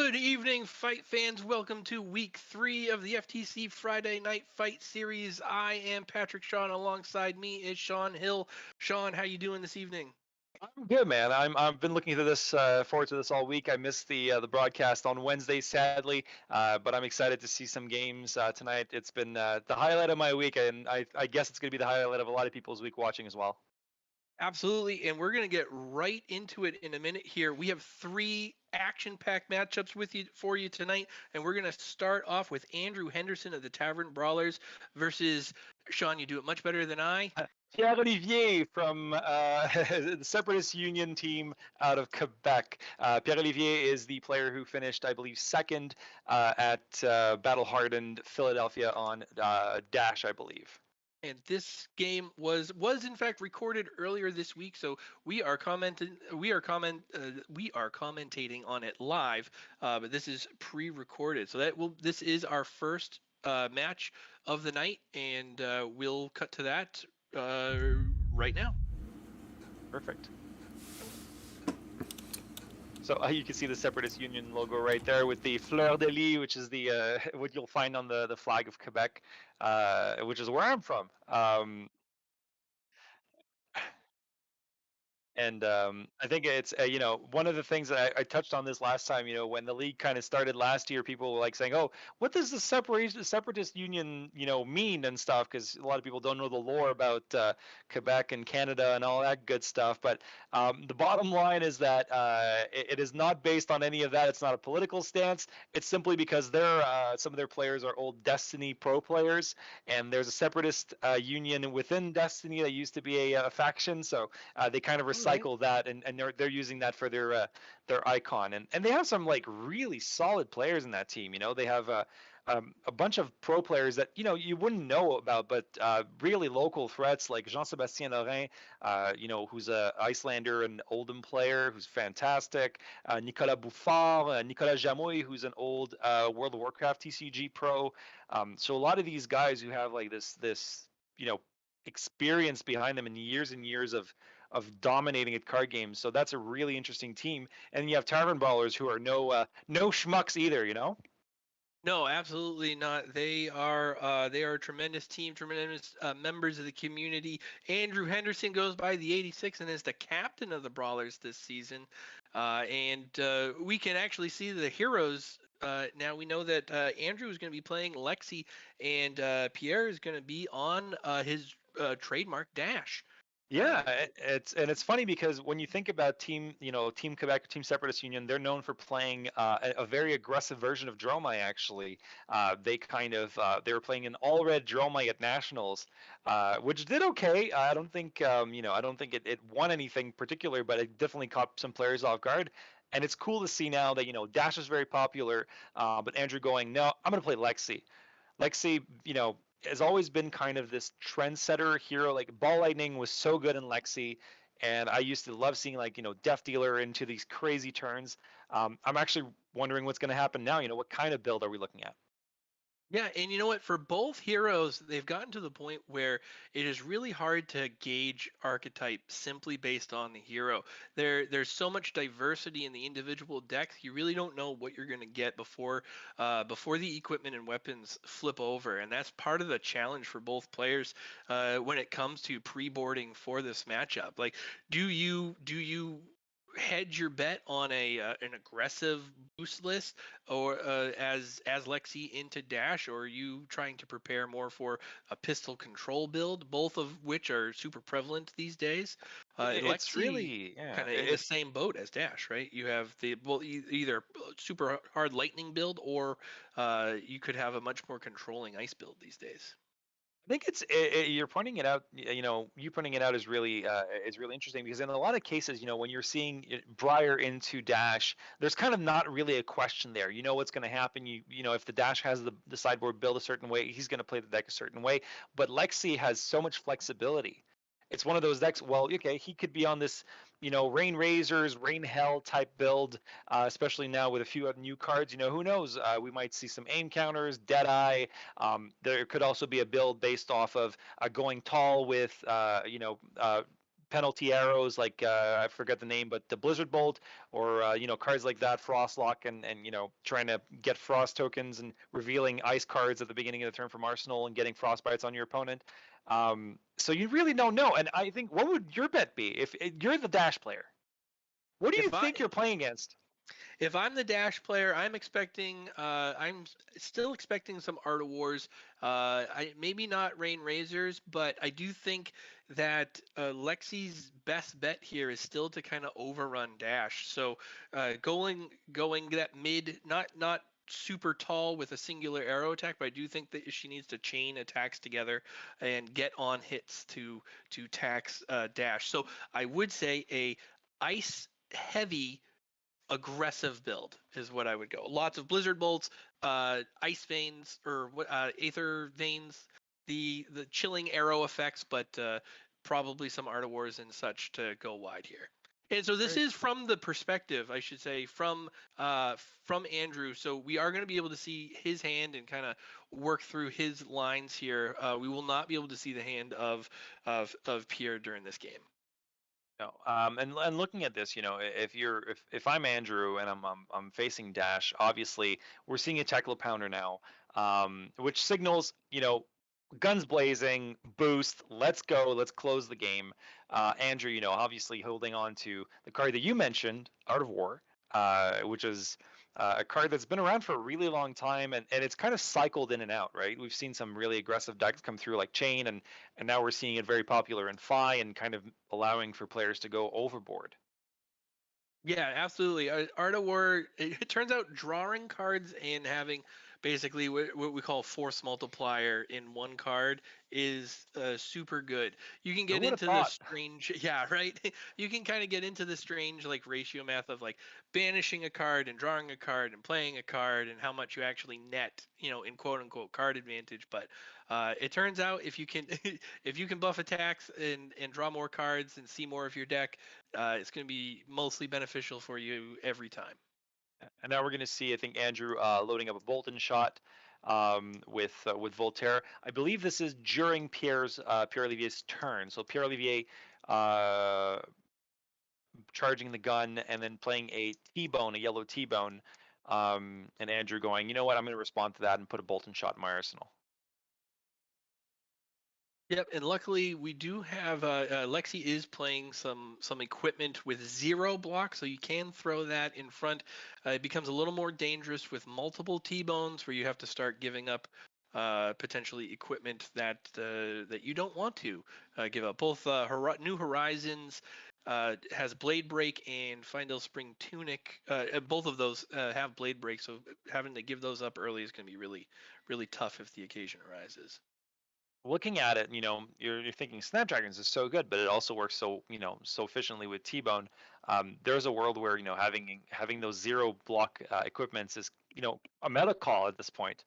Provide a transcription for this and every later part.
Good evening, fight fans. Welcome to week 3 of the FTC Friday Night Fight Series. I am Patrick Shaw, alongside me is Sean Hill. Sean, how you doing this evening? I'm good, man. I've been looking to this forward to this all week. I missed the broadcast on Wednesday, sadly, but I'm excited to see some games tonight. It's been the highlight of my week, and I guess it's going to be the highlight of a lot of people's week watching as well. Absolutely, and we're going to get right into it in a minute here. We have 3 action-packed matchups for you tonight, and we're going to start off with Andrew Henderson of the Tavern Brawlers versus Sean. You do it much better than I. Pierre Olivier from the Separatist Union team out of Quebec. Pierre Olivier is the player who finished, I believe, second at Battle Hardened Philadelphia on Dash, I believe. And this game was in fact recorded earlier this week, so we are commentating on it live, but this is pre-recorded. So this is our first match of the night, and we'll cut to that right now. Perfect. So you can see the Separatist Union logo right there with the fleur de lis, which is the what you'll find on the flag of Quebec, which is where I'm from. And I think it's one of the things that I touched on this last time. When the league kind of started last year, people were like saying, "Oh, what does the separatist union mean and stuff?" Because a lot of people don't know the lore about Quebec and Canada and all that good stuff. But the bottom line is that it is not based on any of that. It's not a political stance. It's simply because some of their players are old Destiny Pro players, and there's a separatist union within Destiny that used to be a faction. So they kind of Right. recycle that, and they're using that for their icon, and they have some like really solid players in that team. They have a bunch of pro players that you wouldn't know about, but really local threats like Jean-Sébastien Lorrain, who's a Icelander and Oldham player who's fantastic. Nicolas Bouffard, Nicolas Jamouy, who's an old World of Warcraft TCG pro. So a lot of these guys who have like this experience behind them and years of dominating at card games. So that's a really interesting team. And you have Tavern Brawlers who are no schmucks either. No, absolutely not. They are a tremendous team, tremendous members of the community. Andrew Henderson goes by the 86 and is the captain of the Brawlers this season. And we can actually see the heroes. Now we know that Andrew is going to be playing Lexi, and Pierre is going to be on his trademark Dash. Yeah, it's funny because when you think about Team Quebec, Team Separatist Union, they're known for playing a very aggressive version of Dromai. Actually, they were playing an all red Dromai at nationals, which did okay. I don't think it won anything particular, but it definitely caught some players off guard. And it's cool to see now that Dash is very popular, but Andrew going, no, I'm gonna play Lexi. Lexi, has always been kind of this trendsetter hero. Like Ball Lightning was so good in Lexi, and I used to love seeing Death Dealer into these crazy turns. I'm actually wondering what's going to happen now. What kind of build are we looking at? Yeah, and you know what? For both heroes, they've gotten to the point where it is really hard to gauge archetype simply based on the hero. There's so much diversity in the individual decks, you really don't know what you're going to get before the equipment and weapons flip over, and that's part of the challenge for both players when it comes to pre-boarding for this matchup. Like, do you hedge your bet on an aggressive boost list or as Lexi into Dash, or are you trying to prepare more for a pistol control build, both of which are super prevalent these days? And It's Lexi really, yeah. kind of in the same boat as Dash, right? You have either super hard lightning build, or you could have a much more controlling ice build these days. I think you're pointing it out. You pointing it out is really interesting because in a lot of cases, when you're seeing Briar into Dash, there's kind of not really a question there. You know what's going to happen. If the Dash has the sideboard built a certain way, he's going to play the deck a certain way. But Lexi has so much flexibility. It's one of those decks. Well, okay, he could be on this, Rain Razors, Rain Hell type build, especially now with a few new cards. Who knows? We might see some aim counters, Deadeye. There could also be a build based off of going tall with, penalty arrows like I forget the name, but the Blizzard Bolt or cards like that, Frostlock, and trying to get frost tokens and revealing ice cards at the beginning of the turn from Arsenal and getting frostbites on your opponent. So you really don't know. And I think, what would your bet be if you're the Dash player? What do you If I think you're playing against? If I'm the Dash player, I'm still expecting some Art of Wars. Maybe not Rain Razors, but I do think that Lexi's best bet here is still to kind of overrun Dash. So going that mid, not super tall with a singular arrow attack, but I do think that she needs to chain attacks together and get on hits to tax Dash. So I would say a ice heavy aggressive build is what I would go. Lots of blizzard bolts, ice veins or aether veins, the chilling arrow effects, but probably some art of wars and such to go wide here. And so this Very is from the perspective, I should say, from Andrew. So we are going to be able to see his hand and kind of work through his lines here. We will not be able to see the hand of Pierre during this game. No, and looking at this, if I'm Andrew and I'm facing Dash, obviously we're seeing a Tekla Pounder now, which signals, guns blazing, boost, let's go, let's close the game. Andrew, obviously holding on to the card that you mentioned, Art of War, which is a card that's been around for a really long time, and it's kind of cycled in and out, right? We've seen some really aggressive decks come through like Chain, and now we're seeing it very popular in Fi and kind of allowing for players to go overboard. Yeah, absolutely. Art of War, it turns out drawing cards and having basically what we call force multiplier in one card is super good. You can Who get would have into the thought? strange, yeah, right? You can kind of get into the strange like ratio math of like banishing a card and drawing a card and playing a card and how much you actually net, in quote unquote card advantage. But it turns out if you can if you can buff attacks and draw more cards and see more of your deck, it's going to be mostly beneficial for you every time. And now we're going to see, I think, Andrew loading up a Bolton shot with Voltaire. I believe this is during Pierre Olivier's turn. So Pierre Olivier uh, charging the gun and then playing a T-bone, a yellow T-bone, and Andrew going, you know what, I'm going to respond to that and put a Bolton shot in my arsenal. Yep, and luckily we do have Lexi is playing some equipment with 0 block, so you can throw that in front. It becomes a little more dangerous with multiple T-bones, where you have to start giving up potentially equipment that you don't want to give up. Both New Horizons has Blade Break and Findel Spring Tunic. Both of those have Blade Break, so having to give those up early is going to be really really tough if the occasion arises. Looking at it, you're thinking Snapdragons is so good, but it also works so efficiently with T-bone. There's a world where having those 0 block equipments is a meta call at this point.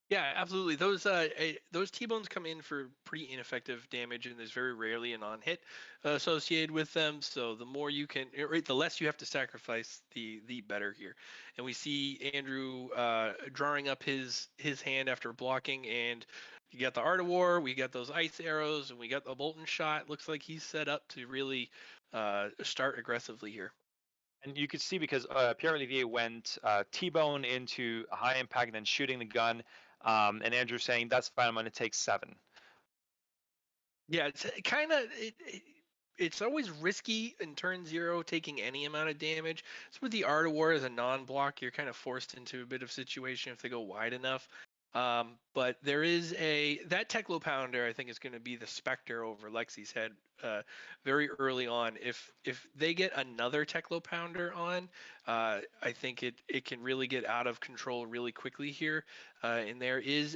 Yeah, absolutely. Those T-bones come in for pretty ineffective damage, and there's very rarely a non-hit associated with them. So the more you can, right, the less you have to sacrifice, the better here. And we see Andrew drawing up his hand after blocking, and you got the Art of War, we got those ice arrows, and we got the Bolton shot. Looks like he's set up to really start aggressively here. And you could see because Pierre Olivier went T-bone into a high impact and then shooting the gun, and Andrew saying that's fine, I'm going to take 7. Yeah, it's kind of it's always risky in turn 0 taking any amount of damage. So with the Art of War as a non-block, you're kind of forced into a bit of situation if they go wide enough. But there is that Teklo Pounder I think is going to be the specter over Lexi's head very early on. If they get another Teklo Pounder on, I think it can really get out of control really quickly here. And there's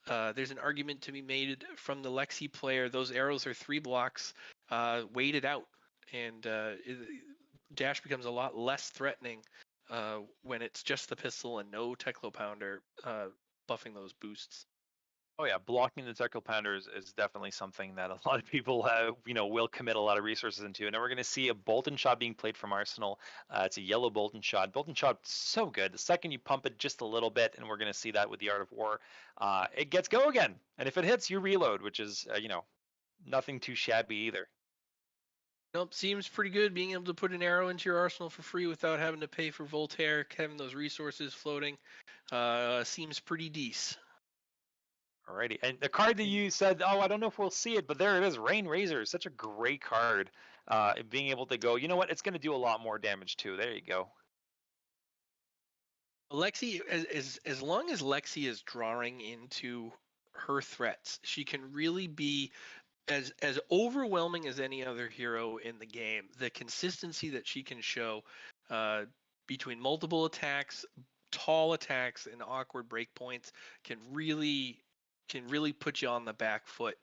an argument to be made from the Lexi player. Those arrows are 3 blocks, weighted out, and Dash becomes a lot less threatening when it's just the pistol and no Teklo Pounder buffing those boosts. Oh yeah, blocking the Teklo Pounder is definitely something that a lot of people will commit a lot of resources into. And now we're going to see a Bolton shot being played from Arsenal. It's a yellow Bolton shot. Bolton shot so good. The second you pump it just a little bit, and we're going to see that with the Art of War, it gets go again. And if it hits, you reload, which is nothing too shabby either. Nope, seems pretty good being able to put an arrow into your arsenal for free without having to pay for Voltaire, having those resources floating. Seems pretty decent. Alrighty, and the card that you said, oh, I don't know if we'll see it, but there it is, Rain Razor, such a great card. Being able to go, you know what, it's going to do a lot more damage too. There you go. Lexi, as long as Lexi is drawing into her threats, she can really be as overwhelming as any other hero in the game. The consistency that she can show uh, between multiple attacks, tall attacks, and awkward breakpoints can really put you on the back foot.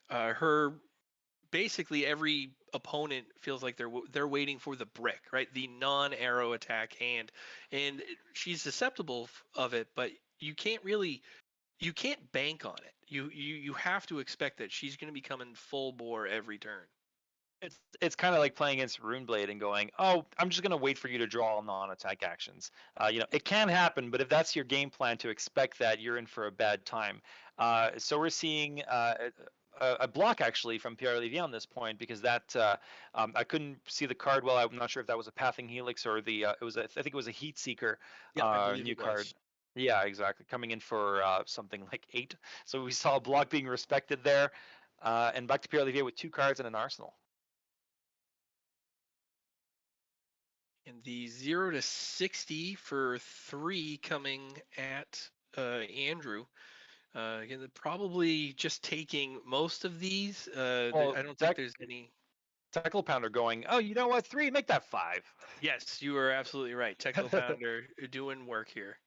Her basically every opponent feels like they're waiting for the brick, right? The non-arrow attack hand, and she's susceptible of it, but you can't bank on it. You have to expect that she's going to be coming full bore every turn. It's kind of like playing against Runeblade and going, oh, I'm just gonna wait for you to draw all non-attack actions. It can happen, but if that's your game plan to expect that, you're in for a bad time. So we're seeing a block actually from Pierre Olivier on this point because that I couldn't see the card well. I'm not sure if that was a Pathing Helix or the I think it was a Heat Seeker Yeah, I believe new it card. was. Yeah, exactly. Coming in for something like 8. So we saw a block being respected there. And back to Pierre Olivier with 2 cards and an arsenal. And the 0 to 60 for 3 coming at Andrew. Again, they're probably just taking most of these. Well, I don't think there's any. Tackle Pounder going, oh, you know what? 3, make that 5. Yes, you are absolutely right. Techno Pounder doing work here.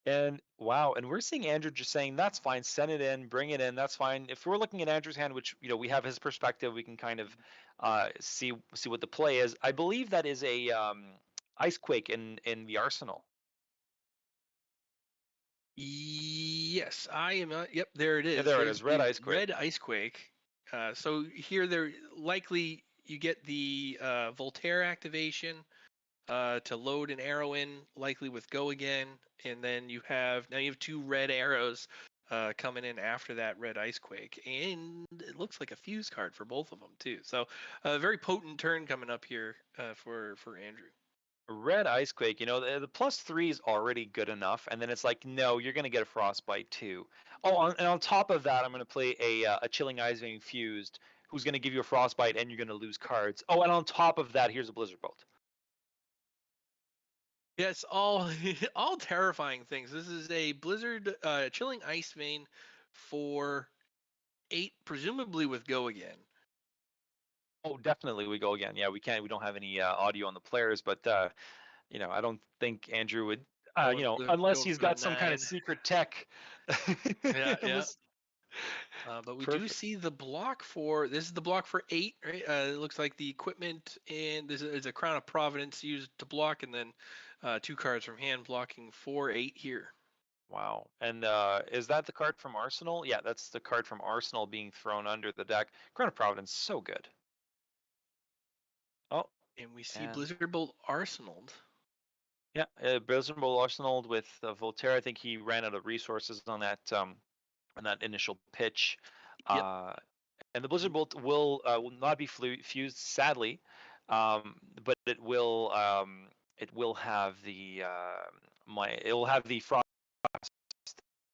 And wow, and we're seeing Andrew just saying that's fine, send it in, bring it in, that's fine. If we're looking at Andrew's hand, which we have his perspective, we can kind of see what the play is. I believe that is a ice quake in the arsenal. Yes, I am. Yep, there it Yeah, is. there it There's is, red the ice quake. red ice quake. So here, they're likely you get the Voltaire activation to load an arrow in, likely with go again, and then you have 2 red arrows coming in after that red ice quake, and it looks like a fuse card for both of them too. So a very potent turn coming up here for Andrew. Red ice quake, the +3 is already good enough, and then it's like, no, you're gonna get a frostbite too. Oh, and on top of that, I'm gonna play a chilling ice vein fused, who's gonna give you a frostbite, and you're gonna lose cards. Oh, and on top of that, here's a blizzard bolt. Yes, all all terrifying things. This is a blizzard chilling ice vein for 8, presumably with go again. Oh, definitely we go again. Yeah, we can't. We don't have any audio on the players, but I don't think Andrew would. Unless Going he's for the got some kind of 9. secret tech. Yeah, yeah. Unless- But we do Perfect. see the block for this is the block for 8, right? It looks like the equipment and this is a Crown of Providence used to block, and then 2 cards from hand blocking for 8 here. Wow. And is that the card from Arsenal? Yeah, that's the card from Arsenal being thrown under the deck. Crown of Providence, so good. Oh, And we see and Blizzard Bolt arsenaled. yeah, Blizzard Bowl Arsenal with Voltaire. I think he ran out of resources on that initial pitch. Yep. Uh, and the Blizzard Bolt will not be fused, sadly, but it will have the it will have the frost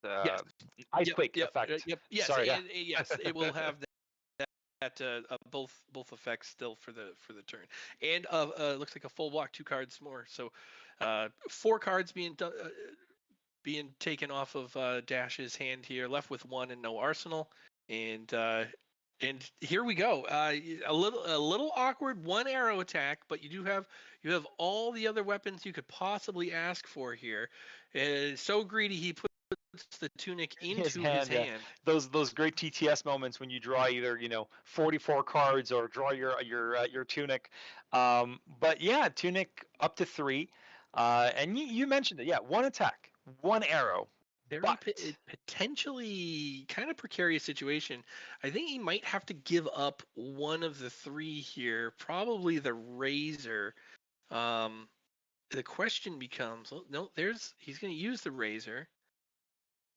Yes. uh, ice Yep. quake Yep. effect. Yep. Yes. Sorry, yeah. And yes, it will have that both effects still for the turn, and looks like a full block, 2 cards more. So 4 cards being taken off of Dash's hand here, left with 1 and no arsenal, and here we go. A little awkward 1 arrow attack, but you have all the other weapons you could possibly ask for here. So greedy, he puts the tunic His into his hand, yeah. hand. Those great TTS moments when you draw either 44 cards or draw your tunic. But yeah, tunic up to 3, and you mentioned it. Yeah, 1 attack, 1 arrow, Very but potentially kind of precarious situation. I think he might have to give up one of the 3 here, probably the razor. Um, the question becomes, oh, no, he's going to use the razor.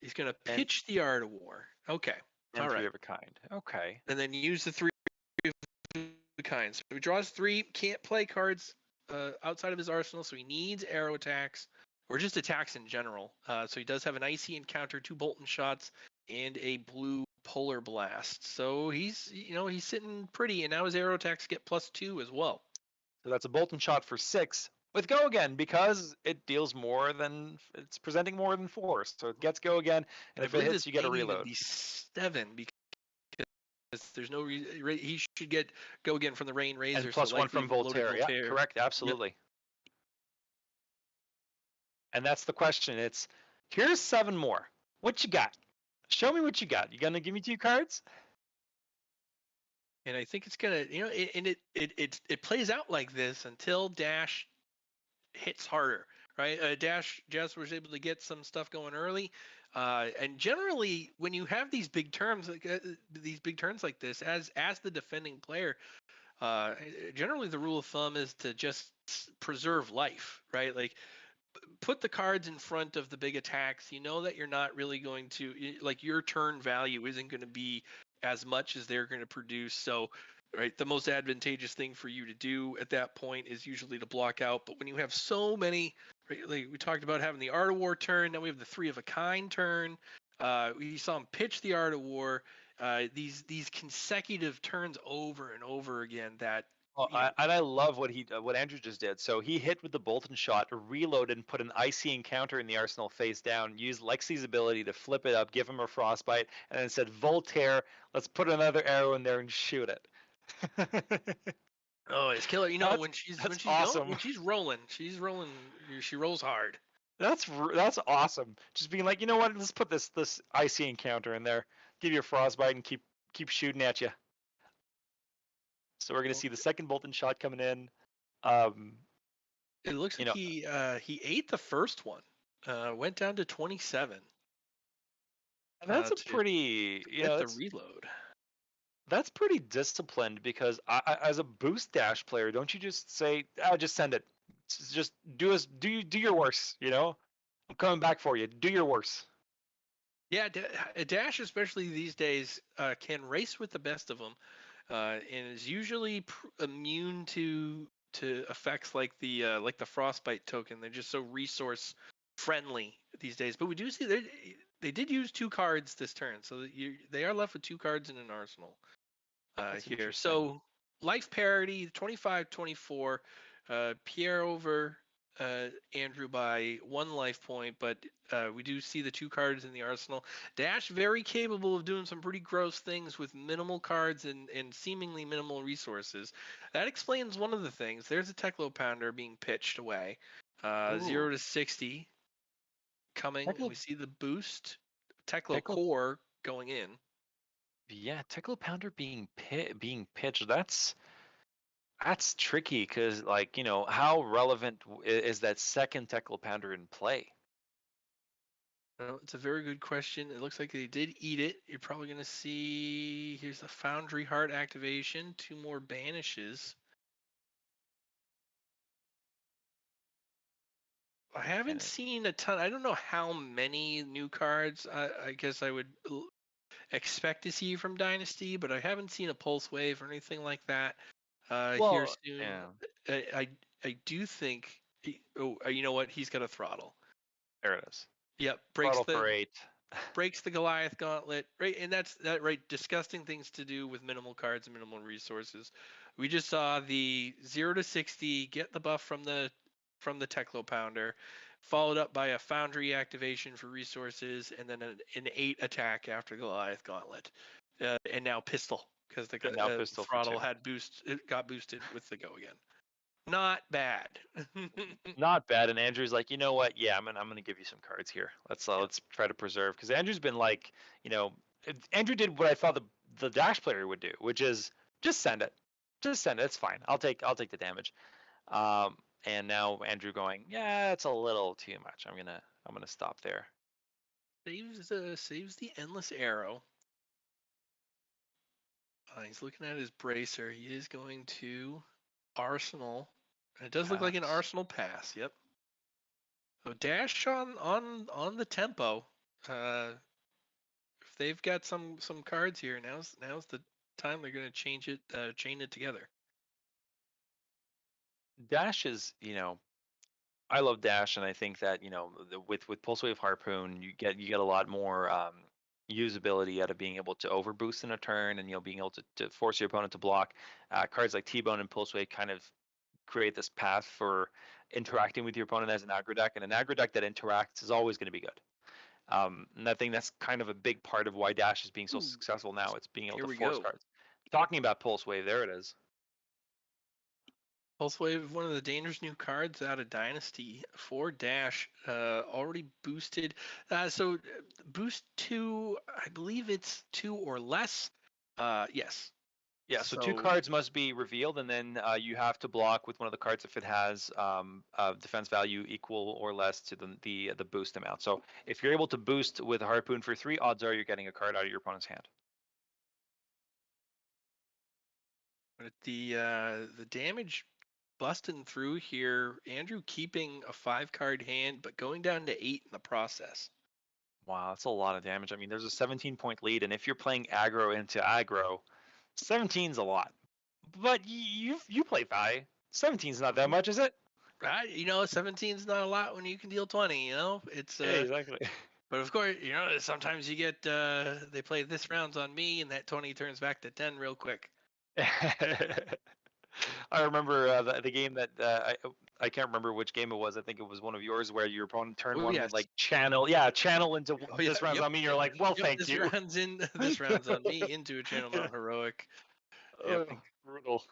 He's going to and pitch the Art of War. Okay. And All three right. of a kind. Okay. And then use the 3 of a kind. So he draws 3, can't play cards outside of his arsenal, so he needs arrow attacks or just attacks in general. So he does have an icy encounter, 2 Bolton shots, and a blue polar blast. So he's sitting pretty, and now his arrow attacks get +2 as well. So that's a Bolton shot for 6 with go again because it deals more than it's presenting more than 4. So it gets go again, and I if it believe hits, this you get a may even reload. be 7 because there's no reason he should get go again from the Rain And Razor, so plus 1 likely from loaded Voltaire. Yeah, Voltaire. correct. Yep. Absolutely. And that's the question. It's here's 7 more. What you got? Show me what you got. You gonna give me 2 cards? And I think it's gonna, it plays out like this until Dash hits harder, right? Dash Jazz was able to get some stuff going early, and generally when you have these big turns like this, as the defending player, generally the rule of thumb is to just preserve life, right? Like put the cards in front of the big attacks. You know that you're not really going to like your turn value isn't going to be as much as they're going to produce. So, right, the most advantageous thing for you to do at that point is usually to block out. But when you have so many, right, like we talked about having the Art of War turn, now we have the 3 of a kind turn. We saw him pitch the Art of War. These consecutive turns over and over again that Well, you know I love what Andrew just did. So he hit with the Bolton shot, reloaded, and put an icy encounter in the arsenal face down. Used Lexi's ability to flip it up, give him a frostbite, and then said, "Voltaire, let's put another arrow in there and shoot it." Oh, it's killer. You know, that's when she's that's awesome. when she's rolling. She rolls hard. That's awesome. Just being like, you know what? Let's put this icy encounter in there, give you a frostbite, and keep shooting at you. So we're gonna Well, see the second Bolton shot coming in. Um, it looks you like know, he ate the first one. Went down to 27 and that's a to pretty, get the reload. that's pretty disciplined because as a boost dash player, don't you just say, just send it, just do your worst, I'm coming back for you. Do your worst. Yeah, Dash, especially these days, can race with the best of them, and is usually immune to effects like the frostbite token. They're just so resource friendly these days. But we do see they did use 2 cards this turn, so they are left with 2 cards in an arsenal That's here. interesting. So life parity 25-24. Pierre over Andrew by 1 life point, but we do see the 2 cards in the arsenal. Dash very capable of doing some pretty gross things with minimal cards and seemingly minimal resources. That explains one of the things. There's a Teclo Pounder being pitched away. 0 Ooh, to 60 coming. Teklo, We see the boost. Teclo Teklo, Core going in. yeah, Teklo Pounder being pitched. That's tricky because, like, how relevant is that second Teklo Pounder in play? Well, it's a very good question. It looks like they did eat it. You're probably going to see here's the Foundry Heart activation, 2 more banishes. I haven't And seen a ton. I don't know how many new cards I guess I would expect to see from Dynasty, but I haven't seen a Pulse Wave or anything like that here well, soon. yeah, I do think. You know what? He's got a throttle. there it is. Yep, Throttle for 8. breaks the Goliath gauntlet, right? And that's that right. Disgusting things to do with minimal cards and minimal resources. We just saw the 0 to 60 get the buff from the Teclo Pounder, followed up by a Foundry activation for resources, and then an 8 attack after Goliath gauntlet, and now pistol because the And now pistol for 2. throttle had boost. It got boosted with the go again. Not bad. Not bad. And Andrew's like, you know what? Yeah, I'm gonna give you some cards here. Yep. Let's try to preserve because Andrew's been like, Andrew did what I thought the dash player would do, which is just send it, It's fine. I'll take the damage. Um, and now Andrew going, yeah, it's a little too much. I'm gonna stop there. Saves the endless arrow. He's looking at his bracer. He is going to Arsenal. It does look like an Pass. Arsenal pass. Yep. So dash on the tempo. Uh, they've got some cards here. Now's the time they're going to chain it together. Dash is, I love Dash, and I think that with Pulse Wave Harpoon, you get a lot more usability out of being able to overboost in a turn, and being able to force your opponent to block. Cards like T-Bone and Pulse Wave kind of create this path for interacting with your opponent as an aggro deck, and an aggro deck that interacts is always going to be good. And I think that's kind of a big part of why Dash is being so Ooh, successful now. It's being able here to we force go. cards. Talking about Pulse Wave, there it is. Pulse Wave, one of the dangerous new cards out of Dynasty for Dash, already boosted. So boost two, I believe it's two or less. Yes. Yeah, so two So cards must be revealed, and then you have to block with one of the cards if it has defense value equal or less to the boost amount. So if you're able to boost with a Harpoon for 3, odds are you're getting a card out of your opponent's hand. but the damage busting through here, Andrew keeping a 5 card hand, but going down to 8 in the process. Wow, that's a lot of damage. I mean, there's a 17-point lead, and if you're playing aggro into aggro, 17's a lot. But you play Vi. 17's not that much, is it? Right? 17 is not a lot when you can deal 20. It's Yeah, exactly. But of course, sometimes you get they play this round's on me, and that 20 turns back to 10 real quick. I remember the game that I can't remember which game it was. I think it was one of yours where your opponent turn Oh one would yes. like channel into Oh yeah. this round's Yep. on me. You're like, well, Yep. thank This you. round's in. This round's on me into a Channel Mount heroic. Yep. Oh, brutal.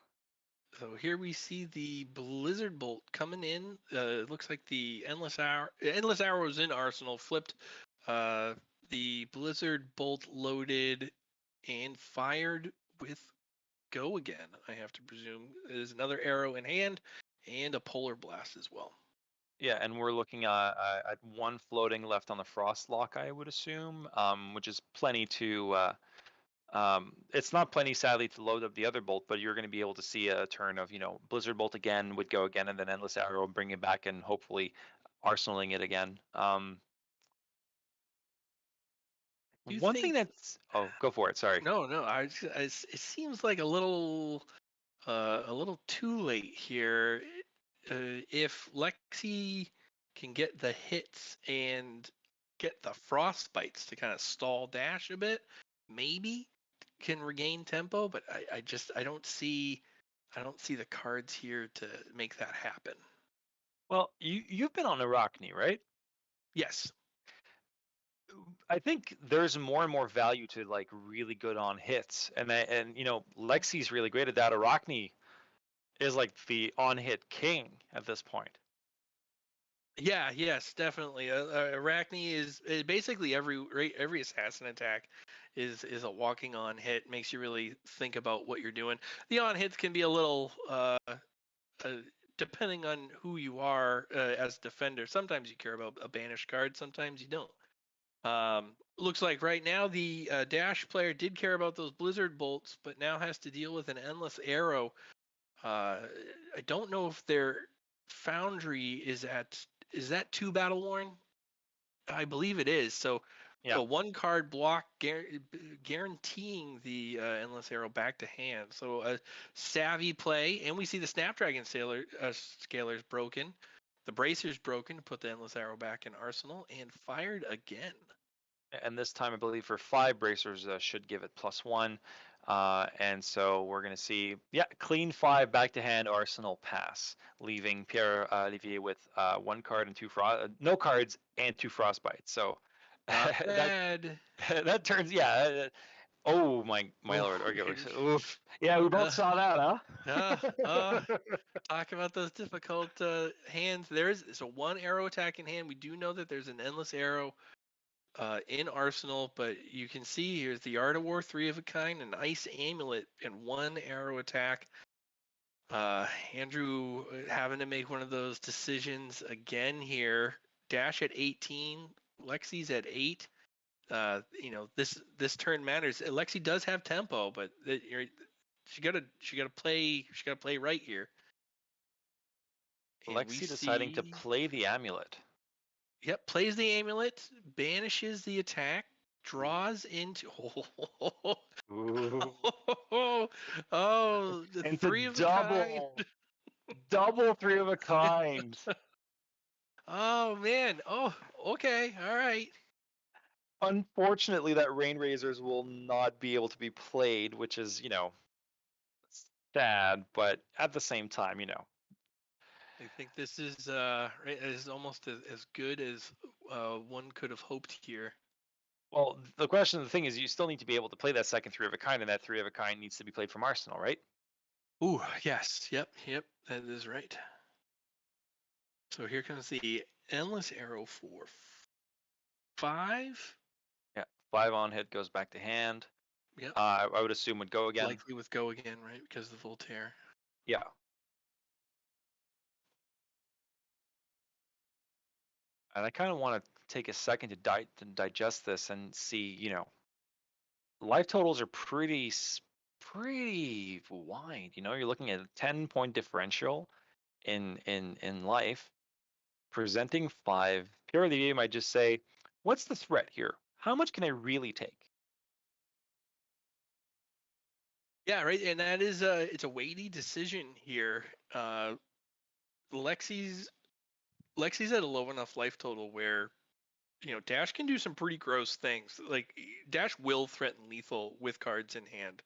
So here we see the Blizzard Bolt coming in. It looks like the Endless Arrow is in Arsenal, flipped. Uh, the Blizzard Bolt loaded and fired with go again. I have to presume there's another arrow in hand and a Polar Blast as well. Yeah, and we're looking at one floating left on the Frost Lock, I would assume, which is plenty to. It's not plenty, sadly, to load up the other bolt, but you're going to be able to see a turn of, Blizzard Bolt again would go again, and then Endless Arrow bring it back and hopefully arsenaling it again. Do you One thing think? that's go for it. Sorry. No, no. It seems like a little too late here. If Lexi can get the hits and get the frostbites to kind of stall Dash a bit, maybe can regain tempo. But I don't see the cards here to make that happen. Well, you've been on Arachne, right? Yes. I think there's more and more value to like really good on hits, and Lexi's really great at that. Arachne is like the on hit king at this point. Yeah, yes, definitely. Arachne is basically every assassin attack is a walking on hit. Makes you really think about what you're doing. The on hits can be a little uh, depending on who you are as defender. Sometimes you care about a banished card, sometimes you don't. Looks like right now the Dash player did care about those Blizzard bolts, but now has to deal with an endless arrow. I don't know if their Foundry is that 2 battle worn? I believe it is. So Yeah, a 1 card block guaranteeing the endless arrow back to hand. So a savvy play, and we see the Snapdragon scaler's broken, the bracer's broken to put the endless arrow back in arsenal, and fired again. and this time I believe for 5 bracers should give it +1. And so we're going to see, yeah, clean 5 back to hand Arsenal pass, leaving Pierre Olivier with 1 card and no cards and 2 frostbites. So Not that bad. that turns, yeah. Oh my Oh, lord. Okay, oof. Yeah, we both saw that, uh, uh, huh? talk about those difficult hands. There's a 1 arrow attack in hand. We do know that there's an endless arrow in Arsenal, but you can see here's the Art of War, 3 of a kind, an ice amulet, and 1 arrow attack. Andrew having to make one of those decisions again here. Dash at 18, Lexi's at 8. This turn matters. Lexi does have tempo, but she gotta play right here. And we Lexi deciding to see, play the amulet. yep, plays the amulet, banishes the attack. draws into Ooh. oh, the Into three of a kind. double three of a kind. Oh man. Oh, okay. All right. Unfortunately, that Rain Razors will not be able to be played, which is, sad, but at the same time, I think this is right, is almost as good as one could have hoped here. well, the thing is, you still need to be able to play that second three of a kind, and that three of a kind needs to be played from Arsenal, right? Ooh, yes. Yep. That is right. So here comes the endless arrow for 5. Yeah, 5 on hit goes back to hand. Yep. I would assume would go again. Likely with go again, right? Because of the Voltaire. Yeah, and I kind of want to take a second to digest this and see, life totals are pretty wide. You're looking at a 10-point differential in life. Presenting 5, Pierre Olivier might just say, "What's the threat here? How much can I really take?" Yeah, right. And that is it's a weighty decision here. Lexi's Lexi's at a low enough life total where Dash can do some pretty gross things. Like Dash will threaten lethal with cards in hand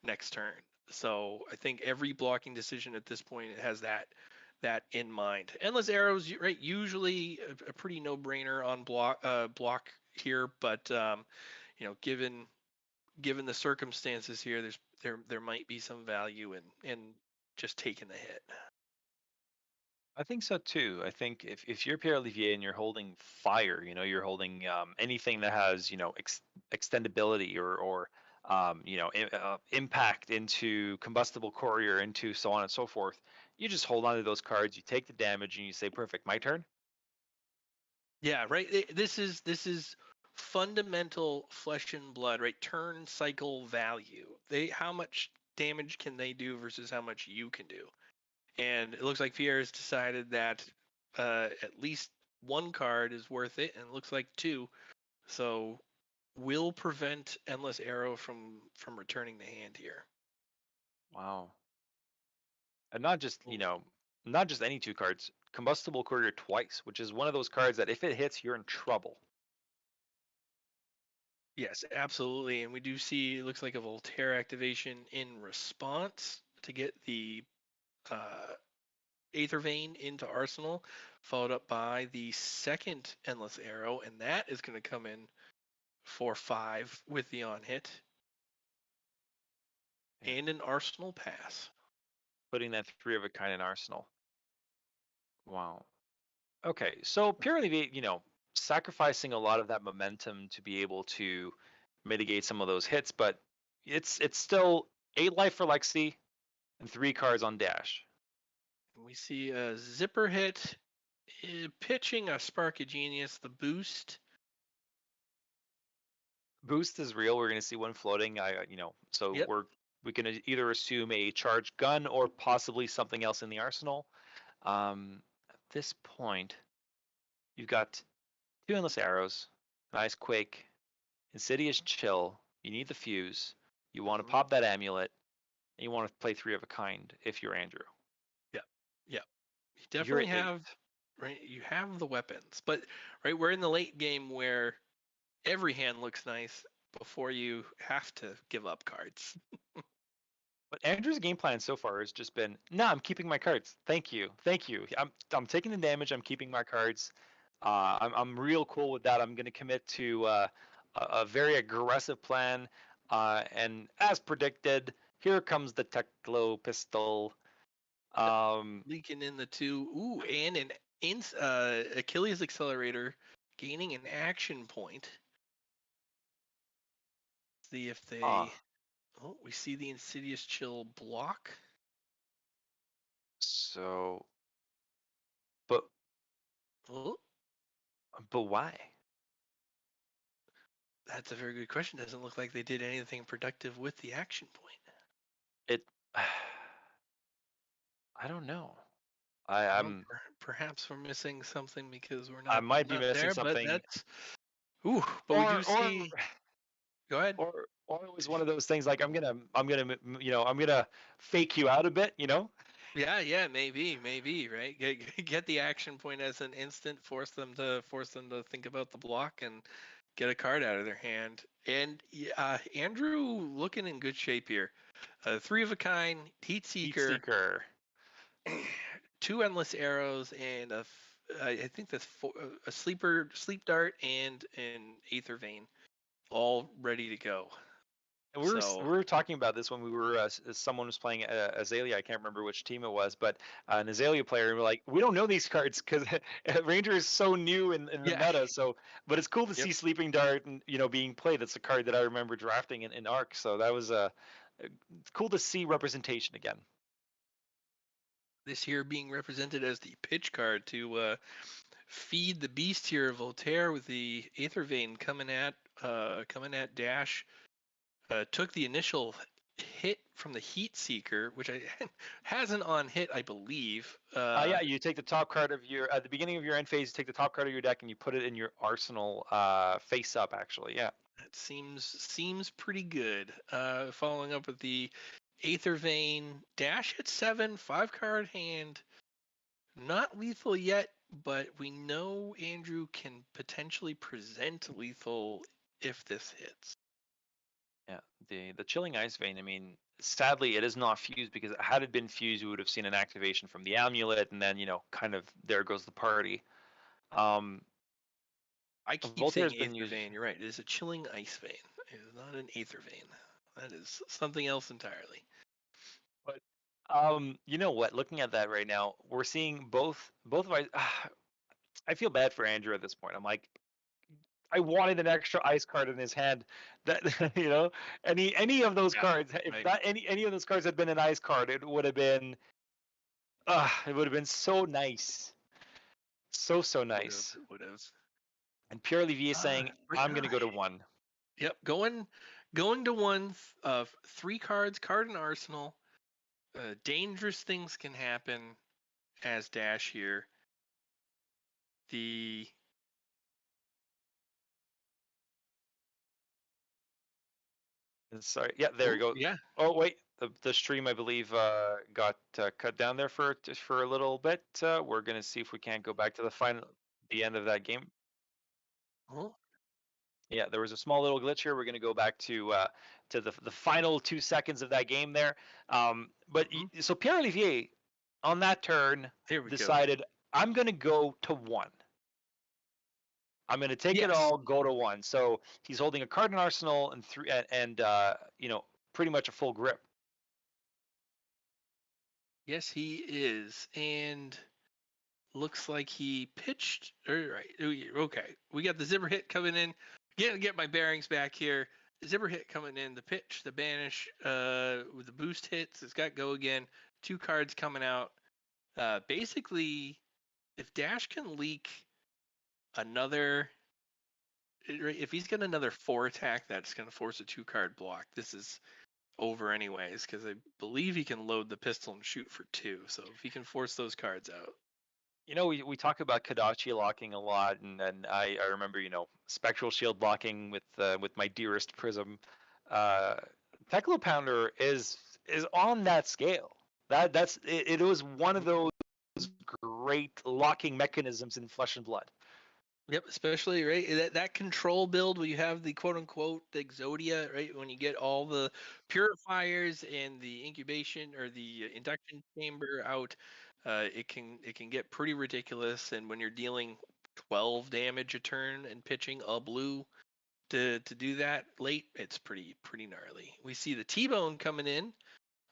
next turn. So I think every blocking decision at this point has that in mind. Endless arrows, right? Usually a pretty no-brainer on block here, but given the circumstances here, there might be some value in just taking the hit. I think so too. I think if you're Pierre Olivier and you're holding fire, you're holding anything that has, extendability or impact into combustible courier, into so on and so forth. You just hold on to those cards. You take the damage and you say, "Perfect, my turn." Yeah, right. This is fundamental flesh and blood, right? Turn cycle value. How much damage can they do versus how much you can do? And it looks like Pierre has decided that at least one card is worth it, and it looks like two. So will prevent Endless Arrow from returning the hand here. Wow. And not just any two cards. Combustible courier twice, which is one of those cards that if it hits, you're in trouble. Yes, absolutely. And we do see it looks like a Voltaire activation in response to get the uh, Aether Vein into Arsenal, followed up by the second Endless Arrow, and that is going to come in for 5 with the on hit Yeah. and an Arsenal pass. Putting that three of a kind in Arsenal. Wow. Okay, so purely, sacrificing a lot of that momentum to be able to mitigate some of those hits, but it's still 8 life for Lexi and 3 cards on dash. We see a Zipper hit, pitching a Spark of Genius, the boost. Boost is real. We're going to see one floating. So Yep. we can either assume a charged gun or possibly something else in the arsenal. At this point, you've got 2 endless arrows, nice quake, insidious chill. You need the fuse. You want to Hmm. pop that amulet, and you want to play three of a kind if you're Andrew. Yep. Yep. You You're definitely at 8. have right. You have the weapons, but right, we're in the late game where every hand looks nice before you have to give up cards. But Andrew's game plan so far has just been, "No, I'm keeping my cards. Thank you, thank you. I'm taking the damage. I'm keeping my cards. I'm real cool with that. I'm going to commit to a very aggressive plan. And as predicted, here comes the Teclo pistol. Yep. Um, Leaking in the two. Ooh, and an Achilles accelerator gaining an action point. See if huh. they. Oh, we see the insidious chill block. So, but Oh, but why? that's a very good question. Doesn't look like they did anything productive with the action point. It. I don't know. I, Well, I'm perhaps we're missing something because we're I not might be not missing there, but something. that's Ooh, but we do or see. Go ahead. or it was one of those things like I'm gonna fake you out a bit, you know. Yeah, yeah, maybe, right? Get the action point as an instant, force them to think about the block and get a card out of their hand. And Andrew looking in good shape here. Three of a kind, heat Heat seeker, Seeker. two endless arrows, and I think that's a sleep dart and an aether vein, all ready to go. We So were talking about this when we were someone was playing Azalea. I can't remember which team it was, but an Azalea player. And we're like, we don't know these cards because Ranger is so new in the yeah, meta. So, but it's cool to yep. see Sleeping Dart and being played. That's a card that I remember drafting in Arc. So that was cool to see representation again. This here being represented as the pitch card to feed the beast here, Voltaire, with the Aether Vein coming at Dash. Took the initial hit from the Heat Seeker, which I has an on hit, I believe. Yeah, you take the top card of your at the beginning of your end phase. You take the top card of your deck and you put it in your arsenal face up. Actually, yeah. That seems pretty good. Following up with the Aether Vein Dash at 7, 5 card hand. Not lethal yet, but we know Andrew can potentially present lethal if this hits. Yeah, the chilling ice vein. I mean, sadly, it is not fused because had it been fused, you would have seen an activation from the amulet, and then kind of there goes the party. Um, I keep saying Voltaire's been Aether used, Vein. You're right. It is a chilling ice vein. It is not an Aether Vein. That is something else entirely. but you know what? Looking at that right now, we're seeing both of I. I feel bad for Andrew at this point. I'm like, I wanted an extra ice card in his hand. That any of those Yeah. cards, if Right. that any of those cards had been an ice card, it would have been so nice. So Would have. nice. Would have. And Purely V is saying, But I'm gonna go to one. yep. Going to one of 3 cards, card and arsenal. Dangerous things can happen as Dash here. The Sorry, yeah, there we oh go. yeah. Oh wait, the stream I believe got cut down there for a little bit. We're gonna see if we can't go back to the end of that game. Oh, Yeah, there was a small little glitch here. We're gonna go back to the final 2 seconds of that game there. But mhm. so Pierre Olivier on that turn There we go. decided I'm gonna go to one. I'm going to take it Yes. all, go to one. So he's holding a card in arsenal and three and pretty much a full grip. Yes, he is. And looks like he pitched. All right. Okay. We got the zipper hit coming in. Get my bearings back here. Zipper hit coming in. The pitch, the banish, with the boost hits. It's got go again. 2 cards coming out. Basically, if Dash can leak another, if he's got another 4 attack, that's going to force a 2 card block. This is over anyways, because I believe he can load the pistol and shoot for 2. So if he can force those cards out. We talk about Kadachi locking a lot, and I remember Spectral Shield blocking with my dearest Prism. Uh, Tekla Pounder is on that scale. It was one of those great locking mechanisms in Flesh and Blood. Yep, especially right that control build where you have the quote unquote Exodia, right? When you get all the purifiers and the incubation or the induction chamber out, it can get pretty ridiculous. And when you're dealing 12 damage a turn and pitching a blue to do that late, it's pretty gnarly. We see the T-bone coming in,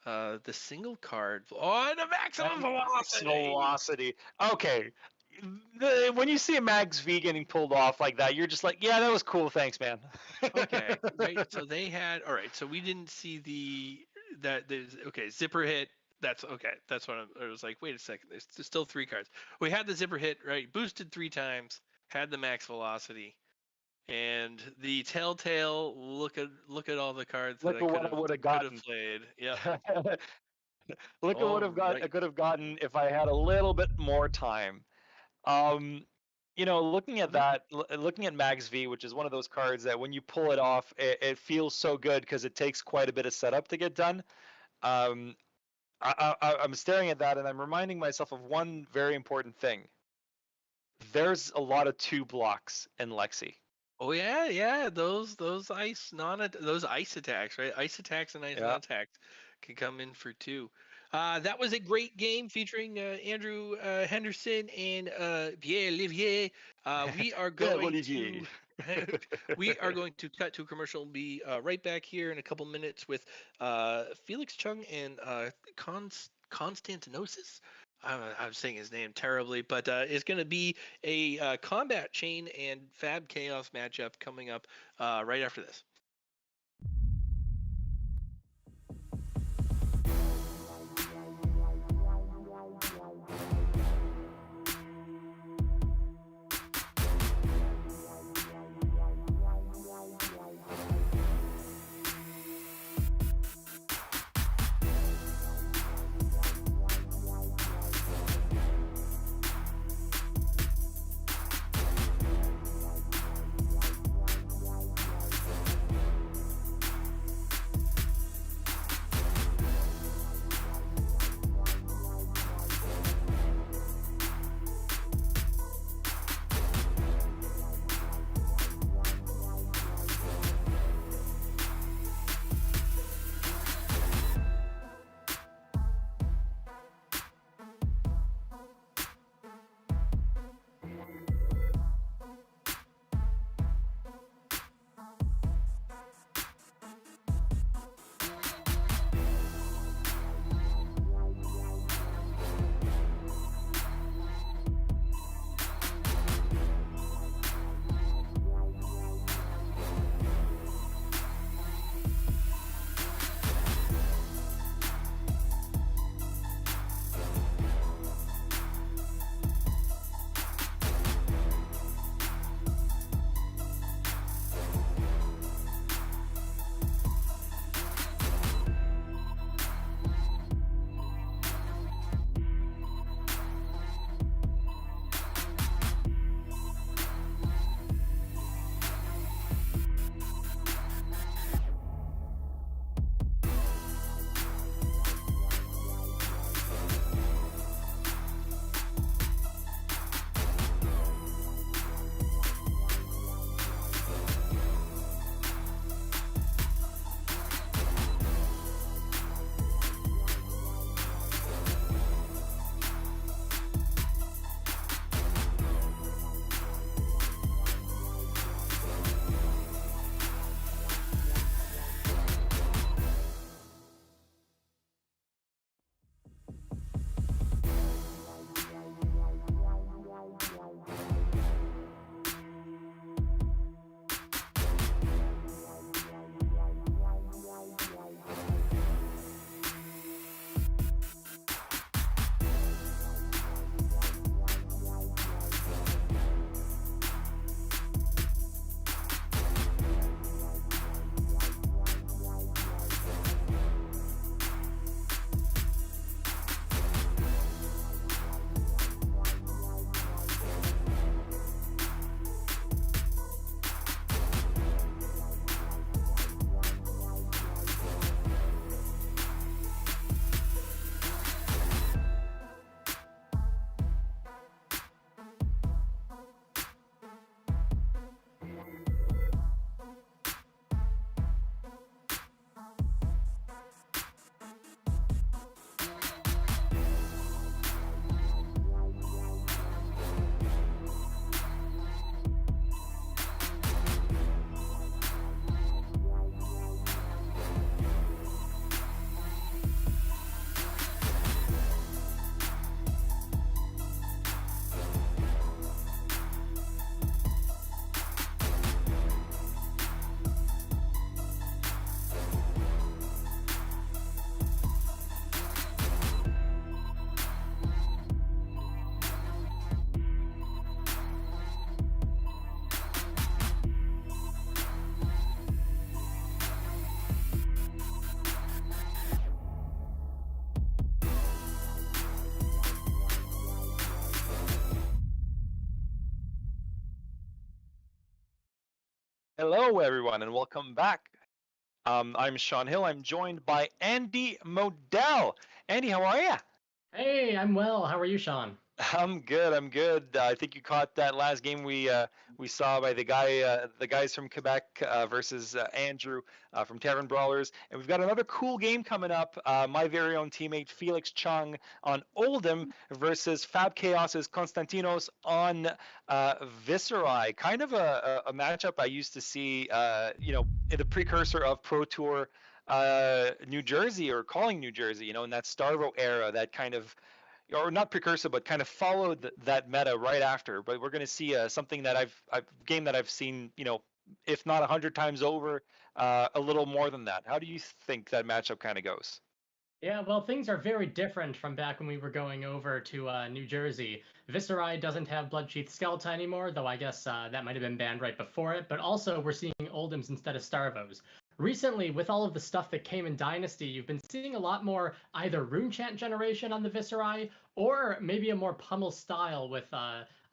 the single card, oh, and the maximum And max velocity. velocity. Okay. When you see a Max V getting pulled off like that, you're just like, yeah, that was cool. Thanks, man. Okay, right. So they had all right. So we didn't see that there's okay zipper hit. That's okay. That's what I was like. Wait a second. There's still 3 cards. We had the zipper hit right. Boosted 3 times. Had the max velocity and the telltale. Look at all the cards that Look I at could what I have would have could have gotten. played. Yep. Look at what All I right. could have gotten if I had a little bit more time. Um, Looking at Mhm. that, looking at Max V, which is one of those cards that when you pull it off, it feels so good because it takes quite a bit of setup to get done. Um, I'm staring at that and I'm reminding myself of one very important thing. There's a lot of two blocks in Lexi. Oh yeah, yeah. Those those ice attacks, right? Ice attacks and ice Yeah. non-attacks can come in for two. That was a great game featuring Andrew Henderson and Pierre Olivier. We are Pierre going Olivier. to we are going to cut to a commercial and be right back here in a couple minutes with Felix Chung and Constantinosis. I'm saying his name terribly, but it's going to be a combat chain and Fab Chaos matchup coming up right after this. Hello, everyone, and welcome back. I'm Sean Hill. I'm joined by Andy Modell. Andy, how are you? Hey, I'm well. How are you, Sean? I'm good. I'm good. I think you caught that last game we saw by the guys from Quebec versus Andrew from Tavern Brawlers, and we've got another cool game coming up. My very own teammate Felix Chung on Oldham versus Fab Chaos's Konstantinos on Viserai. Kind of a matchup I used to see, in the precursor of Pro Tour New Jersey or calling New Jersey, in that Starvo era, that kind of or not precursor, but kind of followed that meta right after. But we're going to see something that I've game that I've seen, if not 100 times over, a little more than that. How do you think that matchup kind of goes? Yeah, well, things are very different from back when we were going over to New Jersey. Viserai doesn't have Bloodsheath Skeleton anymore, though I guess that might have been banned right before it. But also, we're seeing Oldhams instead of Starvos. Recently, with all of the stuff that came in Dynasty, you've been seeing a lot more either rune chant generation on the Viserai, or maybe a more pummel style with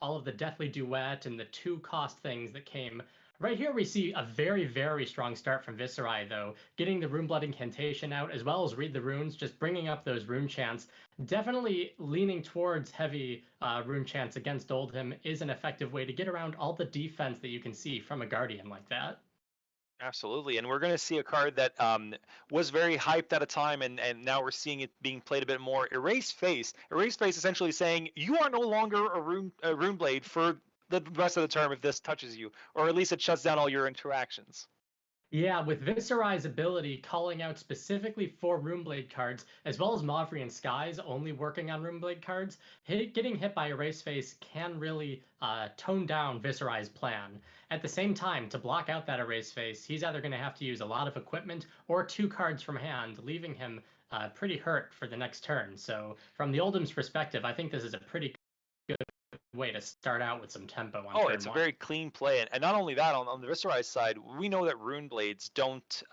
all of the Deathly Duet and the 2-cost things that came. Right here, we see a very, very strong start from Viserai, though. Getting the Runeblood Incantation out, as well as Read the Runes, just bringing up those rune chants. Definitely leaning towards heavy rune chants against Oldham is an effective way to get around all the defense that you can see from a Guardian like that. Absolutely, and we're going to see a card that was very hyped at a time, and now we're seeing it being played a bit more. Erase Face. Erase Face essentially saying you are no longer a rune blade for the rest of the term if this touches you, or at least it shuts down all your interactions. Yeah, with Viserai's ability calling out specifically for Runeblade cards, as well as Mauvri and Skies only working on Runeblade cards, getting hit by Erase Face can really tone down Viserai's plan. At the same time, to block out that Erase Face, he's either going to have to use a lot of equipment or 2 cards from hand, leaving him pretty hurt for the next turn. So, from the Oldham's perspective, I think this is a pretty good way to start out with some tempo on Oh, turn it's a one. very clean play, and not only that, on the Viserai side, we know that Rune Blades don't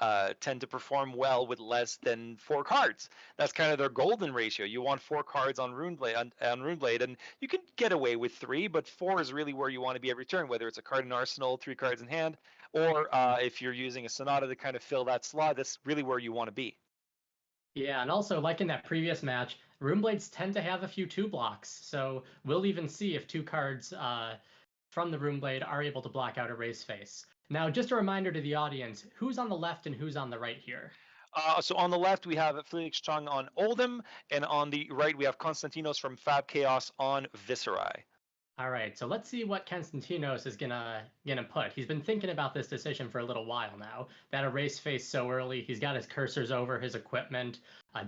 tend to perform well with less than 4 cards. That's kind of their golden ratio. You want 4 cards on Rune Blade, and you can get away with 3, but 4 is really where you want to be every turn, whether it's a card in arsenal, 3 cards in hand, or if you're using a Sonata to kind of fill that slot, that's really where you want to be. Yeah, and also like in that previous match, Runeblades tend to have a few 2 blocks, so we'll even see if 2 cards from the Runeblade are able to block out Erase Face. Now, just a reminder to the audience, who's on the left and who's on the right here? So on the left we have Felix Chung on Oldham, and on the right we have Konstantinos from Fab Chaos on Viserai. All right, so let's see what Konstantinos is gonna put. He's been thinking about this decision for a little while now. That Erase Face so early, he's got his cursors over his equipment.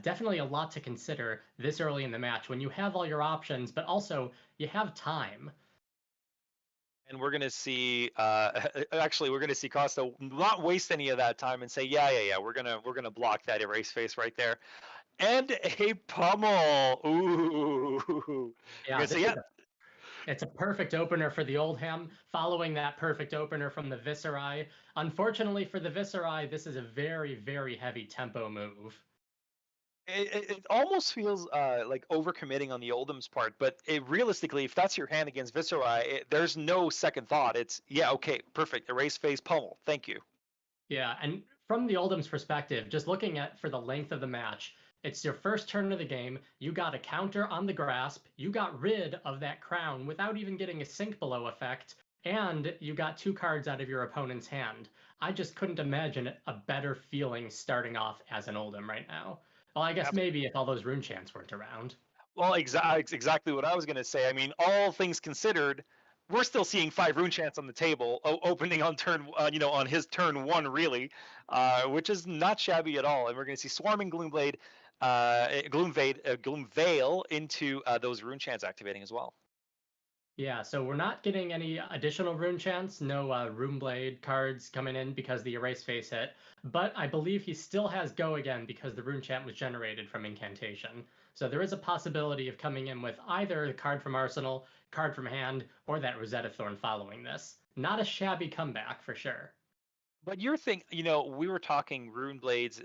Definitely a lot to consider this early in the match when you have all your options, but also you have time. And we're gonna see, actually, we're gonna see Costa not waste any of that time and say, yeah, we're gonna block that Erase Face right there, and a pummel. Ooh, we're Yeah, gonna say, this yeah. is It's a perfect opener for the Oldham, following that perfect opener from the Viserai. Unfortunately for the Viserai, this is a very, very heavy tempo move. It almost feels like overcommitting on the Oldham's part, but realistically, if that's your hand against Viserai, there's no second thought. It's yeah, okay, perfect, Erase Face pummel, thank you. Yeah, and from the Oldham's perspective, just looking at for the length of the match, it's your first turn of the game. You got a counter on the grasp. You got rid of that crown without even getting a sink below effect, and you got 2 cards out of your opponent's hand. I just couldn't imagine a better feeling starting off as an Oldham right now. Well, I guess maybe if all those rune chants weren't around. Well, exactly what I was going to say. I mean, all things considered, we're still seeing 5 rune chants on the table, opening on turn, on his turn 1, really, which is not shabby at all. And we're going to see Swarming Gloomblade, Gloomveil into those rune chants activating as well. Yeah, so we're not getting any additional rune chants, no Runeblade cards coming in because the Erase Face hit, but I believe he still has Go again because the rune chant was generated from Incantation. So there is a possibility of coming in with either the card from Arsenal, card from hand, or that Rosetta Thorn following this. Not a shabby comeback for sure. But your thing, we were talking rune blades,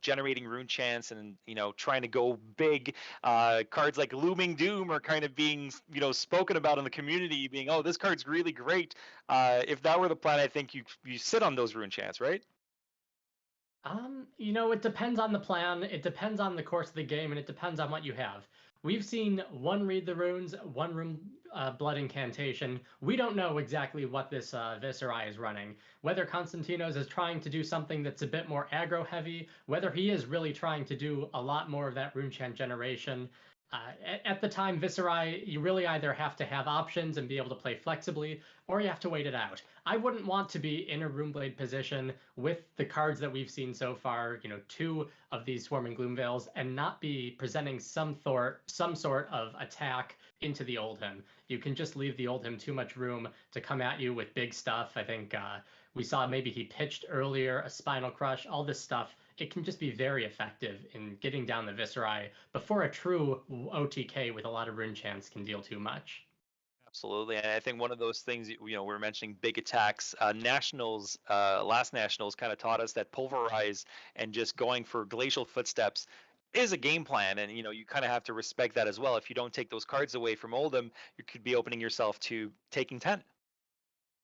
generating rune chants and, trying to go big. Cards like Looming Doom are kind of being, spoken about in the community, being, oh, this card's really great. If that were the plan, I think you sit on those rune chants, right? It depends on the plan, it depends on the course of the game, and it depends on what you have. We've seen one read the runes, one room blood incantation. We don't know exactly what this Viserai is running. Whether Konstantinos is trying to do something that's a bit more aggro heavy, whether he is really trying to do a lot more of that rune chant generation. At the time, Viserai, you really either have to have options and be able to play flexibly, or you have to wait it out. I wouldn't want to be in a Runeblade position with the cards that we've seen so far, two of these Swarming Gloomveils, and not be presenting some sort of attack into the Oldhim. You can just leave the Oldhim too much room to come at you with big stuff. I think we saw maybe he pitched earlier, a Spinal Crush, all this stuff. It can just be very effective in getting down the Viserai before a true OTK with a lot of rune chants can deal too much. Absolutely, and I think one of those things, we're mentioning big attacks. Nationals, last Nationals, kind of taught us that pulverize and just going for glacial footsteps is a game plan, and you kind of have to respect that as well. If you don't take those cards away from Oldhim, you could be opening yourself to taking 10.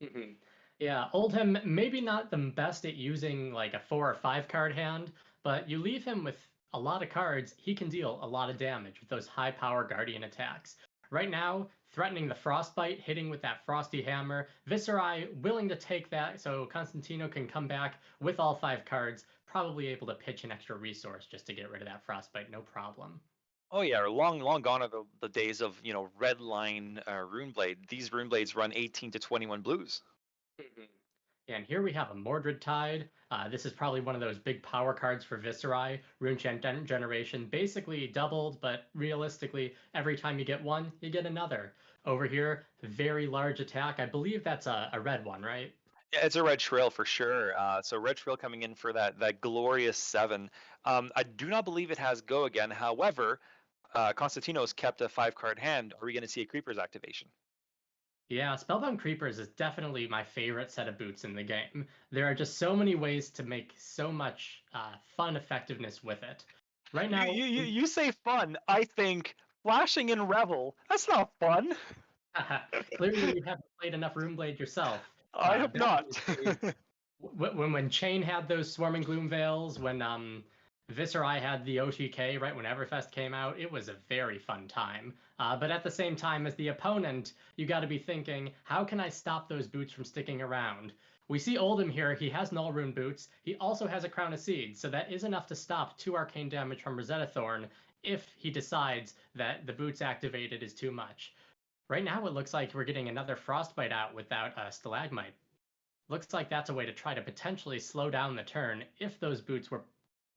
Mm-hmm. Yeah, Oldhim maybe not the best at using like a 4 or 5 card hand, but you leave him with a lot of cards, he can deal a lot of damage with those high power Guardian attacks. Right now, threatening the Frostbite, hitting with that Frosty Hammer, Viserai willing to take that so Constantino can come back with all 5 cards, probably able to pitch an extra resource just to get rid of that Frostbite, no problem. Oh yeah, long gone are the days of red line rune blade. These rune blades run 18 to 21 blues. Mhm. And here we have a Mordred Tide. This is probably one of those big power cards for Viserai. Rune Generation basically doubled, but realistically, every time you get one, you get another. Over here, very large attack. I believe that's a red one, right? Yeah, it's a red trail for sure. So red trail coming in for that glorious 7. I do not believe it has go again. However, Constantino's kept a 5 card hand. Are we going to see a creepers activation? Yeah, Spellbound Creepers is definitely my favorite set of boots in the game. There are just so many ways to make so much fun effectiveness with it. Right You now, you you, you say fun. I think flashing in Revel. That's not fun. clearly you haven't played enough Runeblade yourself. I have Back in not. the days, when Chain had those Swarming Gloom Veils, when Viserai had the OTK, right when Everfest came out, it was a very fun time. But at the same time, as the opponent, you got to be thinking, how can I stop those boots from sticking around? We see Oldhim here. He has Null Rune boots. He also has a Crown of Seeds, so that is enough to stop 2 arcane damage from Rosetta Thorn if he decides that the boots activated is too much. Right now, it looks like we're getting another Frostbite out without a Stalagmite. Looks like that's a way to try to potentially slow down the turn if those boots were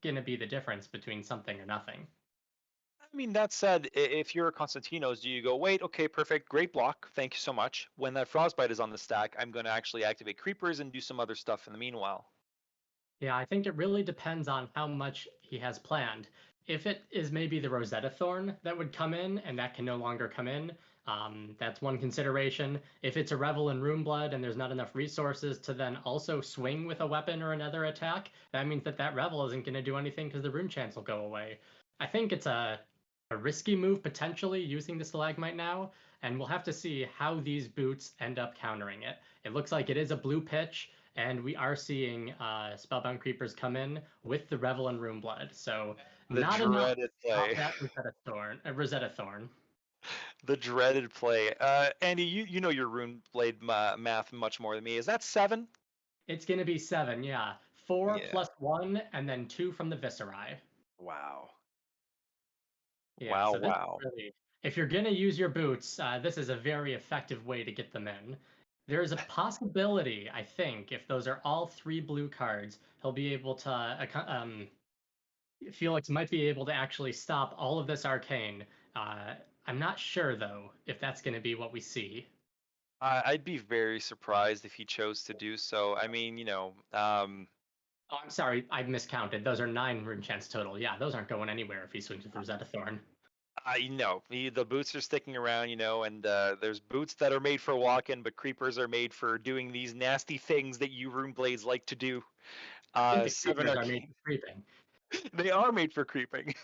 going to be the difference between something or nothing. I mean, that said, if you're Constantinos, do you go, wait, okay, perfect, great block, thank you so much. When that Frostbite is on the stack, I'm going to actually activate creepers and do some other stuff in the meanwhile. Yeah, I think it really depends on how much he has planned. If it is maybe the Rosetta Thorn that would come in and that can no longer come in, that's one consideration. If it's a Revel in Runeblood and there's not enough resources to then also swing with a weapon or another attack, that means that Revel isn't going to do anything because the rune chance will go away. I think it's a risky move potentially using the Stalagmite now, and we'll have to see how these boots end up countering it. It looks like it is a blue pitch, and we are seeing Spellbound Creepers come in with the Revel and Runeblood. So The not enough dreaded to stop play. that Rosetta Thorn. The dreaded play. Andy, you know your rune blade math much more than me. Is that 7? It's going to be 7, yeah. 4 Yeah. plus 1, and then 2 from the Viserai. Wow. Yeah, Wow, so this wow. is really, if you're going to use your boots, this is a very effective way to get them in. There's a possibility, I think, if those are all 3 blue cards, he'll be able to Felix might be able to actually stop all of this arcane. I'm not sure though if that's going to be what we see. I'd be very surprised if he chose to do so. I mean, Oh, I'm sorry, I miscounted. Those are 9 rune chance total. Yeah, those aren't going anywhere if he swings with Rosetta Thorn. The boots are sticking around, and there's boots that are made for walking, but creepers are made for doing these nasty things that you rune blades like to do. I think the Seven creepers are made Arcane, for creeping. they are made for creeping.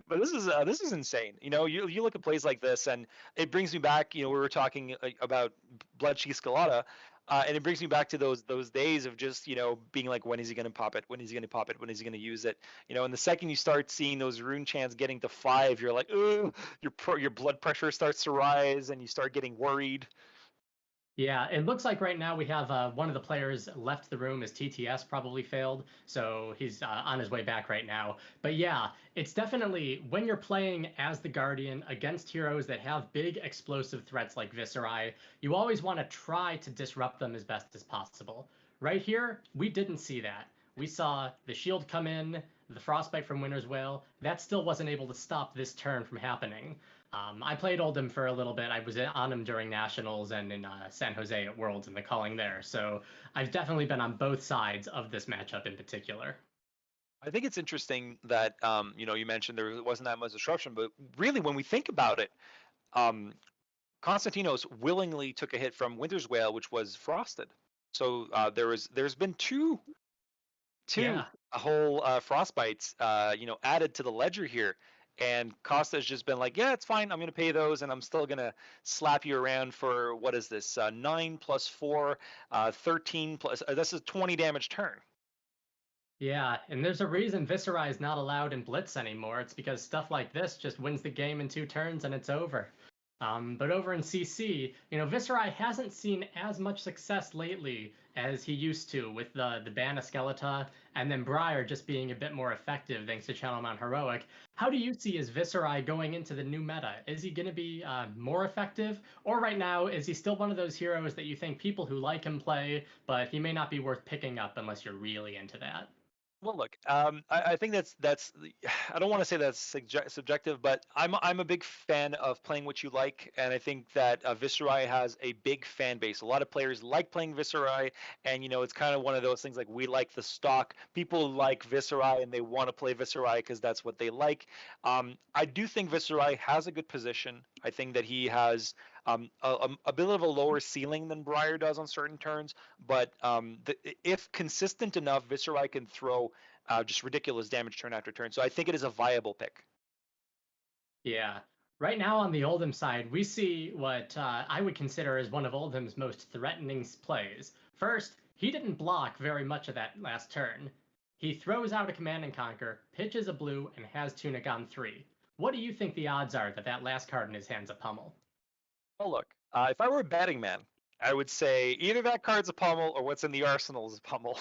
But this is insane. You look at plays like this, and it brings me back. We were talking about Bloodchief Scalata, and it brings me back to those days of just being like, when is he going to pop it? When is he going to pop it? When is he going to use it? And the second you start seeing those rune chants getting to 5, you're like, ugh, your blood pressure starts to rise, and you start getting worried. Yeah, it looks like right now we have one of the players left the room as TTS probably failed, so he's on his way back right now. But yeah, it's definitely when you're playing as the Guardian against heroes that have big explosive threats like Viserai, you always want to try to disrupt them as best as possible. Right here, we didn't see that. We saw the shield come in, the frostbite from Winter's Wail. That still wasn't able to stop this turn from happening. I played Oldhim for a little bit. I was on him during Nationals and in San Jose at Worlds and the calling there. So I've definitely been on both sides of this matchup in particular. I think it's interesting that you mentioned there wasn't that much disruption, but really when we think about it, um, Konstantinos willingly took a hit from Winter's Wail, which was frosted. So there's been two Yeah. whole frostbites added to the ledger here, and Costa's just been like, yeah, it's fine, I'm gonna pay those, and I'm still gonna slap you around for, what is this, 9 plus 4, 13 plus, this is 20 damage turn. Yeah, and there's a reason Viserai is not allowed in Blitz anymore. It's because stuff like this just wins the game in 2 turns and it's over. But over in CC, Viserai hasn't seen as much success lately as he used to with the Bana Skeleton and then Briar just being a bit more effective thanks to Channel Mount Heroic. How do you see as Viserai going into the new meta? Is he going to be more effective? Or right now, is he still one of those heroes that you think people who like him play, but he may not be worth picking up unless you're really into that? Well, look, I think that's I don't want to say that's subjective, but I'm a big fan of playing what you like, and I think that Viserai has a big fan base. A lot of players like playing Viserai, and it's kind of one of those things like we like the stock. People like Viserai and they want to play Viserai because that's what they like. I do think Viserai has a good position. I think that he has a bit of a lower ceiling than Briar does on certain turns, but if consistent enough, Viserai can throw just ridiculous damage turn after turn. So I think it is a viable pick. Yeah. Right now on the Oldhim side, we see what I would consider as one of Oldhim's most threatening plays. First, he didn't block very much of that last turn. He throws out a Command and Conquer, pitches a blue, and has Tunic on 3. What do you think the odds are that that last card in his hand's a pummel? Well, look, if I were a betting man, I would say either that card's a pummel or what's in the arsenal is a pummel.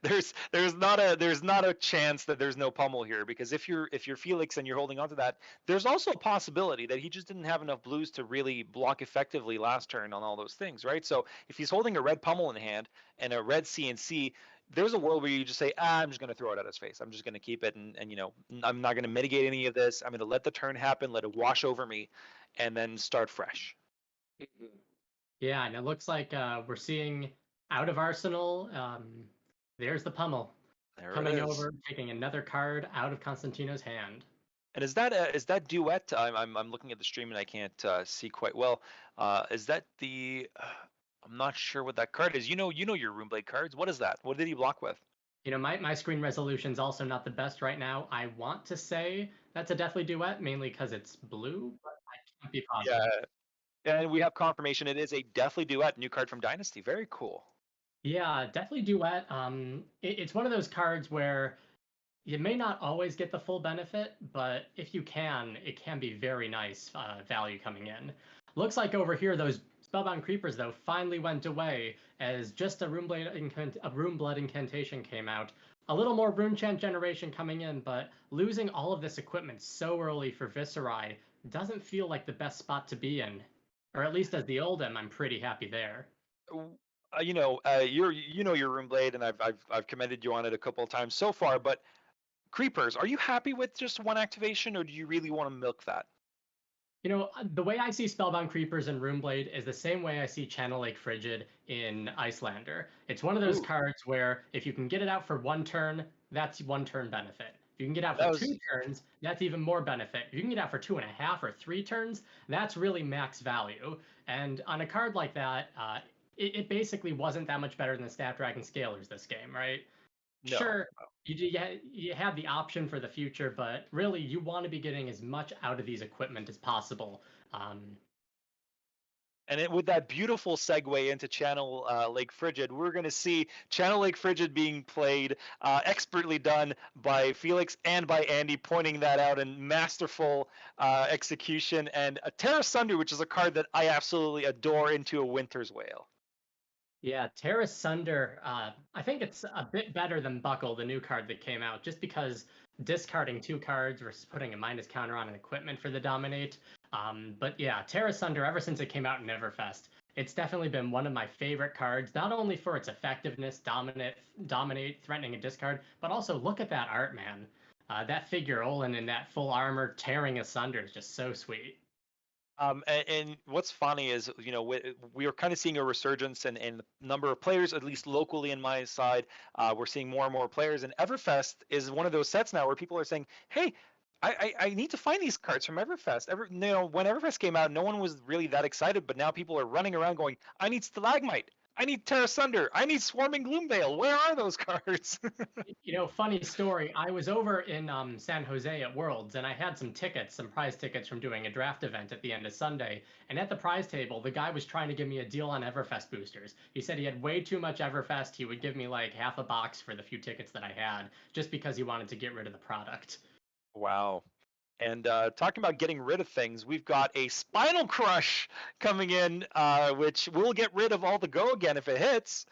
there's not a chance that there's no pummel here, because if you're Felix and you're holding on to that, there's also a possibility that he just didn't have enough blues to really block effectively last turn on all those things, right? So if he's holding a red pummel in hand and a red CNC, there's a world where you just say, I'm just going to throw it at his face. I'm just going to keep it, and I'm not going to mitigate any of this. I'm going to let the turn happen, let it wash over me, and then start fresh. Yeah, and it looks like we're seeing out of Arsenal. There's the pummel There it coming is. over, taking another card out of Constantino's hand. And is that duet? I'm looking at the stream and I can't see quite well. Is that the? I'm not sure what that card is. You know your Runeblade cards. What is that? What did he block with? My screen resolution's also not the best right now. I want to say that's a Deathly Duet, mainly because it's blue, but I can't be positive. Yeah, and we have confirmation. It is a Deathly Duet, new card from Dynasty. Very cool. Yeah, Deathly Duet. It's one of those cards where you may not always get the full benefit, but if you can, it can be very nice value coming in. Looks like over here, those Spellbound Creepers, though, finally went away as just a Runeblood incantation came out. A little more Rune Chant generation coming in, but losing all of this equipment so early for Viserai doesn't feel like the best spot to be in. Or at least as the Oldhim, I'm pretty happy there. You're your Runeblade, and I've commended you on it a couple of times so far. But Creepers, are you happy with just one activation, or do you really want to milk that? The way I see Spellbound Creepers in Runeblade is the same way I see Channel Lake Frigid in Icelander. It's one of those Ooh. cards where if you can get it out for 1 turn, that's 1 turn benefit. If you can get out for That 2 turns, that's even more benefit. If you can get out for 2.5 or 3 turns, that's really max value. And on a card like that, it basically wasn't that much better than the Snapdragon Scalers this game, right? no. Sure, you have the option for the future, but really you want to be getting as much out of these equipment as possible. And with that beautiful segue into Channel Lake Frigid, we're going to see Channel Lake Frigid being played, expertly done by Felix and by Andy, pointing that out in masterful execution. And a Terra Sunder, which is a card that I absolutely adore, into a Winter's Whale. Yeah, Terra Sunder, I think it's a bit better than Buckle, the new card that came out, just because discarding 2 cards versus putting a minus counter on an equipment for the Dominate. But yeah, Terra Sunder, ever since it came out in Everfest, it's definitely been one of my favorite cards, not only for its effectiveness, dominate, threatening a discard, but also look at that art, man. That figure Olin in that full armor tearing asunder is just so sweet. And what's funny is, we are kind of seeing a resurgence in the number of players, at least locally in my side. We're seeing more and more players, and Everfest is one of those sets now where people are saying, "Hey, I need to find these cards from Everfest." When Everfest came out, no one was really that excited, but now people are running around going, "I need Stalagmite. I need Terra Sunder. I need Swarming Gloomveil. Where are those cards?" Funny story. I was over in San Jose at Worlds, and I had some tickets, some prize tickets from doing a draft event at the end of Sunday. And at the prize table, the guy was trying to give me a deal on Everfest boosters. He said he had way too much Everfest. He would give me like half a box for the few tickets that I had, just because he wanted to get rid of the product. Wow. And talking about getting rid of things, we've got a Spinal Crush coming in, which will get rid of all the Go Again if it hits.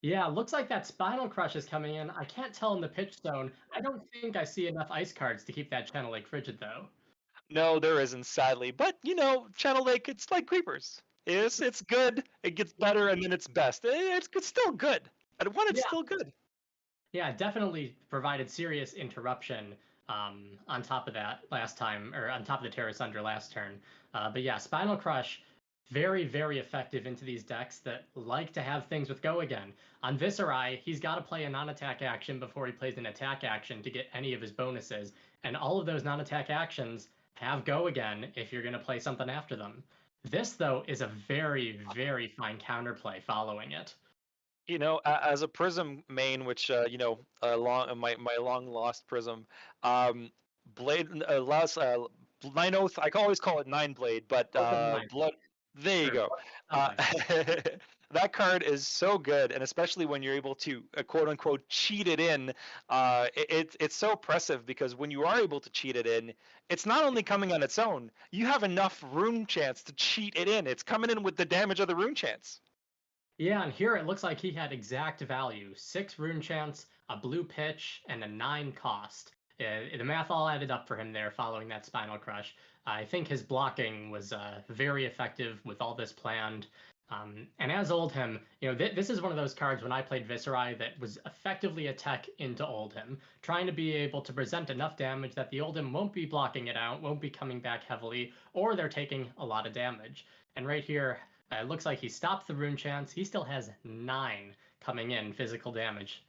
Yeah, looks like that Spinal Crush is coming in. I can't tell in the pitch zone. I don't think I see enough ice cards to keep that Channel Lake frigid, though. No, there isn't, sadly. But, Channel Lake, it's like Creepers. It's good, it gets better, and then it's best. It's still good. At one, it's Yeah, still good. yeah, definitely provided serious interruption on top of that last time, or on top of the Terra Sunder last turn. But yeah, Spinal Crush, very, very effective into these decks that like to have things with Go Again. On Viserai, he's got to play a non-attack action before he plays an attack action to get any of his bonuses. And all of those non-attack actions have Go Again if you're going to play something after them. This, though, is a very, very fine counterplay following it. As a Prism main, which my long lost Prism, Blade allows 9/0. I can always call it 9 Blade, but Oath of the Mind. blood. There you Or go. Uh, that card is so good, and especially when you're able to quote unquote cheat it in, it's so oppressive because when you are able to cheat it in, it's not only coming on its own. You have enough rune chance to cheat it in. It's coming in with the damage of the rune chance. Yeah, and here it looks like he had exact value: 6 rune chance, a blue pitch, and a 9 cost. The math all added up for him there following that Spinal Crush. I think his blocking was very effective with all this planned. And as Oldhim, this is one of those cards when I played Viserai that was effectively a tech into Oldhim, trying to be able to present enough damage that the Oldhim won't be blocking it out, won't be coming back heavily, or they're taking a lot of damage. And right here, it looks like he stopped the rune chance. He still has 9 coming in physical damage.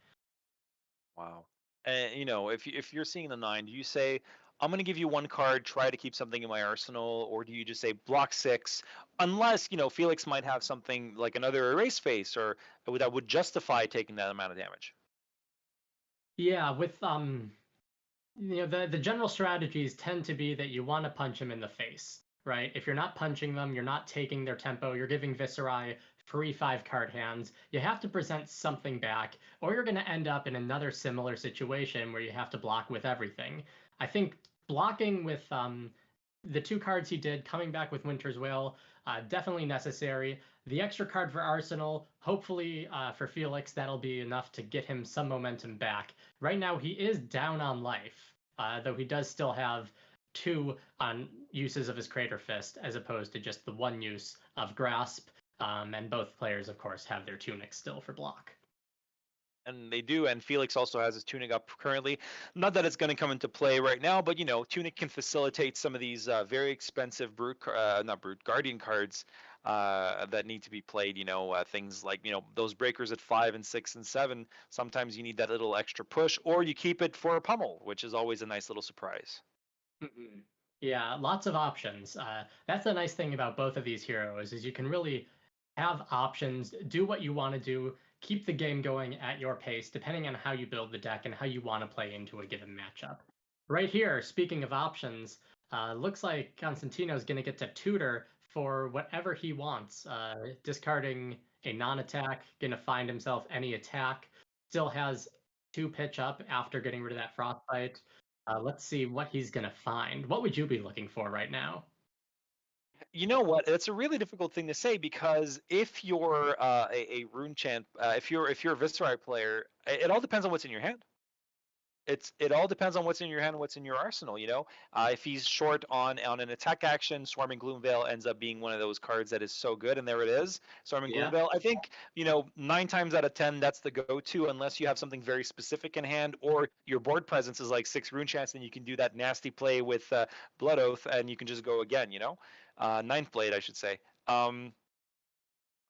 Wow. And if you're seeing the 9, do you say, "I'm going to give you 1 card, try to keep something in my arsenal," or do you just say block 6, unless Felix might have something like another erase face or that would justify taking that amount of damage? Yeah, with the general strategies tend to be that you want to punch him in the face, right? If you're not punching them, you're not taking their tempo, you're giving Viserai free 5-card hands. You have to present something back, or you're going to end up in another similar situation where you have to block with everything. I think blocking with the 2 cards he did, coming back with Winter's Whale, definitely necessary. The extra card for Arsenal, hopefully for Felix, that'll be enough to get him some momentum back. Right now, he is down on life, though he does still have 2 on uses of his Crater Fist, as opposed to just the 1 use of Grasp. And both players, of course, have their tunics still for block. And they do, and Felix also has his tunic up currently. Not that it's going to come into play right now, but tunic can facilitate some of these very expensive not brute guardian cards. that need to be played. Things like those breakers at 5 and 6 and 7. Sometimes you need that little extra push, or you keep it for a pummel, which is always a nice little surprise. Mhm. Yeah, lots of options. That's the nice thing about both of these heroes is you can really have options, do what you want to do, keep the game going at your pace, depending on how you build the deck and how you want to play into a given matchup. Right here, speaking of options, looks like Constantino's going to get to tutor for whatever he wants, discarding a non-attack, going to find himself any attack, still has 2 pitch up after getting rid of that frostbite. Let's see what he's going to find. What would you be looking for right now? You know what? It's a really difficult thing to say because if you're a rune chant, if you're a Viserai player, it all depends on what's in your hand. It all depends on what's in your hand and what's in your arsenal. If he's short on an attack action, Swarming Gloomveil ends up being one of those cards that is so good, and there it is, Swarming Yeah. Gloomveil. I think 9 times out of 10 that's the go-to unless you have something very specific in hand or your board presence is like 6 rune chants, and you can do that nasty play with Blood Oath, and you can just go again. Ninth Blade, I should say.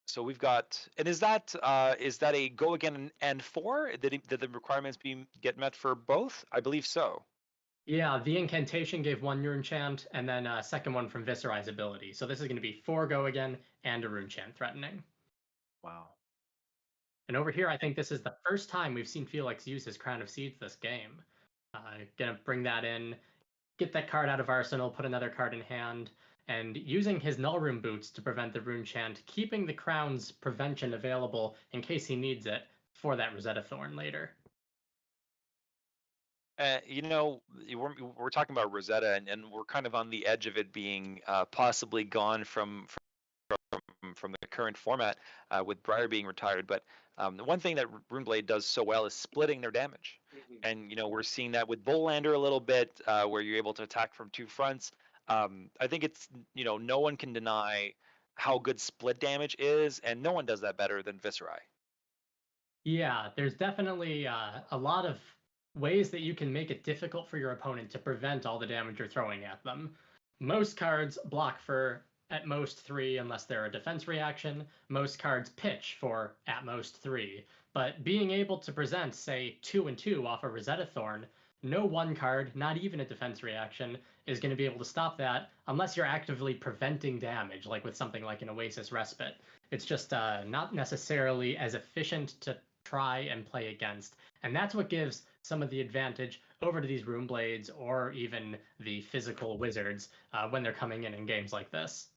So we've got, and is that a go again and 4? Did the requirements get met for both? I believe so. Yeah, the incantation gave 1 rune chant, and then a second one from Viserai's ability. So this is going to be 4 go again and a rune chant threatening. Wow. And over here, I think this is the first time we've seen Felix use his Crown of Seeds this game. Gonna bring that in, get that card out of Arsenal, put another card in hand, and using his Null Rune Boots to prevent the Rune Chant, keeping the Crown's prevention available in case he needs it for that Rosetta Thorn later. We're talking about Rosetta, and we're kind of on the edge of it being possibly gone from the current format with Briar being retired. But the one thing that Runeblade does so well is splitting their damage. And we're seeing that with Bolander a little bit, where you're able to attack from 2 fronts. I think it's no one can deny how good split damage is, and no one does that better than Viserai. Yeah, there's definitely a lot of ways that you can make it difficult for your opponent to prevent all the damage you're throwing at them. Most cards block for at most 3 unless they're a defense reaction. Most cards pitch for at most 3. But being able to present, say, 2 and 2 off a Rosetta Thorn, no one card, not even a defense reaction, is going to be able to stop that unless you're actively preventing damage, like with something like an Oasis Respite. It's just not necessarily as efficient to try and play against. And that's what gives some of the advantage over to these Rune Blades or even the physical wizards when they're coming in games like this.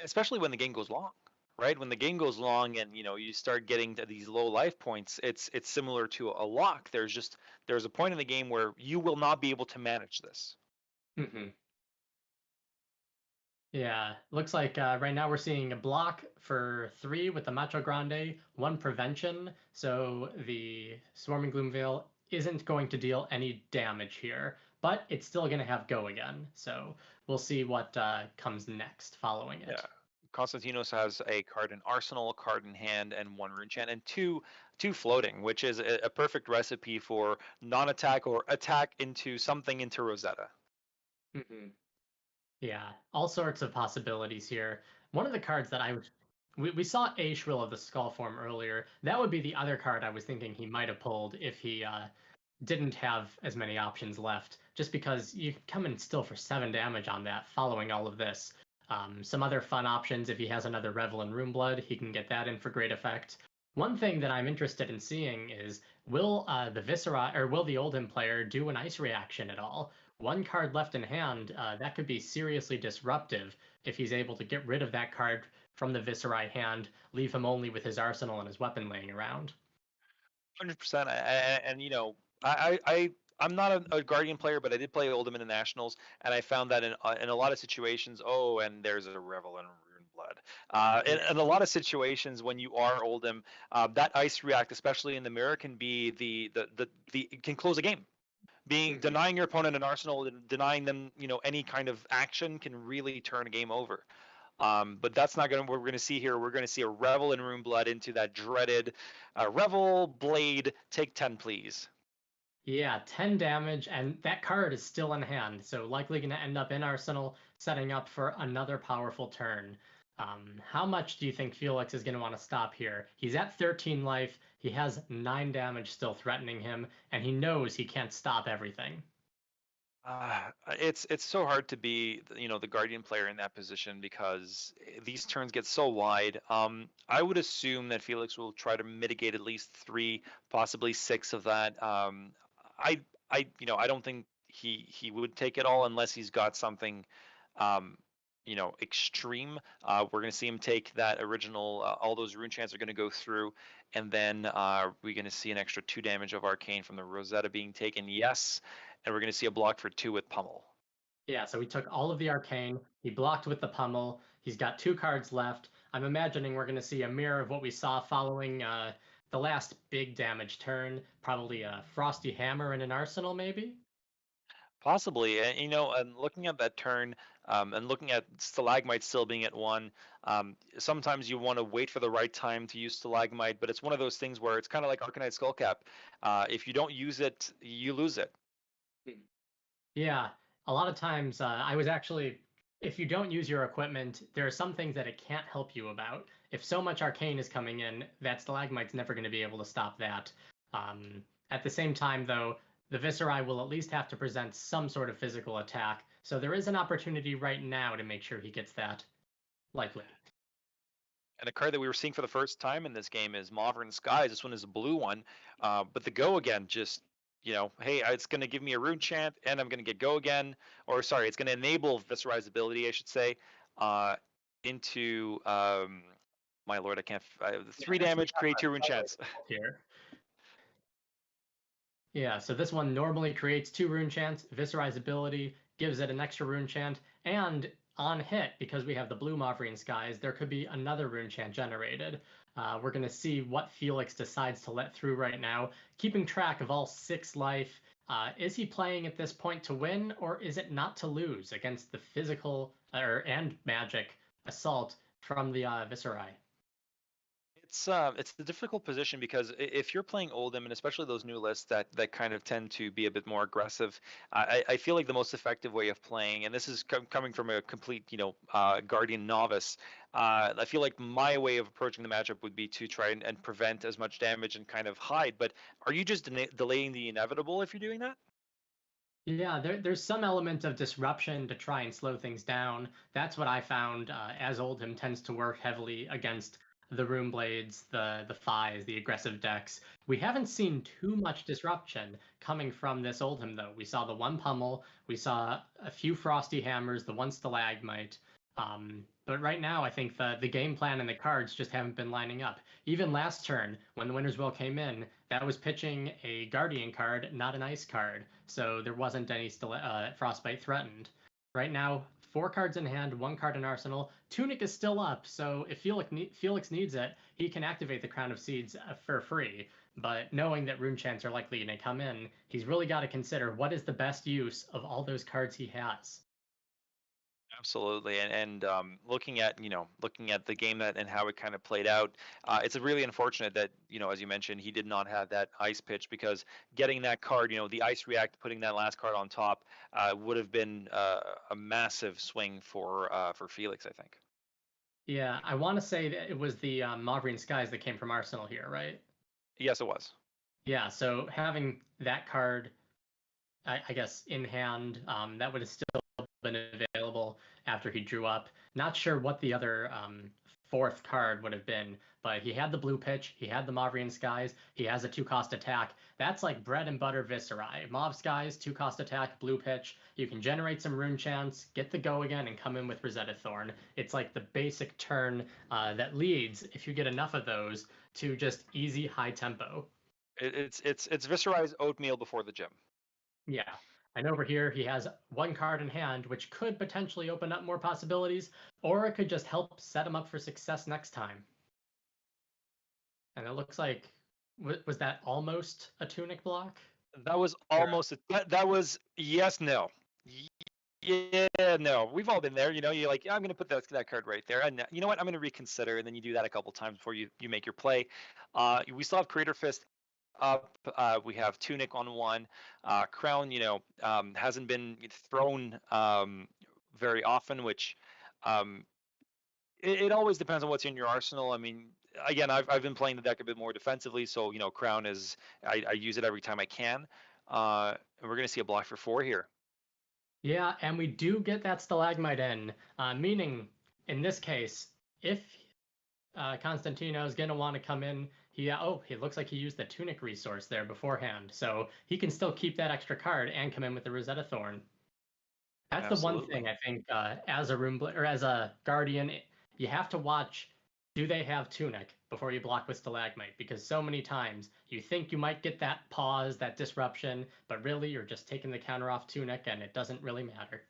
Especially when the game goes long, right? When the game goes long and you start getting to these low life points, it's similar to a lock. There's a point in the game where you will not be able to manage this. Mm-hmm. Yeah, looks like right now we're seeing a block for 3 with the Macho Grande, 1 prevention, so the Swarming Gloomveil isn't going to deal any damage here, but it's still going to have go again, so we'll see what comes next following it. Yeah. Konstantinos has a card in arsenal, a card in hand, and 1 rune chant, and two floating, which is a perfect recipe for non-attack or attack into something into Rosetta. Mm-hmm. Yeah, all sorts of possibilities here. One of the cards that we saw Ashrill of the Skull form earlier. That would be the other card I was thinking he might have pulled if he didn't have as many options left, just because you come in still for 7 damage on that following all of this. Some other fun options, if he has another Revel in Runeblood, he can get that in for great effect. One thing that I'm interested in seeing is will the Viscera or will the Oldhim player do an ice reaction at all? 1 card left in hand, that could be seriously disruptive if he's able to get rid of that card from the Viserai hand, leave him only with his arsenal and his weapon laying around. 100%. And I'm not a Guardian player, but I did play Oldhim in the Nationals, and I found that in a lot of situations, and there's a Revel in Rune Blood. In a lot of situations, when you are Oldhim, that ice react, especially in the mirror, can be can close a game. Denying your opponent an arsenal, denying them any kind of action can really turn a game over. But that's not what we're going to see here. We're going to see a Revel in Rune Blood into that dreaded Revel Blade. Take 10, please. Yeah, 10 damage, and that card is still in hand, so likely going to end up in Arsenal, setting up for another powerful turn. How much do you think Felix is going to want to stop here? He's at 13 life. He has 9 damage still threatening him, and he knows he can't stop everything. It's so hard to be the guardian player in that position because these turns get so wide. I would assume that Felix will try to mitigate at least 3, possibly 6 of that. I I don't think he would take it all unless he's got something um, extreme. We're going to see him take that original. All those rune chants are going to go through, and then we're going to see an extra 2 damage of arcane from the Rosetta being taken. Yes, and we're going to see a block for 2 with pummel. Yeah, so he took all of the arcane. He blocked with the pummel. He's got 2 cards left. I'm imagining we're going to see a mirror of what we saw following the last big damage turn. Probably a Frosty Hammer in an arsenal, maybe? Possibly, and looking at that turn, and looking at stalagmite still being at 1, sometimes you want to wait for the right time to use stalagmite, but it's one of those things where it's kind of like Arcanite Skullcap. If you don't use it, you lose it. Yeah, a lot of times I was actually, if you don't use your equipment, there are some things that it can't help you about. If so much arcane is coming in, that stalagmite's never going to be able to stop that. At the same time, though, the Viscerai will at least have to present some sort of physical attack, so there is an opportunity right now to make sure he gets that, likely. And a card that we were seeing for the first time in this game is Mauvern Skies. This one is a blue one, but the Go Again just, hey, it's going to give me a rune chant, and I'm going to get Go Again, or sorry, it's going to enable Viscerai's ability, I should say, into, my lord, I can't, 3 damage, create 2 rune chants. Here. Yeah, so this one normally creates 2 rune chants. Viscerai's ability gives it an extra rune chant, and on hit, because we have the blue Mauvrian Skies, there could be another rune chant generated. We're going to see what Felix decides to let through right now, keeping track of all 6 life. Is he playing at this point to win, or is it not to lose against the physical and magic assault from the Viscerai? It's the difficult position because if you're playing Oldhim, and especially those new lists that kind of tend to be a bit more aggressive, I feel like the most effective way of playing, and this is coming from a complete Guardian novice, I feel like my way of approaching the matchup would be to try and prevent as much damage and kind of hide. But are you just delaying the inevitable if you're doing that? Yeah, there's some element of disruption to try and slow things down. That's what I found as Oldhim tends to work heavily against the Rune Blades, the Fis, the aggressive decks. We haven't seen too much disruption coming from this Oldhim, though. We saw the 1 pummel, we saw a few Frosty Hammers, the 1 Stalagmite. But right now, I think the game plan and the cards just haven't been lining up. Even last turn, when the Winter's Will came in, that was pitching a Guardian card, not an Ice card. So there wasn't any Frostbite threatened. Right now, 4 cards in hand, 1 card in arsenal. Tunic is still up, so if Felix needs it, he can activate the Crown of Seeds for free. But knowing that rune chants are likely to come in, he's really got to consider what is the best use of all those cards he has. Absolutely, and looking at the game and how it kind of played out, it's really unfortunate that as you mentioned, he did not have that ice pitch because getting that card, the ice react, putting that last card on top, would have been a massive swing for Felix, I think. Yeah, I want to say that it was the Mauvrian Skies that came from Arsenal here, right? Yes, it was. Yeah, so having that card, I guess, in hand, that would have still been available after he drew up. Not sure what the other 4th card would have been, but he had the blue pitch, he had the Mauvrian Skies, he has a 2-cost attack. That's like bread and butter Viscerai. Mauve Skies, 2-cost attack, blue pitch. You can generate some rune chants, get the Go Again, and come in with Rosetta Thorn. It's like the basic turn that leads, if you get enough of those, to just easy high tempo. It's Viscerai's oatmeal before the gym. Yeah. And over here, he has 1 card in hand, which could potentially open up more possibilities, or it could just help set him up for success next time. And it looks like, was that almost a Tunic block? That was almost that was yes, no. Yeah, no. We've all been there. You're like, yeah, I'm going to put that card right there, and you know what? I'm going to reconsider, and then you do that a couple times before you make your play. We still have Creator Fist up. We have Tunic on 1. Crown, hasn't been thrown very often, which it always depends on what's in your arsenal. I mean, again, I've been playing the deck a bit more defensively, so Crown is I use it every time I can. And we're gonna see a block for 4 here. Yeah, and we do get that stalagmite in, meaning in this case, if Constantino is going to want to come in, he looks like he used the Tunic resource there beforehand, so he can still keep that extra card and come in with the Rosetta Thorn. That's the one Absolutely. thing I think as a or as a Guardian, you have to watch. Do they have Tunic before you block with Stalagmite? Because so many times you think you might get that pause, that disruption, but really you're just taking the counter off Tunic, and it doesn't really matter.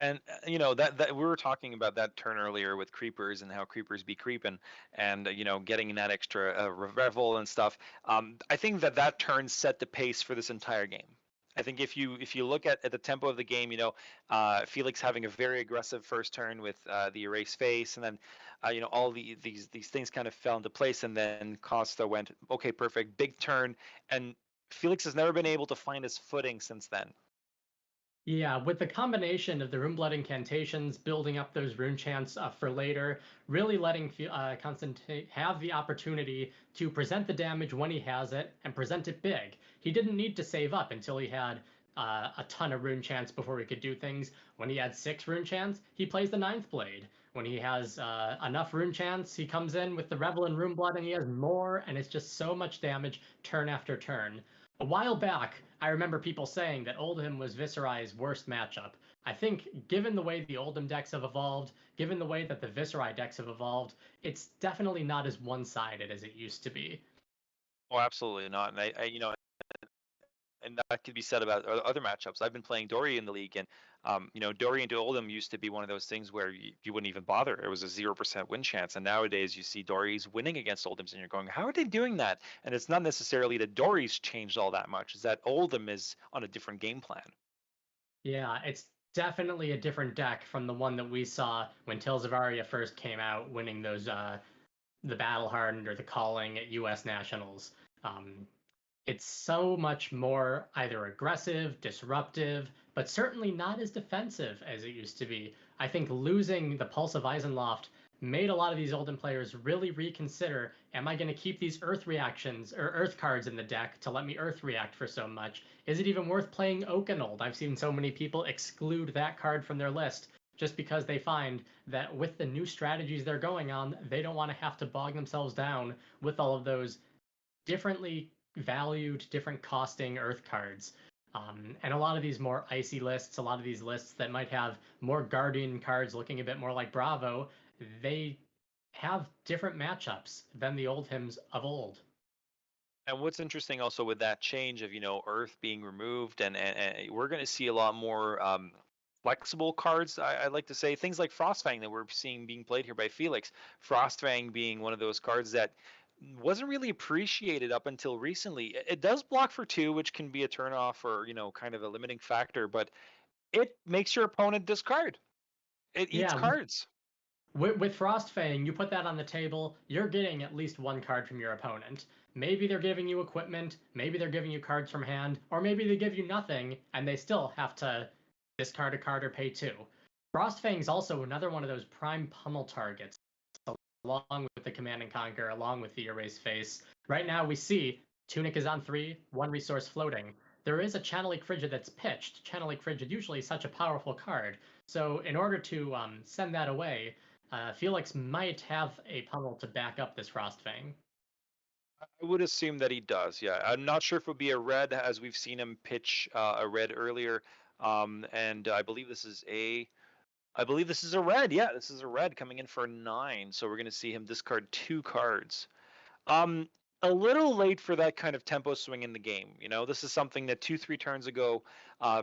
And that we were talking about that turn earlier with creepers and how creepers be creeping, and getting that extra revel and stuff. I think that turn set the pace for this entire game. I think if you look at the tempo of the game, Felix having a very aggressive first turn with the erase face, and then all these things kind of fell into place, and then Costa went okay, perfect, big turn, and Felix has never been able to find his footing since then. Yeah, with the combination of the Runeblood incantations, building up those rune chants for later, really letting Constantine have the opportunity to present the damage when he has it and present it big. He didn't need to save up until he had a ton of rune chants before he could do things. When he had 6 rune chants, he plays the 9th blade. When he has enough rune chants, he comes in with the Revel and Runeblood and he has more, and it's just so much damage turn after turn. A while back, I remember people saying that Oldhim was Viserai's worst matchup. I think, given the way the Oldhim decks have evolved, given the way that the Viserai decks have evolved, it's definitely not as one-sided as it used to be. Oh, absolutely not. And and that could be said about other matchups. I've been playing Dory in the league, and Dory into Oldhim used to be one of those things where you wouldn't even bother. It was a 0% win chance, and nowadays you see Dory's winning against Oldhims, and you're going, how are they doing that? And it's not necessarily that Dory's changed all that much; it's that Oldhim is on a different game plan. Yeah, it's definitely a different deck from the one that we saw when Tales of Aria first came out, winning those the Battle Hardened or the Calling at U.S. Nationals. Um, it's so much more either aggressive, disruptive, but certainly not as defensive as it used to be. I think losing the Pulse of Eisenloft made a lot of these Olden players really reconsider, am I going to keep these Earth reactions or Earth cards in the deck to let me Earth react for so much? Is it even worth playing Oakenold? I've seen so many people exclude that card from their list just because they find that with the new strategies they're going on, they don't want to have to bog themselves down with all of those differently valued, different costing Earth cards. And a lot of these more icy lists, a lot of these lists that might have more Guardian cards looking a bit more like Bravo, they have different matchups than the old hymns of old. And what's interesting also with that change of Earth being removed, and we're going to see a lot more flexible cards. I like to say things like Frostfang that we're seeing being played here by Felix. Frostfang being one of those cards that wasn't really appreciated up until recently. It does block for 2, which can be a turnoff or kind of a limiting factor, but it makes your opponent discard. It eats Yeah, cards. with Frostfang, you put that on the table, you're getting at least 1 card from your opponent. Maybe they're giving you equipment, maybe they're giving you cards from hand, or maybe they give you nothing and they still have to discard a card or pay 2. Frostfang's also another one of those prime pummel targets, along with the Command and Conquer, along with the Erase Face. Right now we see Tunic is on 3, 1 resource floating. There is a Channel Lake Frigid that's pitched. Channel Lake Frigid usually such a powerful card. So in order to send that away, Felix might have a pummel to back up this Frostfang. I would assume that he does. Yeah, I'm not sure if it would be a red, as we've seen him pitch a red earlier. And I believe this is a red. Yeah, this is a red coming in for 9. So we're going to see him discard 2 cards. A little late for that kind of tempo swing in the game. This is something that 2-3 turns ago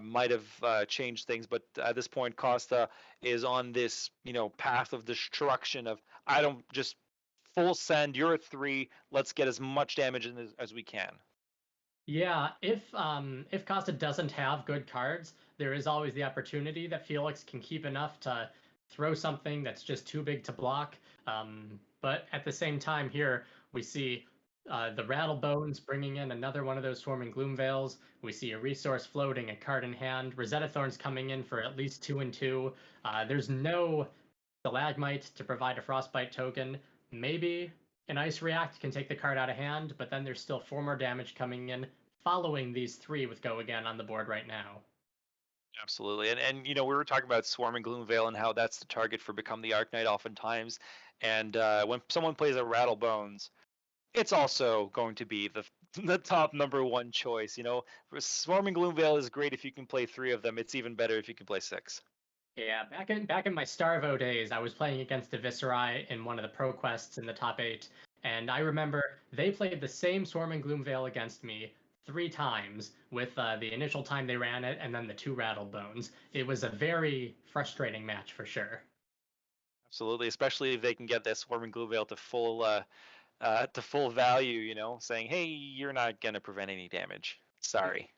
might have changed things, but at this point, Costa is on this path of destruction. Of I don't just full send. You're at 3. Let's get as much damage in as we can. Yeah, if Costa doesn't have good cards, there is always the opportunity that Felix can keep enough to throw something that's just too big to block. But at the same time, here we see the Rattle Bones bringing in another one of those Swarming Gloom Veils. We see a resource floating, a card in hand. Rosetta Thorn's coming in for at least 2 and 2. There's no Stalagmite to provide a Frostbite token. Maybe an Ice React can take the card out of hand, but then there's still 4 more damage coming in following these 3 with Go Again on the board right now. Absolutely. And we were talking about Swarm and Gloomveil and how that's the target for Become the Arknight oftentimes. And when someone plays a Rattle Bones, it's also going to be the top #1 choice. Swarm and Gloomveil is great if you can play 3 of them. It's even better if you can play 6. Yeah, back in my Starvo days, I was playing against Eviscerai in one of the Pro Quests in the top 8, and I remember they played the same Swarm and Gloomveil against me 3 times with the initial time they ran it and then the 2 Rattle Bones. It was a very frustrating match for sure. Absolutely, especially if they can get that Swarm and Gloomveil to full value, saying, hey, you're not going to prevent any damage. Sorry.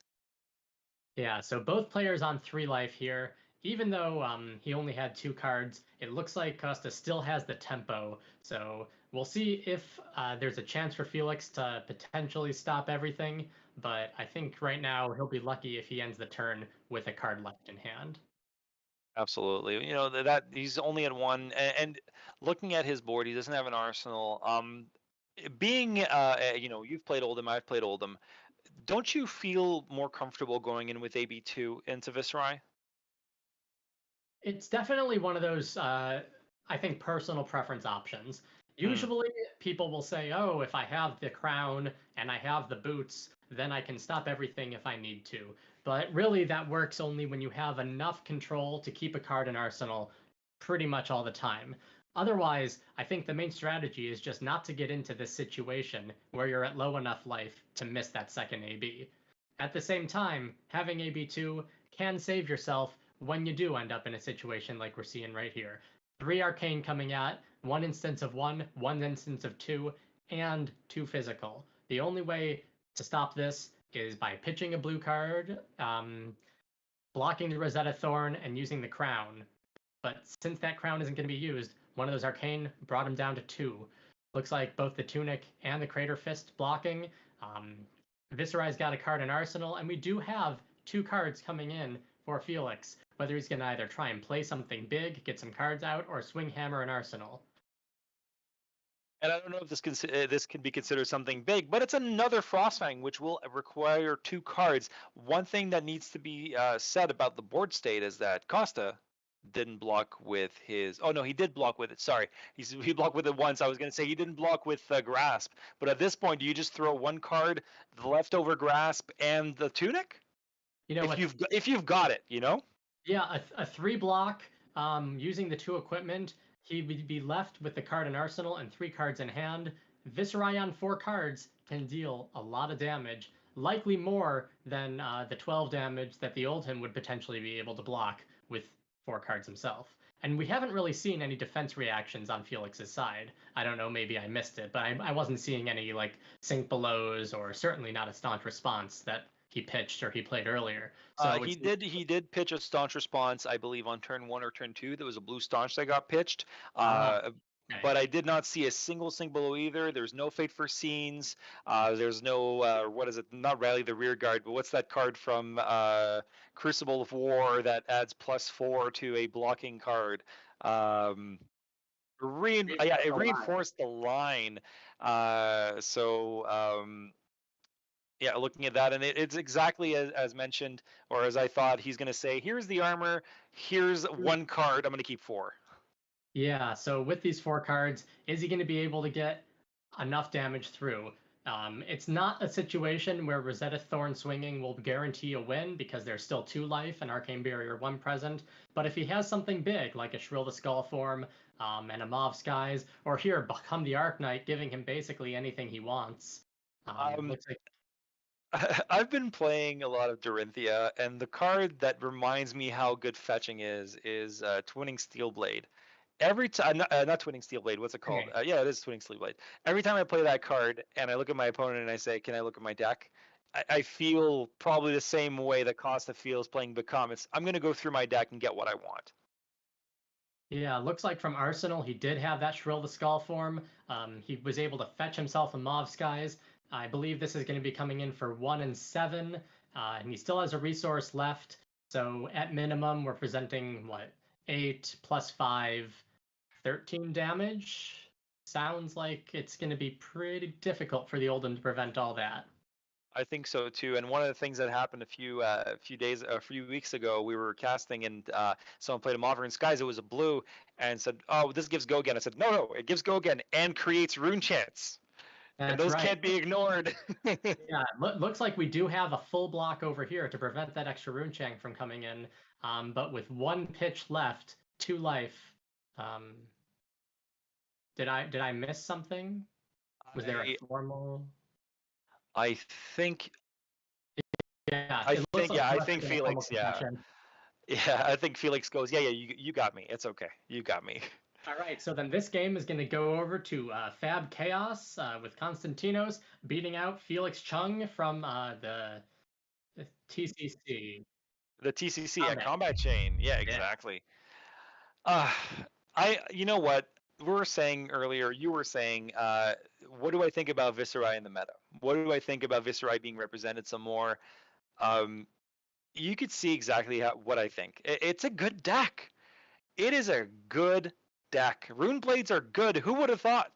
Yeah, so both players on 3 life here. Even though he only had 2 cards, it looks like Costa still has the tempo. So we'll see if there's a chance for Felix to potentially stop everything. But I think right now he'll be lucky if he ends the turn with a card left in hand. Absolutely. That he's only at 1, and looking at his board, he doesn't have an arsenal. Being, you've played Oldhim, I've played Oldhim. Don't you feel more comfortable going in with AB2 into Viserai? It's definitely one of those, I think, personal preference options. Usually, people will say, oh, if I have the crown and I have the boots, then I can stop everything if I need to. But really, that works only when you have enough control to keep a card in Arsenal pretty much all the time. Otherwise, I think the main strategy is just not to get into this situation where you're at low enough life to miss that second AB. At the same time, having AB2 can save yourself when you do end up in a situation like we're seeing right here. 3 arcane coming at, 1 instance of 1, 1 instance of 2, and 2 physical. The only way to stop this is by pitching a blue card, blocking the Rosetta Thorn, and using the crown. But since that crown isn't going to be used, one of those arcane brought him down to 2. Looks like both the Tunic and the Crater Fist blocking. Viserai's got a card in Arsenal, and we do have 2 cards coming in for Felix, whether he's going to either try and play something big, get some cards out, or swing hammer in Arsenal. And I don't know if this can be considered something big, but it's another Frostfang, which will require 2 cards. One thing that needs to be said about the board state is that Costa didn't block with his. Oh no, he did block with it. Sorry, he blocked with it once. I was going to say he didn't block with Grasp, but at this point, do you just throw 1 card, the leftover Grasp, and the Tunic? If you've got it, Yeah, a 3 block using the 2 equipment. He would be left with the card in Arsenal and 3 cards in hand. Viserai on 4 cards can deal a lot of damage, likely more than the 12 damage that the Oldhim would potentially be able to block with 4 cards himself. And we haven't really seen any defense reactions on Felix's side. I don't know, maybe I missed it, but I wasn't seeing any sink belows, or certainly not a staunch response that he pitched or he played earlier. So he did pitch a staunch response, I believe, on turn 1 or turn 2. There was a blue staunch that got pitched. Okay. But I did not see a single sink below either. There's no Fate for Scenes. There's no what is it? Not Rally the Rear Guard, but what's that card from Crucible of War that adds +4 to a blocking card? It reinforced the line. Yeah, looking at that, and it's exactly as mentioned, or as I thought. He's going to say, here's the armor, here's 1 card, I'm going to keep 4. Yeah, so with these 4 cards, is he going to be able to get enough damage through? It's not a situation where Rosetta Thorn swinging will guarantee a win because there's still 2 life and Arcane Barrier 1 present. But if he has something big, like a Shrill the Skullform and a Mauve Skies, or here, Become the Arknight, giving him basically anything he wants. Looks like I've been playing a lot of Dorinthia, and the card that reminds me how good fetching is Twinning Steelblade. Every time, not Twinning Steelblade, what's it called? Okay. Yeah, it is Twinning Steelblade. Every time I play that card and I look at my opponent and I say, can I look at my deck? I feel probably the same way that Costa feels playing Become. I'm going to go through my deck and get what I want. Yeah, looks like from Arsenal he did have that Shrill the Skullform. He was able to fetch himself a Mauve Skies. I believe this is going to be coming in for 1 and 7, and he still has a resource left. So at minimum, we're presenting, 8 + 5, 13 damage. Sounds like it's going to be pretty difficult for the Oldhim to prevent all that. I think so too. And one of the things that happened a few weeks ago, we were casting and someone played a Modern Skies. It was a blue and said, "Oh, this gives go again." I said, "No, it gives go again and creates rune chants." And That's those right. can't be ignored. Yeah, looks like we do have a full block over here to prevent that extra rune chant from coming in. But with 1 pitch left, 2 life. Did I miss something? Was there a formal? I think. Yeah, I it looks think. like Yeah, I West think did a formal Felix. Yeah, concession. yeah. I think Felix goes. Yeah, yeah. You got me. It's okay. You got me. All right, so then this game is going to go over to Fab Chaos with Constantinos beating out Felix Chung from the TCC. The TCC, yeah, Combat. combat chain. Yeah, exactly. You know what? We were saying earlier, you were saying, what do I think about Viserai in the meta? What do I think about Viserai being represented some more? You could see exactly what I think. It's a good deck. It is a good deck. Rune Blades are good. Who would have thought?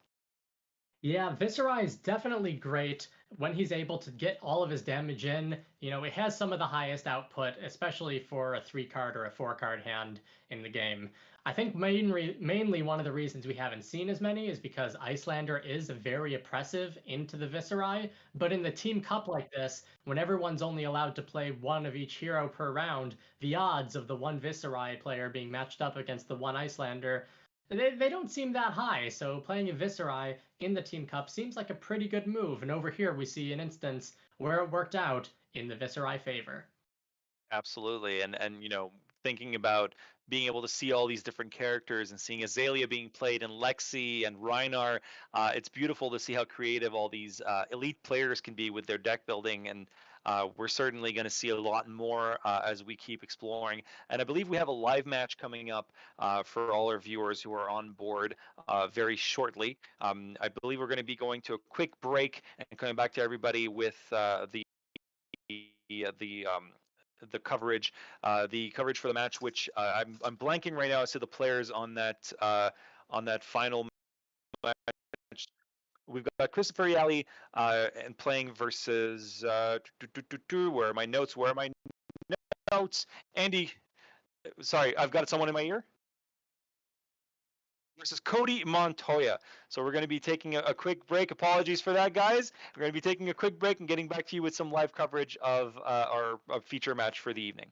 Yeah, Viserai is definitely great when he's able to get all of his damage in. You know, it has some of the highest output, especially for a 3-card or a 4-card hand in the game. I think mainly one of the reasons we haven't seen as many is because Icelander is very oppressive into the Viserai, but in the Team Cup like this, when everyone's only allowed to play one of each hero per round, the odds of the one Viserai player being matched up against the one Icelander, they don't seem that high, so playing a Viserai in the Team Cup seems like a pretty good move. And over here we see an instance where it worked out in the Viserai favor. Absolutely, and thinking about being able to see all these different characters and seeing Azalea being played and Lexi and Reinar, it's beautiful to see how creative all these elite players can be with their deck building, and we're certainly going to see a lot more as we keep exploring. And I believe we have a live match coming up for all our viewers who are on board very shortly. I believe we're going to be going to a quick break and coming back to everybody with the coverage, for the match, which I'm blanking right now as to the players on that final match. We've got Christopher Iali and playing versus where are my notes? Where are my notes? Andy, sorry, I've got someone in my ear. Versus Cody Montoya. So we're going to be taking a quick break. Apologies for that, guys. We're going to be taking a quick break and getting back to you with some live coverage of our feature match for the evening.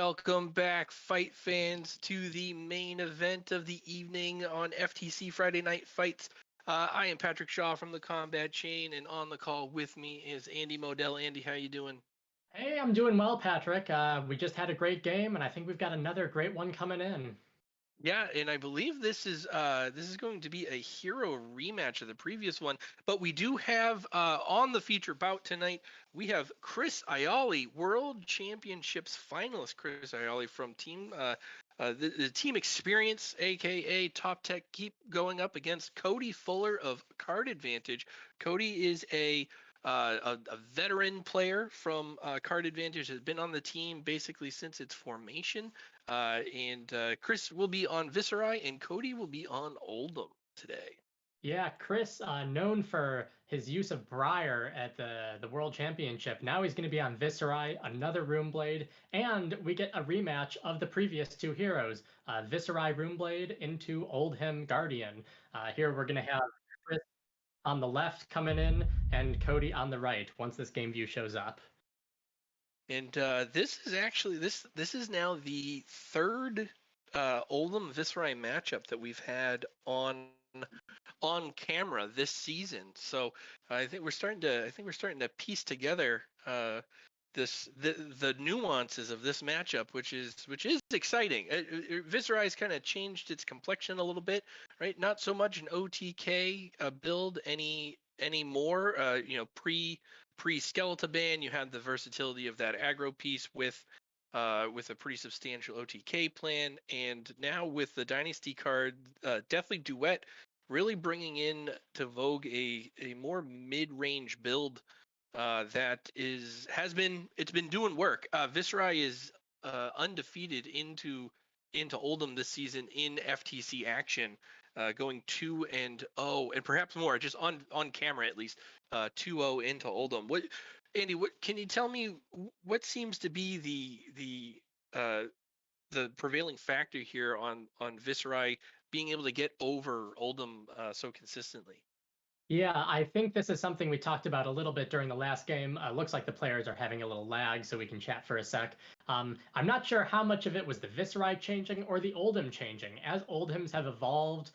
Welcome back, fight fans, to the main event of the evening on FTC Friday Night Fights. I am Patrick Shaw from the Combat Chain, and on the call with me is Andy Modell. Andy, how you doing? Hey, I'm doing well, Patrick. We just had a great game, and I think we've got another great one coming in. Yeah, and I believe this is going to be a hero rematch of the previous one. But we do have on the feature bout tonight, we have Chris Iali, World Championships finalist. Chris Iali from the Team Experience, aka Top Tech, keep going up against Cody Fuller of Card Advantage. Cody is a veteran player from Card Advantage, has been on the team basically since its formation. And Chris will be on Viserai, and Cody will be on Oldham today. Yeah, Chris, known for his use of Briar at the World Championship. Now he's going to be on Viserai, another Runeblade, and we get a rematch of the previous two heroes, Viserai Runeblade into Oldham Guardian. Here we're going to have Chris on the left coming in and Cody on the right once this game view shows up. And this is actually this is now the third Oldham Viserai matchup that we've had on camera this season. So I think we're starting to piece together the nuances of this matchup, which is exciting. Viserai has kind of changed its complexion a little bit, right? Not so much an OTK build anymore. Pre Skeleton Ban, you had the versatility of that aggro piece with a pretty substantial OTK plan, and now with the Dynasty card, definitely Duet, really bringing in to vogue a more mid-range build has been doing work. Viserai is undefeated into Oldham this season in FTC action, going 2-0 and perhaps more, just on camera at least, 2-0 into Oldham. Andy, what can you tell me? What seems to be the prevailing factor here on Viserai being able to get over Oldham so consistently? Yeah, I think this is something we talked about a little bit during the last game. Looks like the players are having a little lag, so we can chat for a sec. I'm not sure how much of it was the Viserai changing or the Oldham changing. As Oldhams have evolved,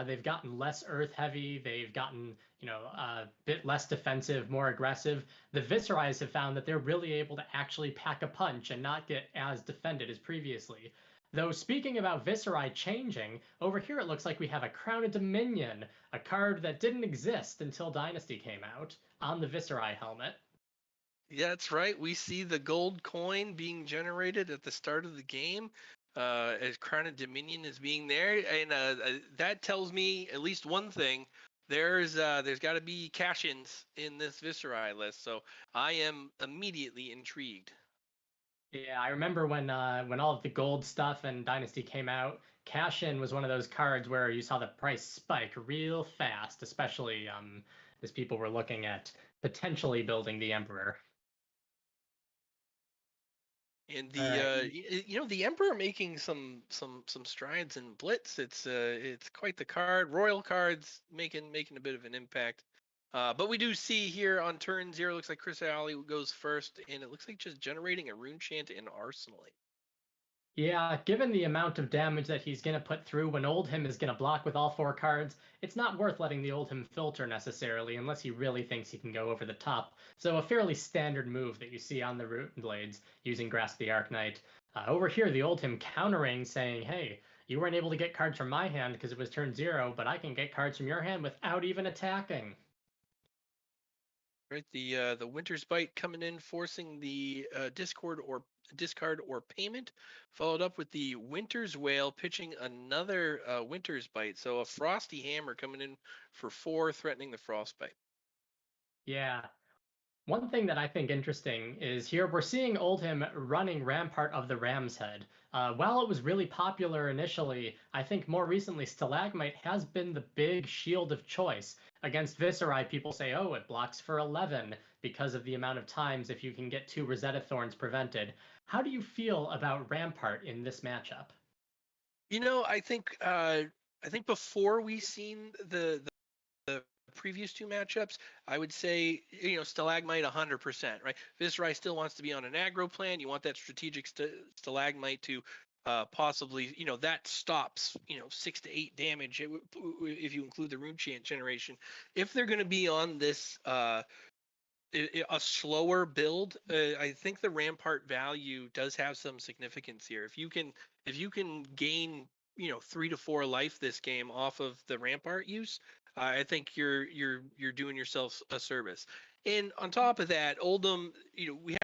they've gotten less earth heavy. They've gotten, a bit less defensive, more aggressive. The Viserais have found that they're really able to actually pack a punch and not get as defended as previously. Though speaking about Viserai changing, over here it looks like we have a Crown of Dominion, a card that didn't exist until Dynasty came out, on the Viserai helmet. Yeah, that's right. We see the gold coin being generated at the start of the game, as Crown of Dominion is being there, and that tells me at least one thing. There's got to be cash-ins in this Viserai list, so I am immediately intrigued. Yeah, I remember when all of the gold stuff and Dynasty came out, Cash In was one of those cards where you saw the price spike real fast, especially as people were looking at potentially building the Emperor. And All right. the Emperor making some strides in Blitz. It's quite the card. Royal cards making a bit of an impact. But we do see here on turn 0, looks like Chris Alley goes first, and it looks like just generating a rune chant in Arsenally. Yeah, given the amount of damage that he's going to put through when Oldhim is going to block with all 4 cards, it's not worth letting the Oldhim filter necessarily unless he really thinks he can go over the top. So a fairly standard move that you see on the Root Blades using Grasp the Arknight. Over here, the Oldhim countering, saying, hey, you weren't able to get cards from my hand because it was turn 0, but I can get cards from your hand without even attacking. Right, the Winter's Bite coming in, forcing the discard or payment, followed up with the Winter's Wail, pitching another Winter's Bite. So a Frosty Hammer coming in for 4, threatening the Frostbite. Yeah, one thing that I think interesting is here we're seeing Oldhim running Rampart of the Ram's Head. While it was really popular initially, I think more recently Stalagmite has been the big shield of choice. Against Viserai, people say, oh, it blocks for 11 because of the amount of times if you can get 2 Rosetta Thorns prevented. How do you feel about Rampart in this matchup? I think before we seen the previous two matchups, I would say, Stalagmite 100%, right? Viserai still wants to be on an aggro plan. You want that strategic Stalagmite to possibly, that stops, 6 to 8 damage if you include the rune chant generation. If they're going to be on this a slower build, I think the rampart value does have some significance here. If you can gain 3 to 4 life this game off of the rampart use, I think you're doing yourself a service. And on top of that, Oldhim, we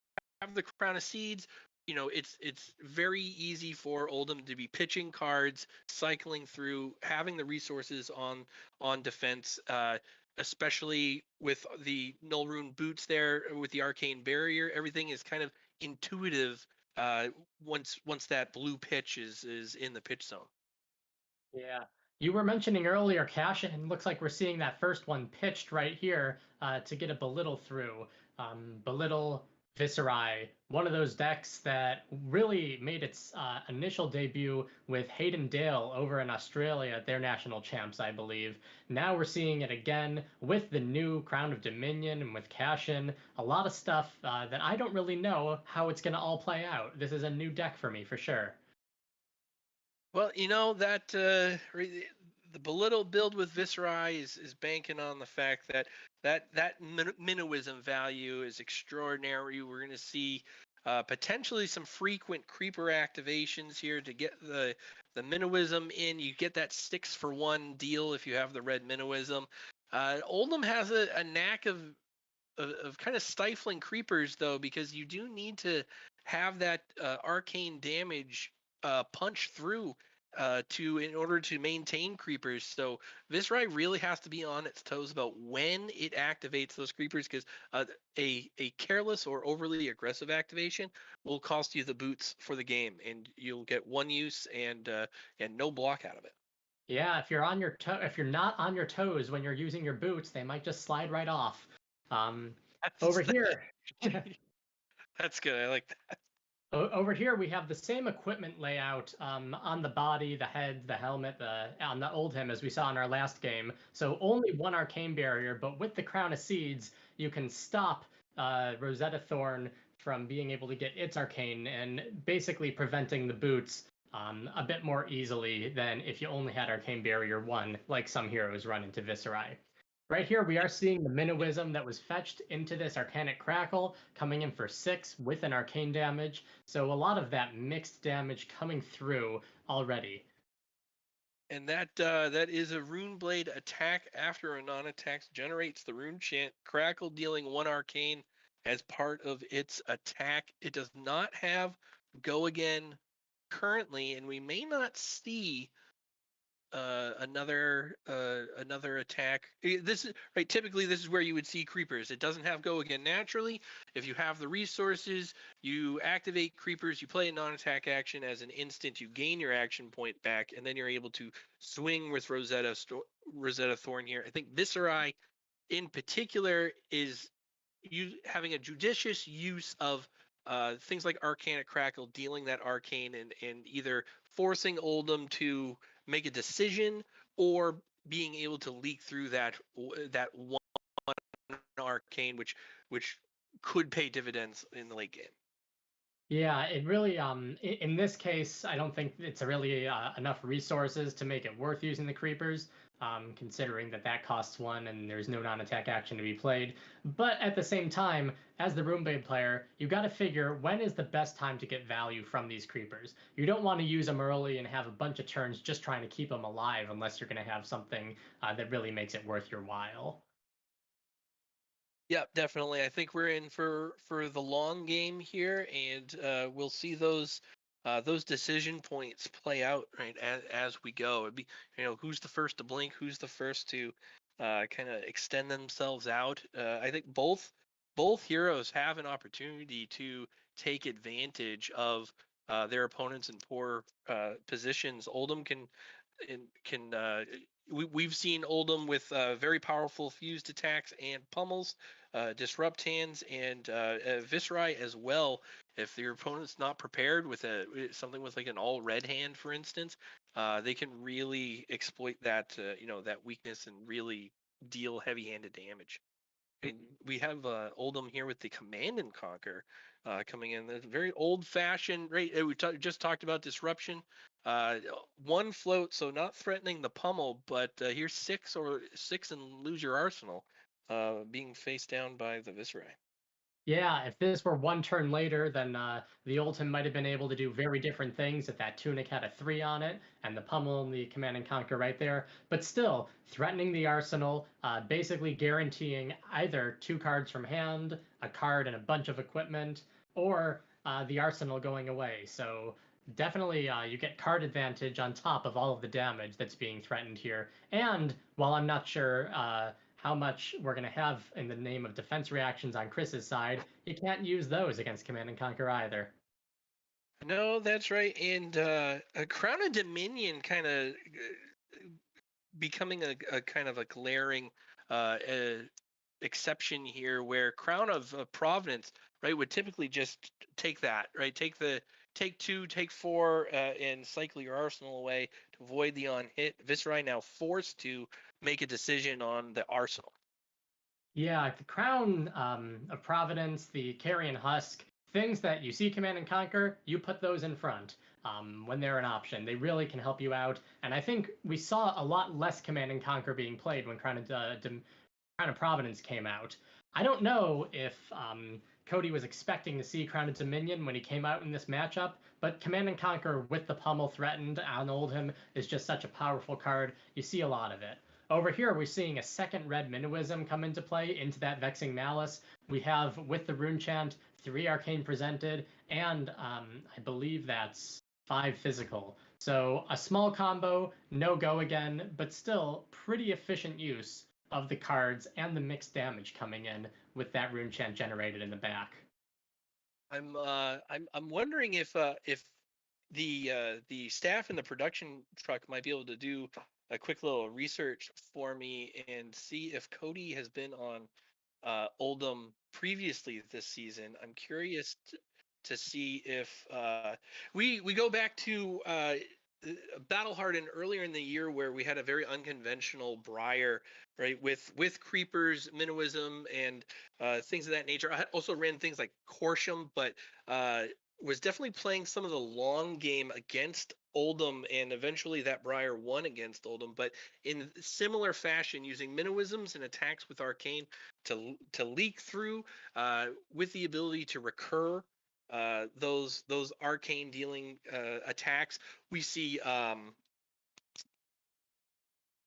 have the Crown of Seeds. It's very easy for Oldhim to be pitching cards, cycling through, having the resources on defense. Especially with the null rune boots there, with the arcane barrier, everything is kind of intuitive once that blue pitch is in the pitch zone. Yeah. You were mentioning earlier Cash, and looks like we're seeing that first one pitched right here to get a Belittle through. Belittle, Viserai, one of those decks that really made its initial debut with Hayden Dale over in Australia, their national champs, I believe. Now we're seeing it again with the new Crown of Dominion and with Cashin. A lot of stuff that I don't really know how it's going to all play out. This is a new deck for me for sure. Well, that the Belittle build with Viserai is banking on the fact that Minnowism value is extraordinary. We're going to see potentially some frequent creeper activations here to get the Minnowism in. You get that 6-for-1 deal if you have the red Minnowism. Oldhim has a knack of kind of stifling creepers though, because you do need to have that arcane damage punch through in order to maintain creepers. So Viserai really has to be on its toes about when it activates those creepers, because a careless or overly aggressive activation will cost you the boots for the game, and you'll get one use and no block out of it. Yeah, if you're on your if you're not on your toes when you're using your boots, they might just slide right off. Over here, That's good. I like that. over here we have the same equipment layout on the body, the head, the helmet, on the Oldhim as we saw in our last game. So only one arcane barrier, but with the Crown of Seeds, you can stop Rosetta Thorn from being able to get its arcane and basically preventing the boots a bit more easily than if you only had Arcane Barrier 1, like some heroes run into Viserai. Right here, we are seeing the Minnowism that was fetched into this Arcanic Crackle, coming in for 6 with an Arcane damage. So a lot of that mixed damage coming through already. And that is a Rune Blade attack after a non-attack generates the Rune Chant Crackle, dealing 1 arcane as part of its attack. It does not have Go Again currently, and we may not see another attack. This is right. Typically, this is where you would see creepers. It doesn't have Go Again naturally. If you have the resources, you activate creepers. You play a non-attack action as an instant. You gain your action point back, and then you're able to swing with Rosetta Thorn here. I think Viserai, in particular, is having a judicious use of things like Arcanic Crackle, dealing that arcane and either forcing Oldhim to make a decision or being able to leak through that one arcane, which could pay dividends in the late game. Yeah, it really in this case, I don't think it's really enough resources to make it worth using the creepers, considering that costs 1 and there's no non-attack action to be played. But at the same time, as the Runeblade player, you got to figure when is the best time to get value from these creepers. You don't want to use them early and have a bunch of turns just trying to keep them alive unless you're going to have something that really makes it worth your while. Yeah, definitely. I think we're in for the long game here, and we'll see those decision points play out right as we go. It'd be who's the first to blink, who's the first to kind of extend themselves out. I think both heroes have an opportunity to take advantage of their opponents in poor positions. Oldhim can we've seen Oldhim with very powerful fused attacks and pummels, disrupt hands, and Viserai as well. If your opponent's not prepared with something with like an all red hand, for instance, they can really exploit that that weakness and really deal heavy-handed damage. And we have Oldham here with the Command and Conquer coming in. The very old-fashioned, right? We just talked about disruption. One float, so not threatening the pummel, but here's six and lose your arsenal, being faced down by the Viceroy. Yeah, if this were one turn later, then the Oldham might have been able to do very different things if that Tunic had a 3 on it, and the Pummel and the Command and Conquer right there. But still, threatening the arsenal, basically guaranteeing either 2 cards from hand, a card and a bunch of equipment, or the arsenal going away. So definitely you get card advantage on top of all of the damage that's being threatened here. And while I'm not sure how much we're going to have in the name of defense reactions on Chris's side, you can't use those against Command and Conquer either. No, that's right. And a Crown of Dominion kind of becoming a kind of a glaring exception here, where Crown of Providence, right, would typically just take that, right, take 2, take 4, and cycle your arsenal away to avoid the on hit. Viceroy now forced to make a decision on the arsenal. Yeah, the Crown of Providence, the Carrion Husk, things that you see Command and Conquer, you put those in front when they're an option. They really can help you out. And I think we saw a lot less Command and Conquer being played when Crown of Providence came out. I don't know if Cody was expecting to see Crown of Dominion when he came out in this matchup, but Command and Conquer with the pummel threatened on Oldham is just such a powerful card. You see a lot of it. Over here, we're seeing a second red Minnowism come into play into that Vexing Malice. We have, with the Rune Chant, 3 Arcane presented, and I believe that's 5 physical. So a small combo, no go again, but still pretty efficient use of the cards and the mixed damage coming in with that Rune Chant generated in the back. I'm wondering if the staff in the production truck might be able to do a quick little research for me and see if Cody has been on Oldham previously this season. I'm curious to see if we go back to Battle Hardened earlier in the year, where we had a very unconventional Briar, right, with creepers, Minnowism, and things of that nature. I also ran things like Corsham, but was definitely playing some of the long game against Oldham, and eventually that Briar won against Oldham, but in similar fashion, using Minnowisms and attacks with Arcane to leak through, with the ability to recur those arcane dealing attacks. We see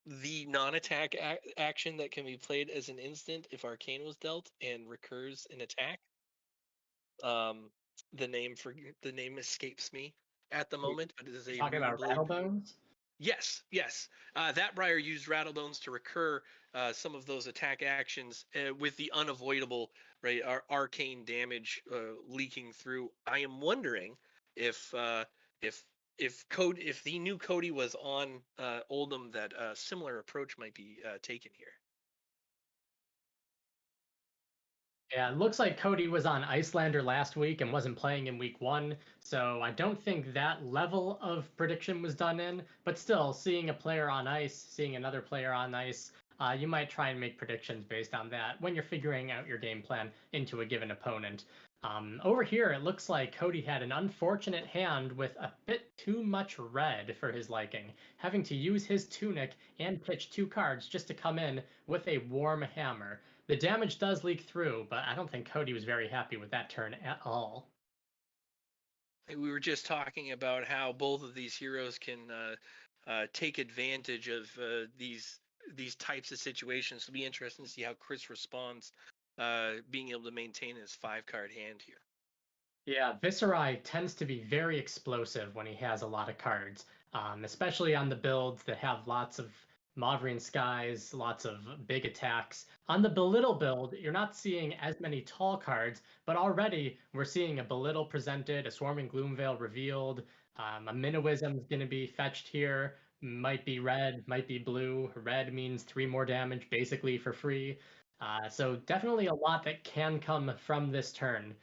the non-attack action that can be played as an instant if Arcane was dealt and recurs an attack. Um, the name escapes me at the moment, but it is a Talking about Rattlebones? Yes, yes. That Briar used Rattlebones to recur some of those attack actions with the unavoidable, right, arcane damage leaking through. I am wondering if if the new Cody was on Oldham, that a similar approach might be taken here. Yeah, it looks like Cody was on Icelander last week and wasn't playing in week 1, so I don't think that level of prediction was done in, but still, seeing a player on ice, seeing another player on ice, you might try and make predictions based on that when you're figuring out your game plan into a given opponent. Over here, it looks like Cody had an unfortunate hand with a bit too much red for his liking, having to use his Tunic and pitch 2 cards just to come in with a Warm Hammer. The damage does leak through, but I don't think Cody was very happy with that turn at all. We were just talking about how both of these heroes can take advantage of these types of situations. It'll be interesting to see how Chris responds, being able to maintain his 5-card hand here. Yeah, Viserai tends to be very explosive when he has a lot of cards, especially on the builds that have lots of Maudrian Skies, lots of big attacks. On the Belittle build, you're not seeing as many tall cards, but already we're seeing a Belittle presented, a Swarming Gloomveil revealed, a Minnowism is going to be fetched here, might be red, might be blue. Red means 3 more damage basically for free. So definitely a lot that can come from this turn.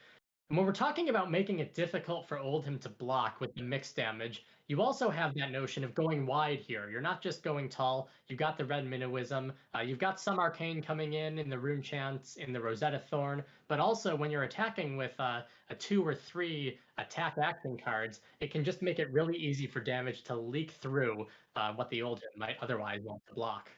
And when we're talking about making it difficult for Oldhim to block with the mixed damage, you also have that notion of going wide here. You're not just going tall. You've got the Red Minnowism. You've got some Arcane coming in the Rune Chants, in the Rosetta Thorn. But also, when you're attacking with a 2 or 3 attack action cards, it can just make it really easy for damage to leak through what the Oldhim might otherwise want to block.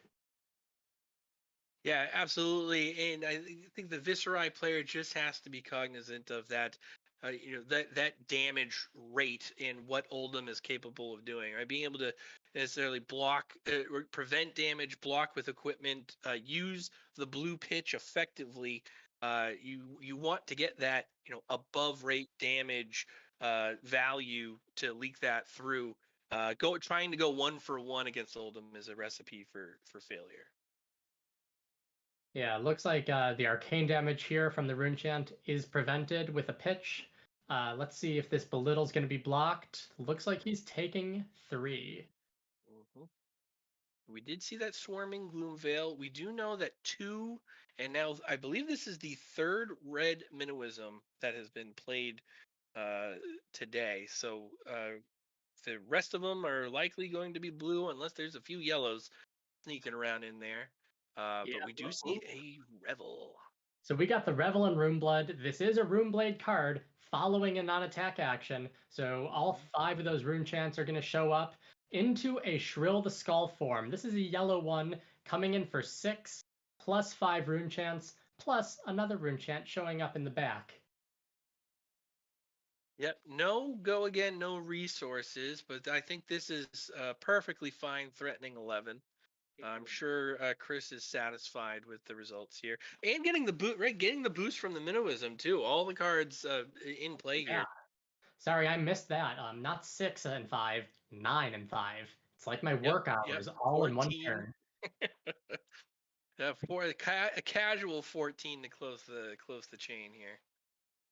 Yeah, absolutely. And I think the Viserai player just has to be cognizant of that, that damage rate and what Oldhim is capable of doing. Right, being able to necessarily block, or prevent damage, block with equipment, use the blue pitch effectively. You want to get that above rate damage value to leak that through. Trying to go 1-for-1 against Oldhim is a recipe for failure. Yeah, looks like the arcane damage here from the rune chant is prevented with a pitch. Let's see if this belittle's going to be blocked. Looks like he's taking 3. Mhm. We did see that swarming gloom veil. We do know that 2, and now I believe this is the 3rd red Minnowism that has been played uh, today. So the rest of them are likely going to be blue, unless there's a few yellows sneaking around in there. But Yeah. we do see a revel. So we got the Revel and Runeblood. This is a Runeblade card following a non-attack action. So all 5 of those rune chants are going to show up into a Shrill the Skull form. This is a yellow one coming in for 6 plus 5 rune chants plus another rune chant showing up in the back. Yep, no go again, no resources, but I think this is perfectly fine threatening 11. I'm sure Chris is satisfied with the results here, and getting the boot right, getting the boost from the Minnowism too. All the cards in play Yeah. here. Sorry, I missed that. Not 6 and 5, 9 and 5. It's like my Yep, work yep, hours all in one 14. turn. For a casual 14 to close the chain here.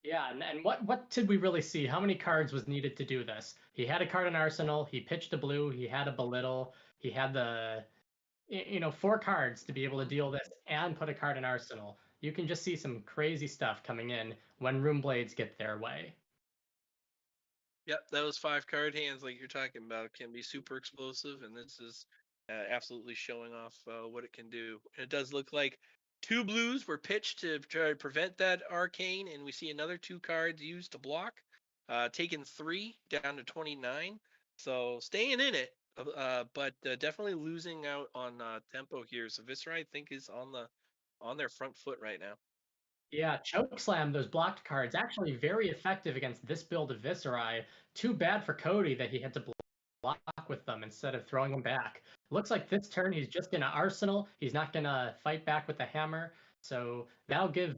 Yeah, and what did we really see? How many cards was needed to do this? He had a card in Arsenal, he pitched a blue, he had a belittle, he had the 4 cards to be able to deal this and put a card in Arsenal. You can just see some crazy stuff coming in when Room Blades get their way. Yep, those 5 card hands, like you're talking about, can be super explosive, and this is absolutely showing off what it can do. And it does look like 2 blues were pitched to try to prevent that arcane, and we see another 2 cards used to block, taking 3 down to 29. So staying in it, but definitely losing out on tempo here. So Viscera, I think, is on their front foot right now. Yeah, Choke Slam, those blocked cards, actually very effective against this build of Viserai. Too bad for Cody that he had to block with them instead of throwing them back. Looks like this turn he's just going to Arsenal. He's not going to fight back with the hammer. So that'll give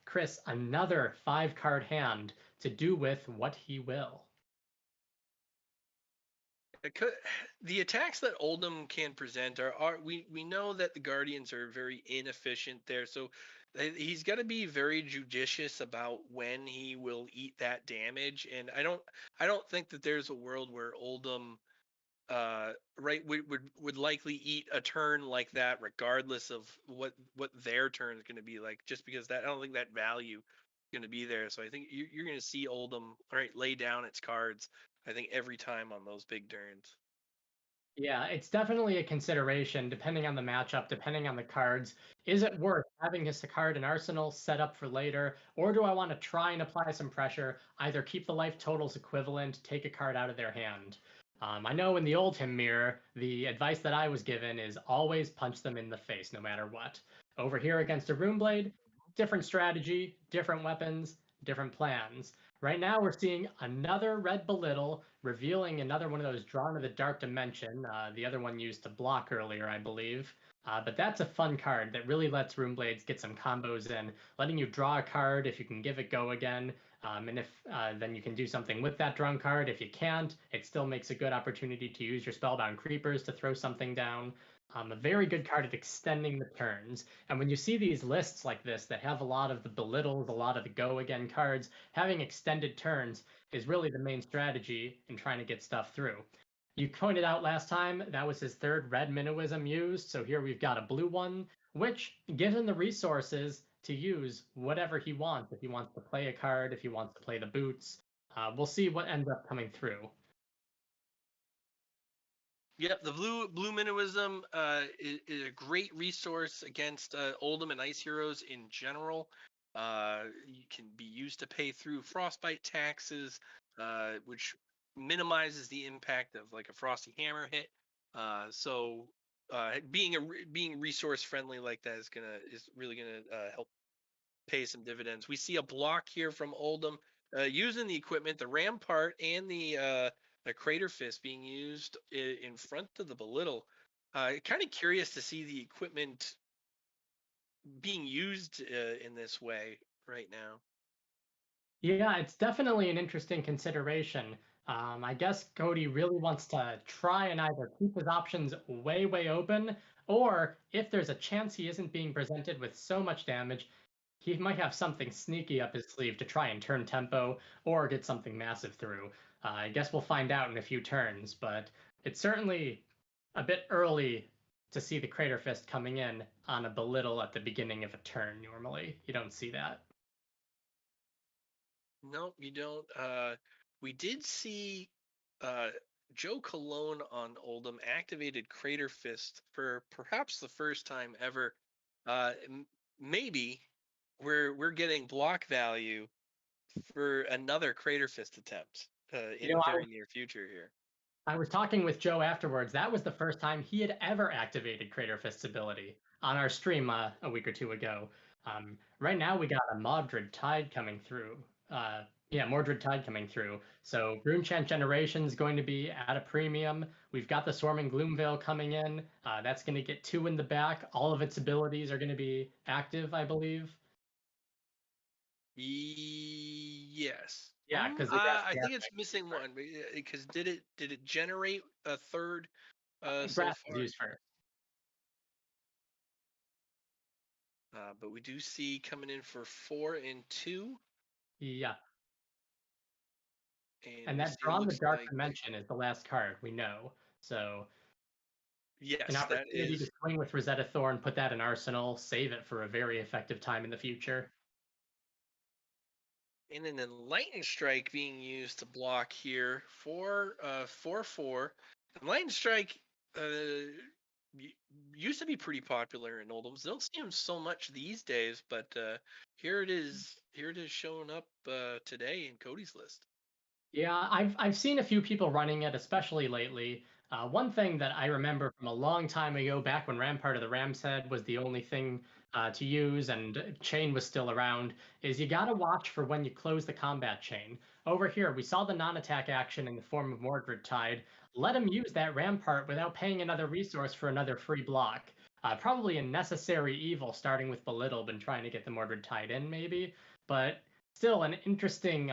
Chris another 5-card hand to do with what he will. The attacks that Oldhim can present are we know that the Guardians are very inefficient there, so he's got to be very judicious about when he will eat that damage. And I don't think that there's a world where Oldhim right would likely eat a turn like that regardless of what their turn is going to be like, just because that I don't think that value is going to be there. So I think you're going to see Oldhim lay down its cards, I think, every time on those big turns. Yeah, it's definitely a consideration depending on the matchup, depending on the cards. Is it worth having this card in Arsenal set up for later, or do I want to try and apply some pressure, either keep the life totals equivalent, take a card out of their hand? I know in the Oldhim mirror, the advice that I was given is always punch them in the face no matter what. Over here against a Runeblade, different strategy, different weapons, different plans. Right now, we're seeing another red belittle, revealing another one of those drawn to the dark dimension. The other one used to block earlier, I believe. But that's a fun card that really lets Runeblades get some combos in, letting you draw a card if you can give it go again. And if then you can do something with that drawn card. If you can't, it still makes a good opportunity to use your Spellbound Creepers to throw something down. A very good card at extending the turns. And when you see these lists like this that have a lot of the belittles, a lot of the go again cards, having extended turns is really the main strategy in trying to get stuff through. You pointed out last time that was his 3rd red Minnowism used, so here we've got a blue one, which, given the resources, to use whatever he wants. If he wants to play a card, if he wants to play the boots, we'll see what ends up coming through. Yep, the blue minnowism is a great resource against Oldhim and Ice Heroes in general. You can be used to pay through frostbite taxes, which minimizes the impact of like a frosty hammer hit. So being resource friendly like that is really gonna help pay some dividends. We see a block here from Oldham using the equipment, the Rampart and the Crater Fist being used in front of the Belittle. Kind of curious to see the equipment being used in this way right now. Yeah, it's definitely an interesting consideration. I guess Cody really wants to try and either keep his options way, way open, or if there's a chance he isn't being presented with so much damage, he might have something sneaky up his sleeve to try and turn tempo or get something massive through. I guess we'll find out in a few turns, but it's certainly a bit early to see the Crater Fist coming in on a Belittle at the beginning of a turn normally. You don't see that. No, you don't. We did see uh, Joe Cologne on Oldham activated Crater Fist for perhaps the first time ever. Maybe we're getting block value for another Crater Fist attempt You in know, the very near future here. I was talking with Joe afterwards. That was the first time he had ever activated Crater Fist's ability on our stream a week or two ago. Right now, we got a Mordred Tide coming through. Yeah, Mordred Tide coming through. So Runechant Generation is going to be at a premium. We've got the Swarming Gloomveil coming in. That's going to get 2 in the back. All of its abilities are going to be active, I believe. Yes. Yeah, because we got I Scarab think it's missing first. one because did it generate a third I think so Brass was far? used first. But we do see coming in for 4 and 2, Yeah. and And we that see it Draw in the looks Dark like Dimension is the last card we know. So an yes, that opportunity to is. swing with Rosetta Thorn, put that in Arsenal, save it for a very effective time in the future. And an Enlightened Strike being used to block here for 4/4. Enlightened Strike used to be pretty popular in Oldhams. Don't see him so much these days, but here it is. Here it is showing up today in Cody's list. Yeah, I've seen a few people running it, especially lately. One thing that I remember from a long time ago, back when Rampart of the Ram's Head was the only thing to use and chain was still around, is you gotta watch for when you close the combat chain. Over here, we saw the non-attack action in the form of Mordred Tide. Let him use that Rampart without paying another resource for another free block. Probably a necessary evil, starting with Belittle and trying to get the Mordred Tide in, maybe. But still, an interesting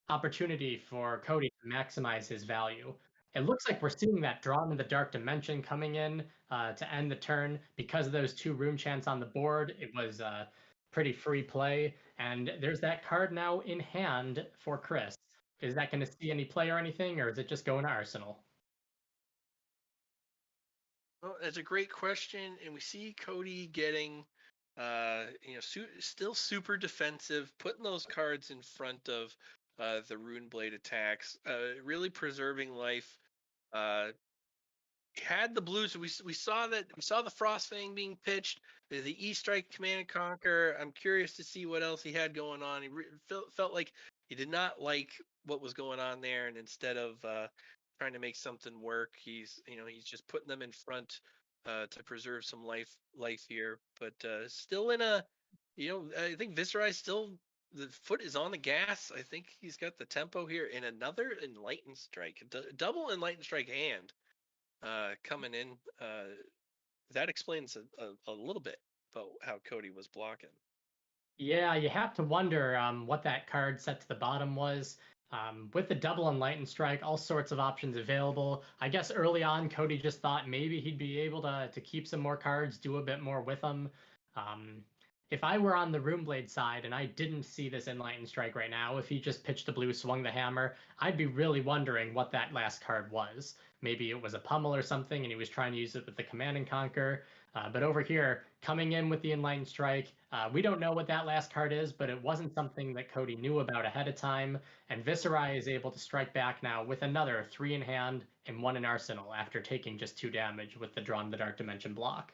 opportunity for Cody to maximize his value. It looks like we're seeing that Drawn in the Dark Dimension coming in to end the turn because of those 2 Runechants on the board. It was pretty free play, and there's that card now in hand for Chris. Is that going to see any play or anything, or is it just going to Arsenal? Well, that's a great question, and we see Cody getting, still super defensive, putting those cards in front of the Rune Blade attacks, really preserving life. Uh, had the blues. We saw that we saw the Frostfang being pitched, the E Strike Command and Conquer. I'm curious to see what else he had going on. He felt like he did not like what was going on there, and instead of trying to make something work, he's just putting them in front to preserve some life here. But still in a, I think Viserai still the foot is on the gas. I think he's got the tempo here in another Enlightened Strike, double Enlightened Strike hand coming in. That explains a little bit about how Cody was blocking. Yeah, you have to wonder what that card set to the bottom was. With the double Enlightened Strike, all sorts of options available. I guess early on, Cody just thought maybe he'd be able to keep some more cards, do a bit more with them. Um, if I were on the Runeblade side and I didn't see this Enlightened Strike right now, if he just pitched the blue, swung the hammer, I'd be really wondering what that last card was. maybe it was a pummel or something, and he was trying to use it with the Command and Conquer. But over here, coming in with the Enlightened Strike, we don't know what that last card is, but it wasn't something that Cody knew about ahead of time. And Viserai is able to strike back now with another 3 in hand and 1 in arsenal after taking just 2 damage with the Drawn the Dark Dimension block.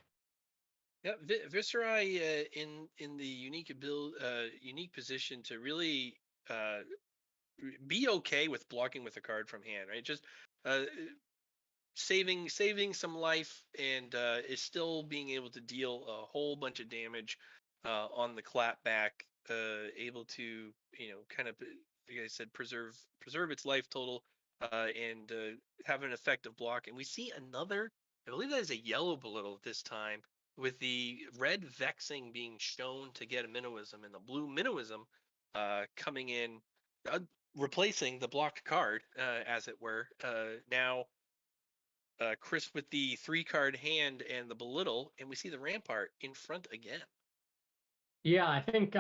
Yeah, Viserai in the unique position to really be okay with blocking with a card from hand, right? Just uh, saving some life and is still being able to deal a whole bunch of damage on the clap back, able to kind of like I said preserve its life total and have an effective block. And we see another, I believe that is a yellow belittle this time, with the red vexing being shown to get a Minnowism and the blue Minnowism coming in, uh, replacing the blocked card, as it were. Now Chris with the 3 card hand and the belittle, and we see the Rampart in front again. Yeah, I think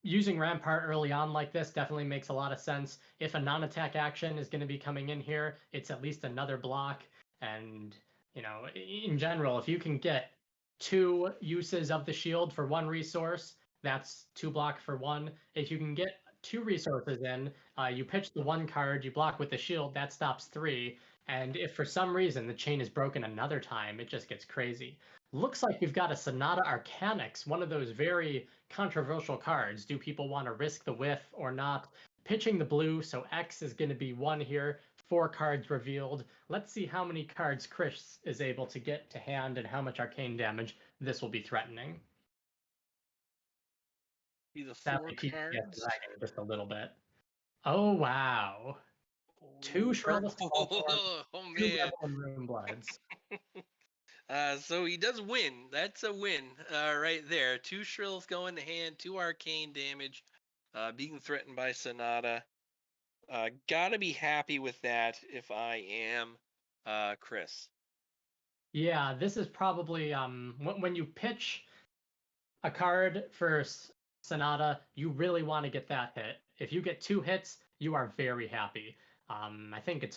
using Rampart early on like this definitely makes a lot of sense. If a non-attack action is going to be coming in here, it's at least another block. And, in general, if you can get 2 uses of the shield for 1 resource, that's 2 block for 1. If you can get 2 resources in, you pitch the 1 card, you block with the shield, that stops 3. And if for some reason the chain is broken another time, it just gets crazy. Looks like we've got a Sonata Arcanix, one of those very controversial cards. Do people want to risk the whiff or not? Pitching the blue, so X is going to be 1 here. 4 cards revealed. Let's see how many cards Chris is able to get to hand and how much arcane damage this will be threatening. Be the That 4 might keep cards. dragging just a little bit. Oh, wow. 2 Shrill the Skullform, Oh 2 man. Rebel and Rune Bloods. So he does win. That's a win right there. 2 Shrills going to hand, 2 arcane damage, being threatened by Sonata. Gotta be happy with that if I am Chris. Yeah, this is probably when you pitch a card for Sonata, you really want to get that hit. If you get 2 hits, you are very happy. I think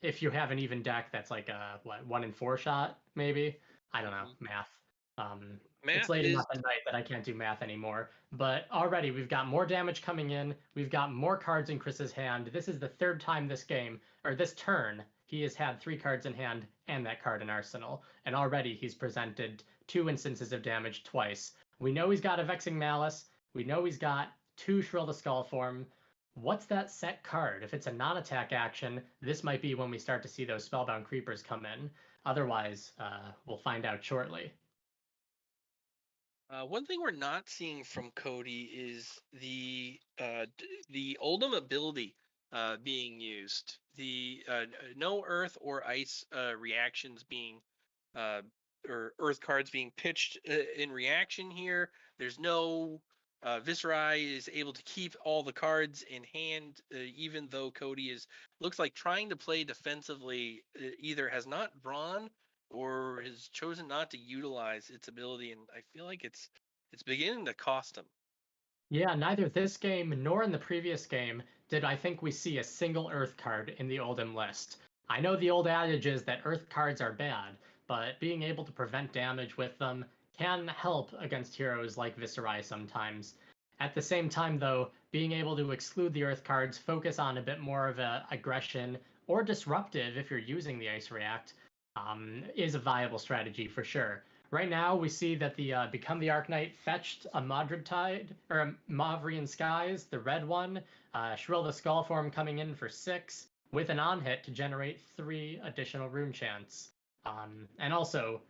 if you have an even deck, that's like a 1 in 4 shot maybe. I don't know, math. It's Math late is enough at night that I can't do math anymore. But already we've got more damage coming in. We've got more cards in Chris's hand. This is the 3rd time this game, or this turn, he has had 3 cards in hand and that card in arsenal. And already he's presented 2 instances of damage twice. We know he's got a Vexing Malice. We know he's got 2 Shrill the Skullform. What's that set card? If it's a non-attack action, this might be when we start to see those Spellbound Creepers come in. Otherwise, we'll find out shortly. one thing we're not seeing from Cody is the Oldham ability being used. The no Earth or Ice reactions being uh, or Earth cards being pitched in reaction here. There's no Viserai is able to keep all the cards in hand, even though Cody looks like trying to play defensively. Either has not drawn or has chosen not to utilize its ability, and I feel like it's beginning to cost him. Yeah, neither this game nor in the previous game did I think we see a single Earth card in the Oldham list. I know the old adage is that Earth cards are bad, but being able to prevent damage with them can help against heroes like Viserai sometimes. At the same time, though, being able to exclude the Earth cards, focus on a bit more of a aggression or disruptive if you're using the Ice React, is a viable strategy for sure. Right now, we see that the Become the Arknight fetched a Madrid Tide, or a Mavrian Skies, the red one. Shrill the Skullform coming in for 6, with an on-hit to generate 3 additional rune chants. And also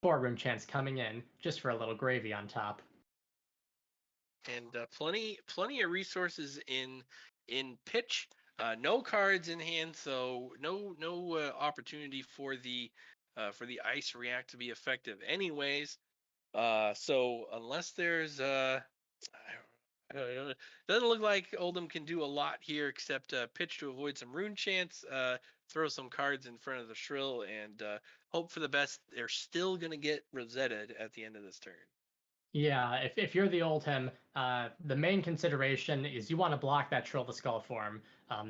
4 rune chants coming in, just for a little gravy on top. And plenty of resources in pitch. No cards in hand, so no opportunity for the Ice React to be effective, anyways. So unless there's I don't know, doesn't look like Oldham can do a lot here except pitch to avoid some rune chants, throw some cards in front of the Shrill, and hope for the best. They're still gonna get Rosetted at the end of this turn. Yeah, if you're the Oldham, the main consideration is you want to block that Shrill the Skullform.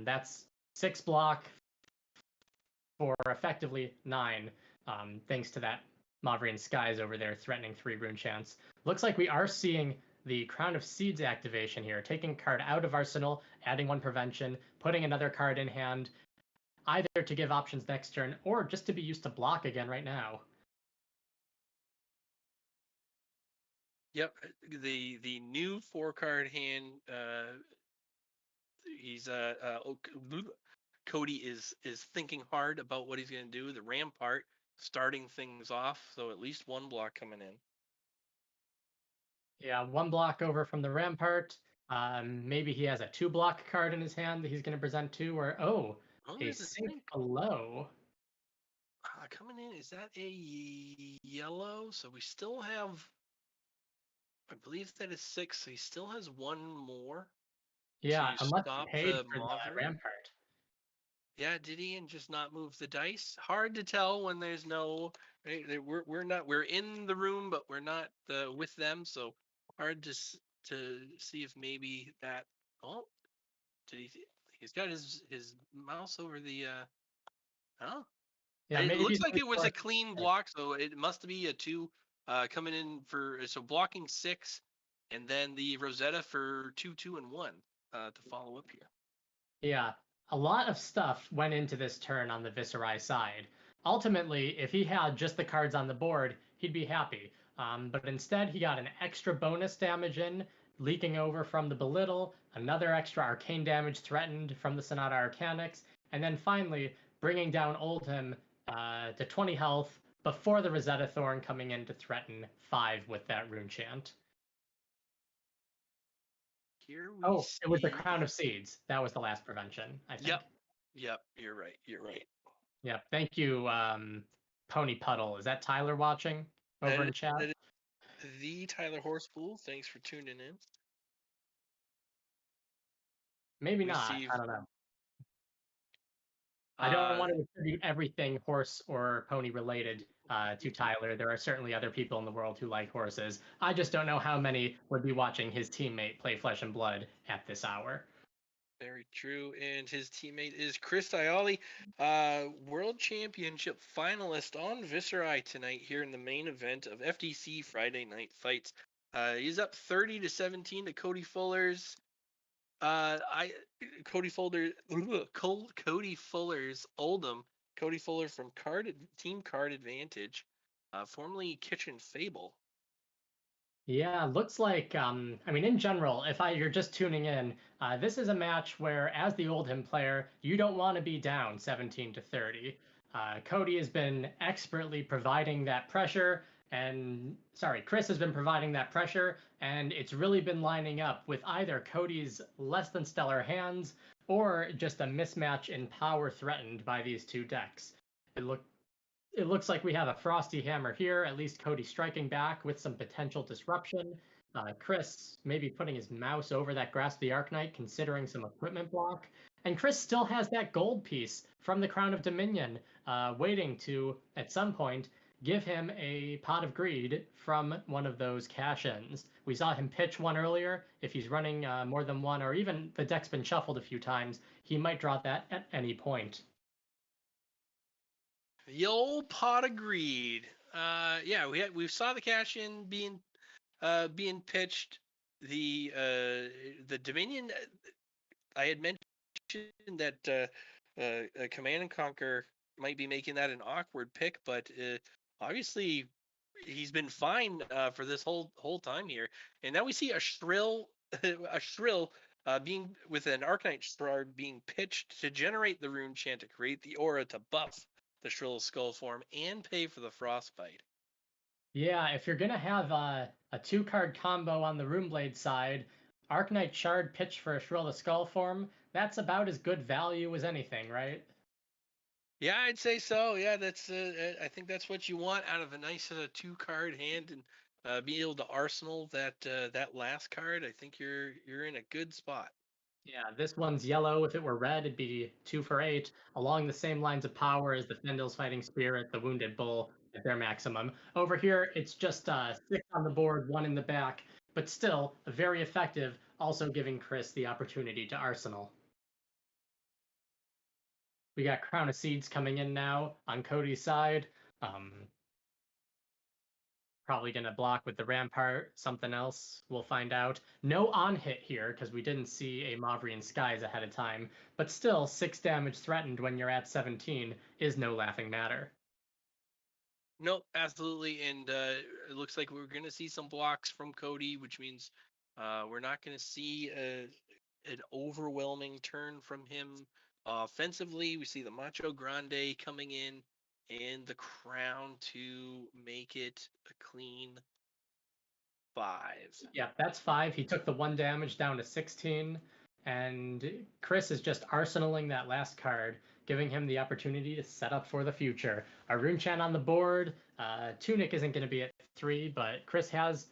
That's 6 block, for effectively 9, thanks to that Mavrian Skies over there threatening 3 rune chance. Looks like we are seeing the Crown of Seeds activation here, taking a card out of Arsenal, adding 1 prevention, putting another card in hand, either to give options next turn or just to be used to block again right now. Yep, the new 4-card hand. He's Cody is thinking hard about what he's going to do. The Rampart starting things off, so at least 1 block coming in. Yeah, 1 block over from the Rampart. Maybe he has a 2 block card in his hand that he's going to present to, or a there's a Sink Sink. Below. Coming in, is that a yellow? So we still have, I believe that is 6. So he still has 1 more. Yeah, to unless he stop paid the for the Rampart. Yeah, did he, and just not move the dice? Hard to tell when there's no. Right, we're in the room, but we're not with them, so hard to see if maybe that. Oh, did he? He's got his mouse over the. Oh, Yeah, it maybe looks like it was a clean block, so it must be a 2 coming in for blocking 6, and then the Rosetta for 2, 2, and 1 to follow up here. Yeah, a lot of stuff went into this turn on the Viserai side. Ultimately, if he had just the cards on the board, he'd be happy. But instead, he got an extra bonus damage in, leaking over from the Belittle, another extra arcane damage threatened from the Sonata Arcanics, and then finally bringing down Oldhim to 20 health before the Rosetta Thorn coming in to threaten 5 with that rune chant. Here we see... it was the Crown of Seeds. That was the last prevention, I think. Yep, you're right. Yep, thank you, Pony Puddle. Is that Tyler watching over in chat? That is the Tyler Horsepool. Thanks for tuning in. Maybe not. I don't know. I don't want to attribute everything horse or pony related to Tyler. There are certainly other people in the world who like horses. I just don't know how many would be watching his teammate play Flesh and Blood at this hour. Very true. And his teammate is Chris Iali, World Championship finalist on Viserai tonight here in the main event of FTC Friday Night Fights. He's up 30-17 to Cody Fuller's. Cody Fuller's Oldhim. Cody Fuller from Team Card Advantage, formerly Kitchen Fable. Yeah, looks like, in general, if you're just tuning in, this is a match where, as the Oldhim player, you don't want to be down 17-30. Cody has been expertly providing that pressure, Chris has been providing that pressure, and it's really been lining up with either Cody's less than stellar hands or just a mismatch in power threatened by these 2 decks. It looks like we have a Frosty Hammer here, at least Cody striking back with some potential disruption. Chris maybe putting his mouse over that Grasp the Arknight, considering some equipment block. And Chris still has that gold piece from the Crown of Dominion, waiting to, at some point, give him a Pot of Greed from one of those cash-ins. We saw him pitch 1 earlier. If he's running more than 1, or even the deck's been shuffled a few times, he might draw that at any point. The old Pot of Greed. We saw the cash in being pitched. The Dominion. I had mentioned that Command and Conquer might be making that an awkward pick, but obviously he's been fine for this whole time here. And now we see a shrill being with an Arknight Shroud being pitched to generate the rune chant to create the aura to buff the Shrill Skull form and pay for the Frostbite. Yeah, if you're going to have a 2-card combo on the Runeblade side, Arknight Shard pitch for a Shrill the Skull form, that's about as good value as anything, right? Yeah, I'd say so. Yeah, that's I think that's what you want out of a nice 2-card hand, and being able to arsenal that last card. I think you're in a good spot. Yeah, this one's yellow. If it were red, it'd be 2 for 8, along the same lines of power as the Fendil's Fighting Spirit, the Wounded Bull at their maximum. Over here, it's just 6 on the board, 1 in the back, but still very effective, also giving Chris the opportunity to arsenal. We got Crown of Seeds coming in now on Cody's side. Probably going to block with the Rampart, something else. We'll find out. No on-hit here, because we didn't see a Mavrian Skies ahead of time. But still, 6 damage threatened when you're at 17 is no laughing matter. Nope, absolutely. And it looks like we're going to see some blocks from Cody, which means we're not going to see an overwhelming turn from him offensively. We see the Macho Grande coming in and the Crown to make it a clean 5. Yeah, that's 5. He took the 1 damage down to 16. And Chris is just arsenaling that last card, giving him the opportunity to set up for the future. A Runechan on the board. Tunic isn't going to be at 3, but Chris has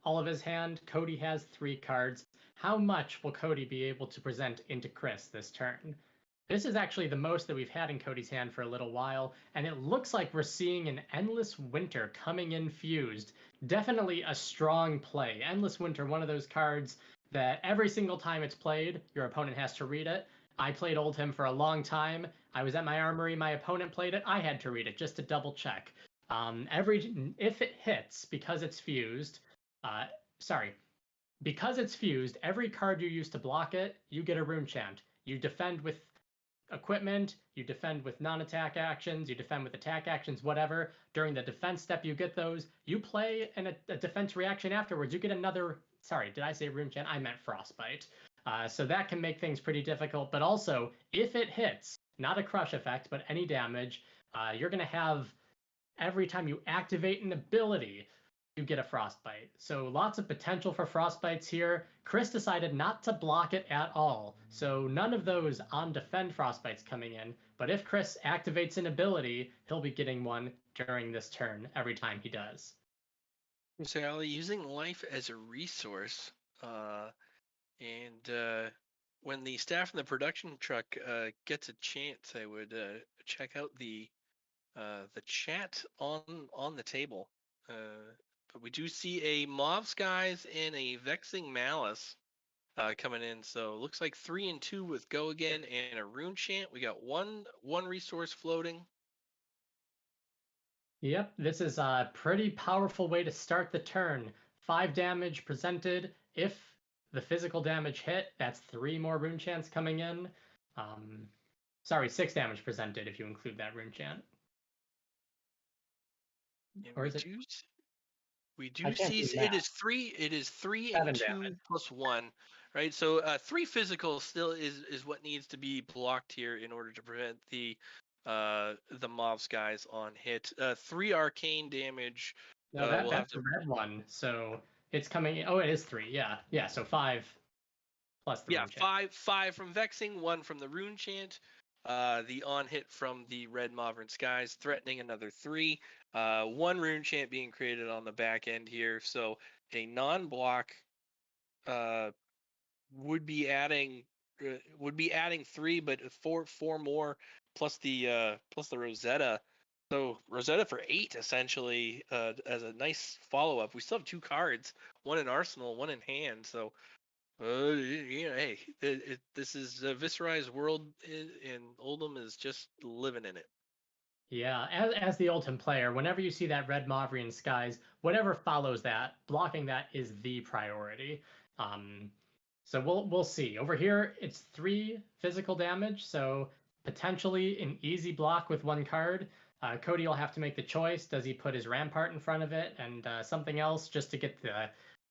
all of his hand. Cody has 3 cards. How much will Cody be able to present into Chris this turn? This is actually the most that we've had in Cody's hand for a little while, and it looks like we're seeing an Endless Winter coming in fused. Definitely a strong play. Endless Winter, one of those cards that every single time it's played, your opponent has to read it. I played Oldhim for a long time. I was at my armory, my opponent played it, I had to read it just to double check. If it hits, because it's fused, because it's fused, every card you use to block it, you get a rune chant. You defend with equipment, you defend with non-attack actions, you defend with attack actions, whatever. During the defense step, you get those. You play a defense reaction afterwards, you get another. Sorry, did I say rune chant? I meant frostbite. So that can make things pretty difficult. But also, if it hits, not a crush effect, but any damage, you're going to have every time you activate an ability, you get a frostbite. So lots of potential for frostbites here. Chris decided not to block it at all. So none of those on defend frostbites coming in. But if Chris activates an ability, he'll be getting one during this turn every time he does. So Iali, using life as a resource, and when the staff in the production truck gets a chance, I would check out the chat on the table. But we do see a Mauve Skies and a Vexing Malice coming in. So looks like 3 and 2 with Go Again and a Rune Chant. We got one resource floating. Yep, this is a pretty powerful way to start the turn. 5 damage presented. If the physical damage hit, that's 3 more rune chants coming in. 6 damage presented if you include that rune chant. Or is it? We do see it is 3. It is 3 and 2 damage. plus 1, right? So 3 physical still is what needs to be blocked here in order to prevent the Mauve Skies on hit. 3 arcane damage. No, that's the red one. So it's coming in. Oh, it is 3. Yeah. So 5 plus the rune chant. 5 from Vexing, 1 from the Rune Chant. The on hit from the red Maverick Skies, threatening another 3. 1 Rune Chant being created on the back end here. So a non-block would be adding 3, but 4 more plus the Rosetta. So Rosetta for 8 essentially as a nice follow-up. We still have 2 cards, 1 in arsenal, 1 in hand. So hey, this is Viserai's world, and Oldhim is just living in it. Yeah, as the Oldhim player, whenever you see that red Mavrian Skies, whatever follows that, blocking that is the priority. So we'll see. Over here, it's 3 physical damage, so potentially an easy block with 1 card. Cody will have to make the choice. Does he put his Rampart in front of it and something else just to get the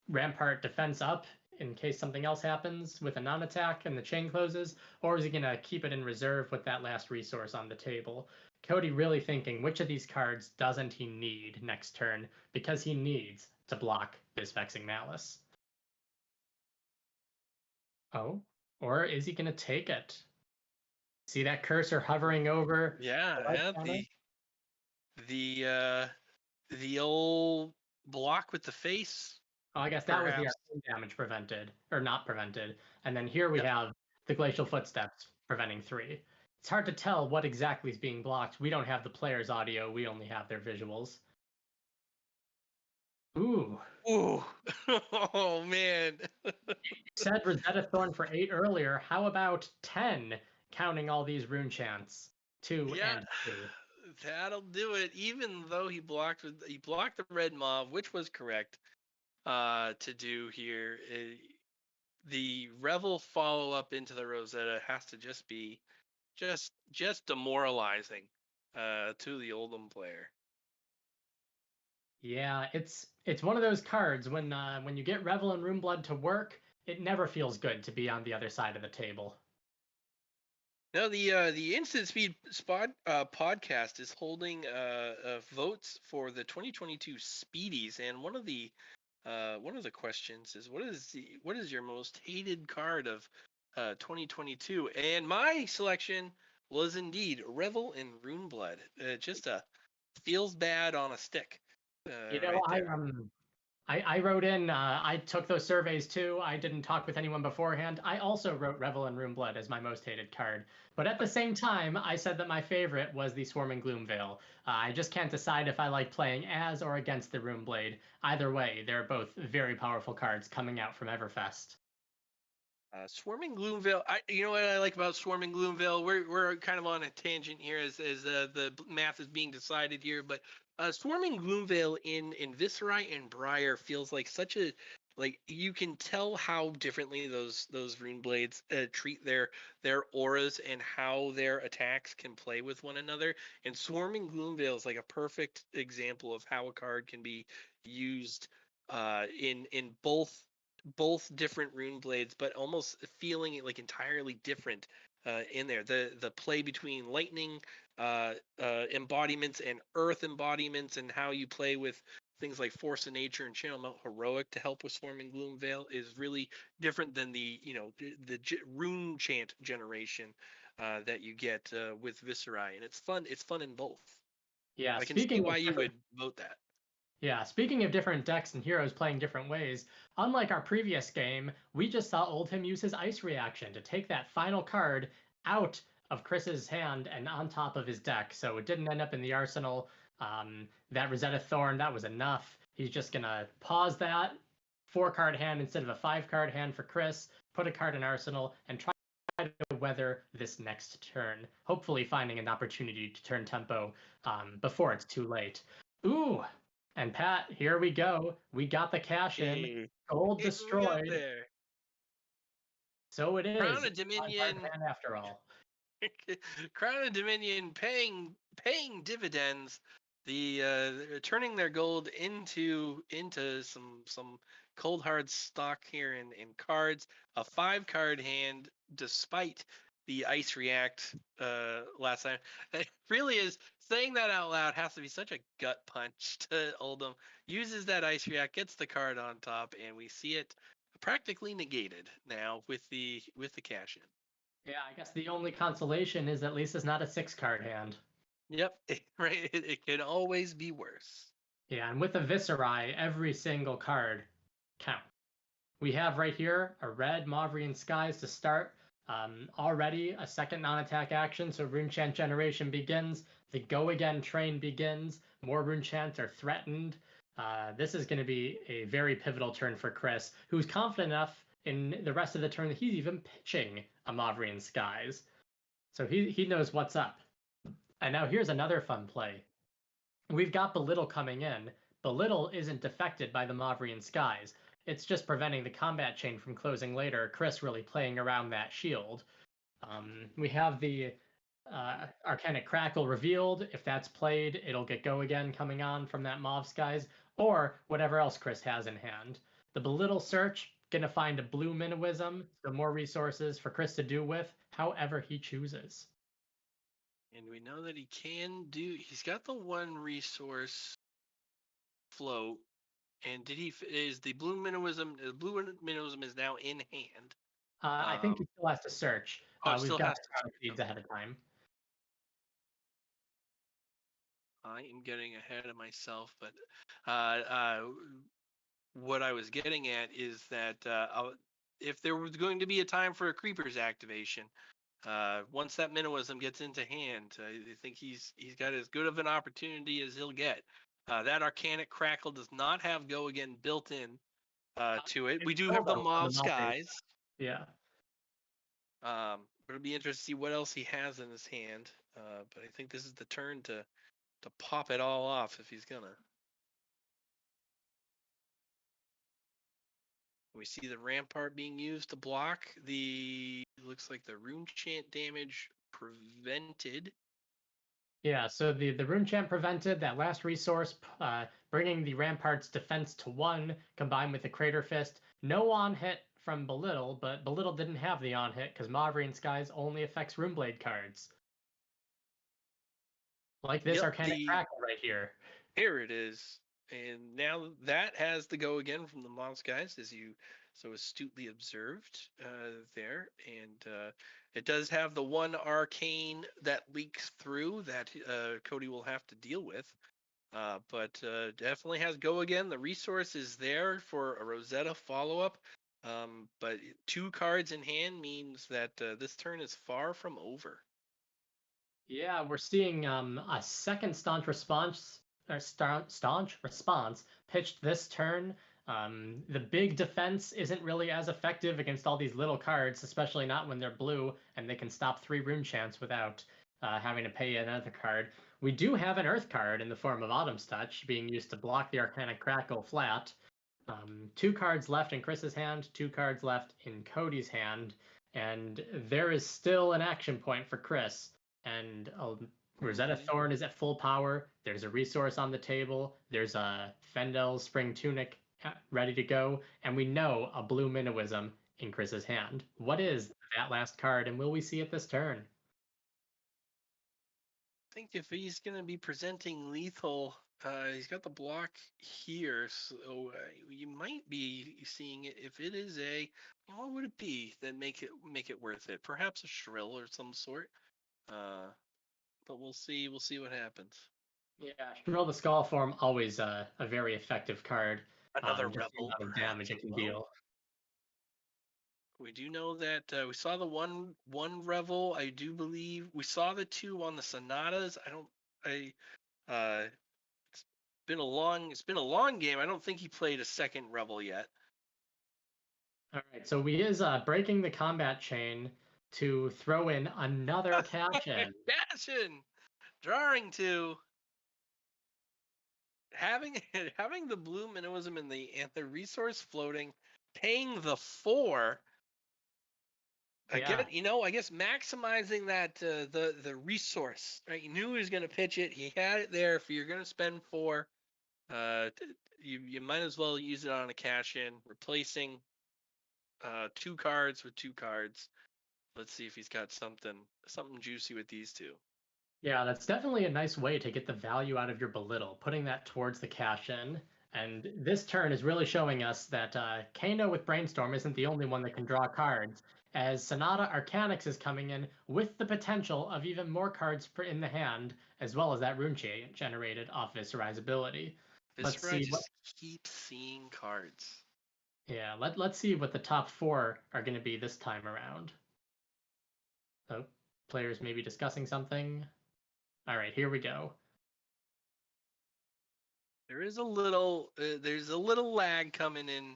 Rampart defense up in case something else happens with a non-attack and the chain closes? Or is he going to keep it in reserve with that last resource on the table? Cody really thinking, which of these cards doesn't he need next turn? Because he needs to block this Vexing Malice. Oh, or is he going to take it? See that cursor hovering over? Yeah, the old block with the face. Oh, I guess that was the arcane damage prevented, or not prevented. And then here we have the Glacial Footsteps preventing 3. It's hard to tell what exactly is being blocked. We don't have the player's audio. We only have their visuals. Ooh. Oh, man. You said Rosetta Thorn for 8 earlier. How about 10? counting all these rune chants. 2 Yeah, and 2. that'll do it. Even though he blocked the red mob, which was correct to do here. The Revel follow up into the Rosetta has to just be just demoralizing to the Oldham player. Yeah, it's one of those cards when you get Revel and Runeblood to work, it never feels good to be on the other side of the table. Now the Instant Speed podcast is holding votes for the 2022 Speedies, and one of the questions is what is your most hated card of 2022? And my selection was indeed Revel in Runeblood. Just a feels bad on a stick, You know, right I there. I wrote in. I took those surveys too. I didn't talk with anyone beforehand. I also wrote Revel and Runeblood as my most hated card. But at the same time, I said that my favorite was the Swarming Gloomveil. I just can't decide if I like playing as or against the Runeblade. Either way, they're both very powerful cards coming out from Everfest. Swarming Gloomveil. You know what I like about Swarming Gloomveil? We're kind of on a tangent here as the math is being decided here, but Swarming Gloomveil in Viscerai and Briar feels like such a like you can tell how differently those rune blades treat their auras and how their attacks can play with one another. And Swarming Gloomveil is like a perfect example of how a card can be used in both different rune blades, but almost feeling it like entirely different in there. The play between lightning embodiments and earth embodiments, and how you play with things like Force of Nature and Channel Mount Heroic to help with Swarming Gloomveil is really different than the rune chant generation that you get with Viscerai, and it's fun. It's fun in both. Yeah, I can see speaking why of you different would vote that. Yeah, speaking of different decks and heroes playing different ways, unlike our previous game, we just saw Oldhim use his ice reaction to take that final card out of Chris's hand and on top of his deck. So it didn't end up in the arsenal. That Rosetta Thorn, that was enough. He's just gonna pause that 4 card hand instead of a 5 card hand for Chris, put a card in arsenal, and try to weather this next turn. Hopefully finding an opportunity to turn tempo before it's too late. Ooh, and Pat, here we go. We got the cash in. Hey, Gold we got destroyed. there. So it Crown is. of Five-card Dominion. hand after all. Crown of Dominion paying dividends, turning their gold into some cold hard stock here in cards. A 5 card hand, despite the ice react last time. It really is, saying that out loud has to be such a gut punch to Oldham. Uses that ice react, gets the card on top, and we see it practically negated now with the cash in. Yeah, I guess the only consolation is at least it's not a 6 card hand. Yep, right. It can always be worse. Yeah, and with the Viscerai, every single card counts. We have right here a red Mavrian Skies to start. Already a second non-attack action, so Runechant generation begins. The Go Again train begins. More Runechants are threatened. This is going to be a very pivotal turn for Chris, who's confident enough in the rest of the turn that he's even pitching a Mavrian Skies. So he knows what's up. And now here's another fun play. We've got Belittle coming in. Belittle isn't affected by the Mavrian Skies. It's just preventing the combat chain from closing later. Chris really playing around that shield. We have the Arcanic Crackle revealed. If that's played, it'll get Go Again coming on from that Mav Skies, or whatever else Chris has in hand. The Belittle Search, gonna find a blue Miniwism, so more resources for Chris to do with, however he chooses. And we know that he's got the one resource float. And is the blue minnowism is now in hand. I think he still has to search. Oh, it We've still got has to the search. feeds ahead of time. I am getting ahead of myself, but what I was getting at is that if there was going to be a time for a creeper's activation, once that minnowism gets into hand, I think he's got as good of an opportunity as he'll get. That Arcanic Crackle does not have Go Again built in to it. We do have the On Mauve the Mav base. Skies, Yeah. um, It'll be interesting to see what else he has in his hand. But I think this is the turn to pop it all off if he's gonna. We see the rampart being used to block the, looks like the rune chant damage prevented. Yeah, so the rune chant prevented that last resource, bringing the rampart's defense to 1, combined with the crater fist. No on hit from Belittle, but Belittle didn't have the on hit because Mauvrion Skies only affects Runeblade cards. Like this Yep, Arcanic Crackle right here. Here it is. And now that has to go again from the Moss guys, as you so astutely observed there. And it does have the one arcane that leaks through that Cody will have to deal with. But definitely has go again. The resource is there for a Rosetta follow-up. But 2 cards in hand means that this turn is far from over. Yeah, we're seeing a second staunch response pitched this turn. The big defense isn't really as effective against all these little cards, especially not when they're blue and they can stop 3 rune chants without having to pay another card. We do have an Earth card in the form of Autumn's Touch being used to block the Arcanic Crackle flat. 2 cards left in Chris's hand, 2 cards left in Cody's hand, and there is still an action point for Chris. And Rosetta Thorn is at full power. There's a resource on the table. There's a Fendel's Spring Tunic ready to go. And we know a blue Minnowism in Chris's hand. What is that last card, and will we see it this turn? I think if he's going to be presenting lethal, he's got the block here, so you might be seeing it. If it is what would it be that make it worth it? Perhaps a shrill or some sort. But we'll see. We'll see what happens. Yeah, Shrill the Skull form, always a very effective card. Another just rebel, the amount of damage it can deal. We do know that we saw the one revel. I do believe we saw the 2 on the sonatas. It's been a long game. I don't think he played a second revel yet. All right, so he is breaking the combat chain to throw in another cash-in. Cash-in! Drawing 2. Having the blue Minnowism and the resource floating, paying the 4. Again, I guess maximizing that the resource, right? You knew he was going to pitch it. He had it there. If you're going to spend 4, you might as well use it on a cash in, replacing 2 cards with 2 cards. Let's see if he's got something juicy with these 2. Yeah, that's definitely a nice way to get the value out of your Belittle, putting that towards the cash in. And this turn is really showing us that Kano with Brainstorm isn't the only one that can draw cards, as Sonata Arcanix is coming in with the potential of even more cards in the hand, as well as that rune chant generated off Viscerize ability. Let's see just keep seeing cards. Yeah, let's see what the top 4 are going to be this time around. Oh, players may be discussing something. All right, here we go. There is a little there's a little lag coming in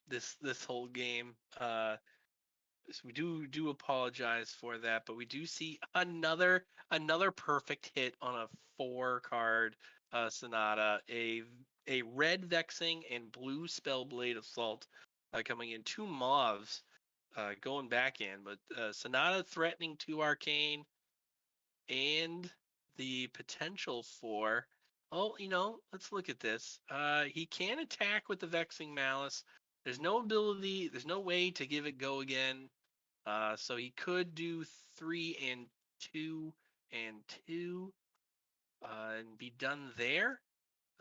this whole game. So we do apologize for that, but we do see another perfect hit on a 4 card Sonata, a red Vexing and blue Spellblade Assault coming in, 2 mauves going back in, but Sonata threatening 2 arcane and the potential for, let's look at this. He can attack with the Vexing Malice. There's no ability, there's no way to give it go again. So he could do 3 and 2 and 2 and be done there.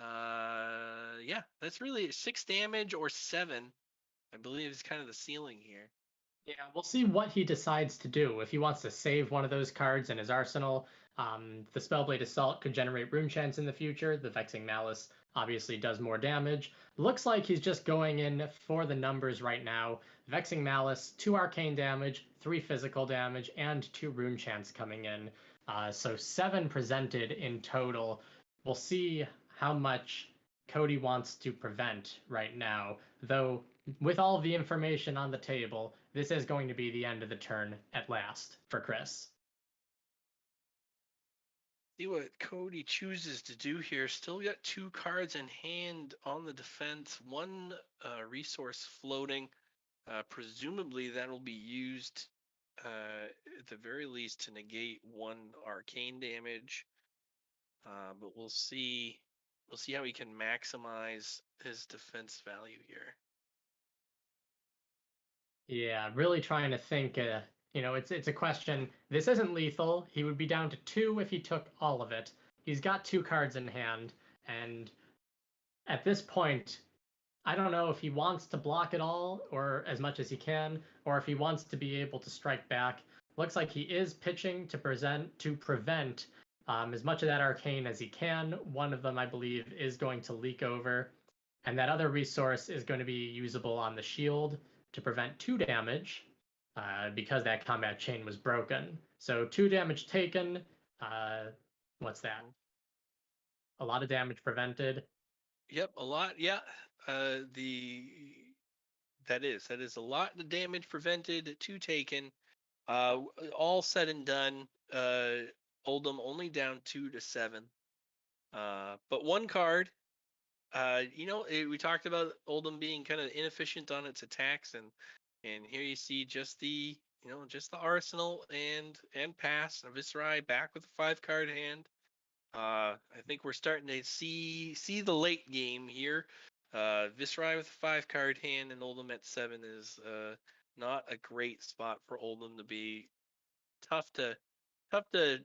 Yeah, that's really 6 damage or 7, I believe, is kind of the ceiling here. Yeah, we'll see what he decides to do. If he wants to save one of those cards in his arsenal, the Spellblade Assault could generate rune chants in the future. The Vexing Malice obviously does more damage. Looks like he's just going in for the numbers right now. Vexing Malice, 2 arcane damage, 3 physical damage, and 2 rune chants coming in. So 7 presented in total. We'll see how much Cody wants to prevent right now, though with all of the information on the table, this is going to be the end of the turn at last for Chris. See what Cody chooses to do here. Still got 2 cards in hand on the defense, 1 resource floating. Presumably that'll be used at the very least to negate 1 arcane damage. But we'll see. We'll see how he can maximize his defense value here. Yeah, really trying to think. It's a question. This isn't lethal. He would be down to 2 if he took all of it. He's got 2 cards in hand, and at this point, I don't know if he wants to block it all or as much as he can, or if he wants to be able to strike back. Looks like he is pitching to prevent as much of that arcane as he can. One of them, I believe, is going to leak over, and that other resource is going to be usable on the shield to prevent 2 damage because that combat chain was broken. So 2 damage taken. What's that? A lot of damage prevented. Yep, a lot. Yeah, the that is a lot of damage prevented, 2 taken. All said and done, Oldham only down 2 to 7. But 1 card. We talked about Oldham being kind of inefficient on its attacks, and here you see just the arsenal and pass. And Viserai back with a 5-card hand. I think we're starting to see the late game here. Viserai with a 5-card hand and Oldham at 7 is not a great spot for Oldham to be. Tough to tough to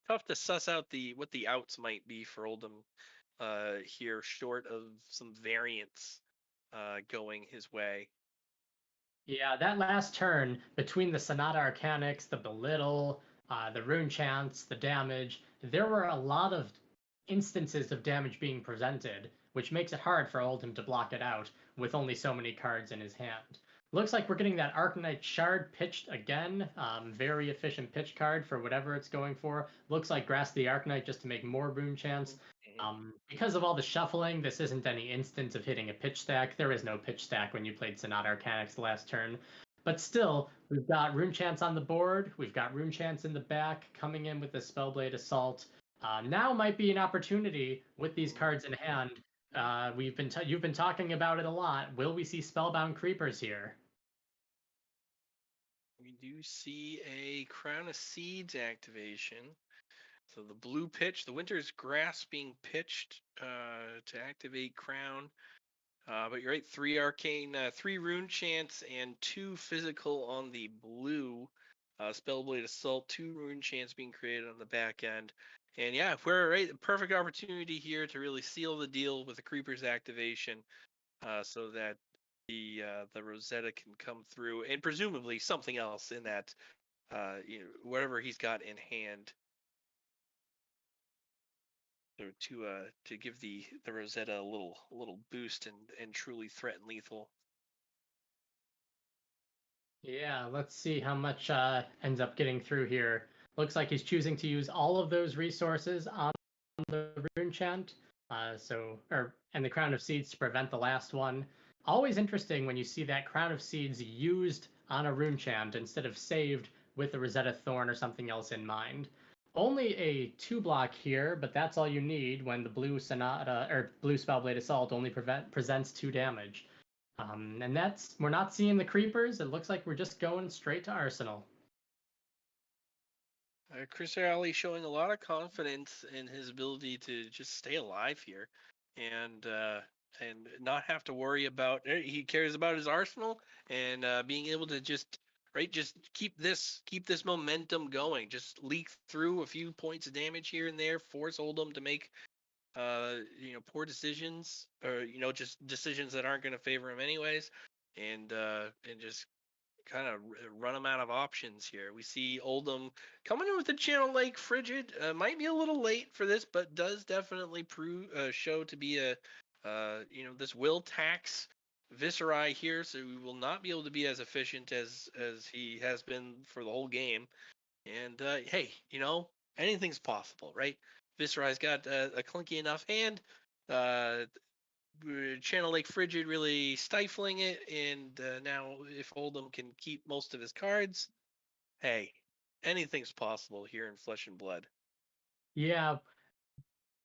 tough to suss out what the outs might be for Oldham here, short of some variance going his way. Yeah, that last turn between the Sonata Arcanics, the Belittle, the Rune Chants, the damage, there were a lot of instances of damage being presented, which makes it hard for Oldham to block it out with only so many cards in his hand. Looks like we're getting that Arcanite Shard pitched again. Very efficient pitch card for whatever it's going for. Looks like Grass the Arcanite just to make more Rune Chants. Because of all the shuffling, this isn't any instance of hitting a pitch stack. There is no pitch stack when you played Sonata Arcanics last turn. But still, we've got Rune Chants on the board. We've got Rune Chants in the back coming in with the Spellblade Assault. Now might be an opportunity with these cards in hand. You've been talking about it a lot. Will we see Spellbound Creepers here? We do see a Crown of Seeds activation. So the blue pitch, the Winter's Grass being pitched to activate Crown. But you're right, 3 arcane, 3 rune chants, and 2 physical on the blue. Spellblade Assault, 2 rune chants being created on the back end. And yeah, if we're right, perfect opportunity here to really seal the deal with the Creeper's activation, so that the Rosetta can come through, and presumably something else in that, whatever he's got in hand. To give the Rosetta a little boost and truly threaten lethal. Yeah, let's see how much ends up getting through here. Looks like he's choosing to use all of those resources on the rune chant, and the Crown of Seeds to prevent the last one. Always interesting when you see that Crown of Seeds used on a rune chant instead of saved with the Rosetta Thorn or something else in mind. Only a 2-block here, but that's all you need when the blue Sonata or blue Spellblade Assault only presents 2 damage. And we're not seeing the creepers. It looks like we're just going straight to Arsenal. Chris Iali showing a lot of confidence in his ability to just stay alive here, and not have to worry about. He cares about his arsenal and being able to just keep this momentum going. Just leak through a few points of damage here and there, force Oldham to make poor decisions, or just decisions that aren't going to favor him anyways, and just kind of run him out of options here. We see Oldham coming in with the Channel Lake Frigid. Might be a little late for this, but does definitely show to be this will tax Viserai here, so we will not be able to be as efficient as he has been for the whole game. And hey, anything's possible, right? Viserai's got a clunky enough hand. Channel Lake Frigid really stifling it, and now if Oldham can keep most of his cards, hey, anything's possible here in Flesh and Blood. Yeah,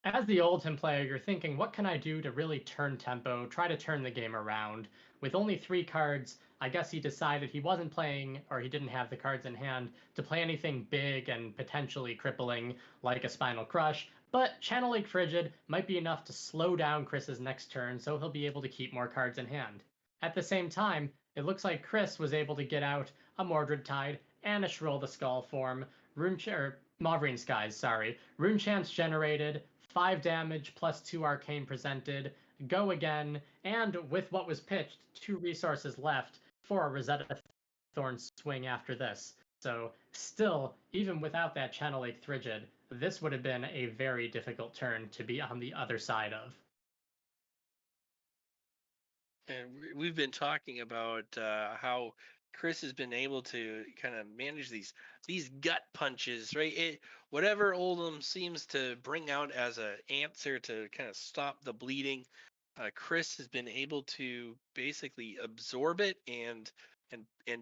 as the Oldham player, you're thinking, what can I do to really turn tempo, try to turn the game around? With only 3 cards, I guess he decided he wasn't playing, or he didn't have the cards in hand to play anything big and potentially crippling like a Spinal Crush. But Channel Lake Frigid might be enough to slow down Chris's next turn, so he'll be able to keep more cards in hand. At the same time, it looks like Chris was able to get out a Mordred Tide and a Shrill the Skull form, Mavrine Skies, sorry. Rune Chance generated, 5 damage plus 2 arcane presented, go again, and with what was pitched, 2 resources left for a Rosetta Thorn swing after this. So still, even without that Channel Lake Frigid, this would have been a very difficult turn to be on the other side of. And we've been talking about how Chris has been able to kind of manage these gut punches, right? Whatever Oldham seems to bring out as an answer to kind of stop the bleeding, Chris has been able to basically absorb it and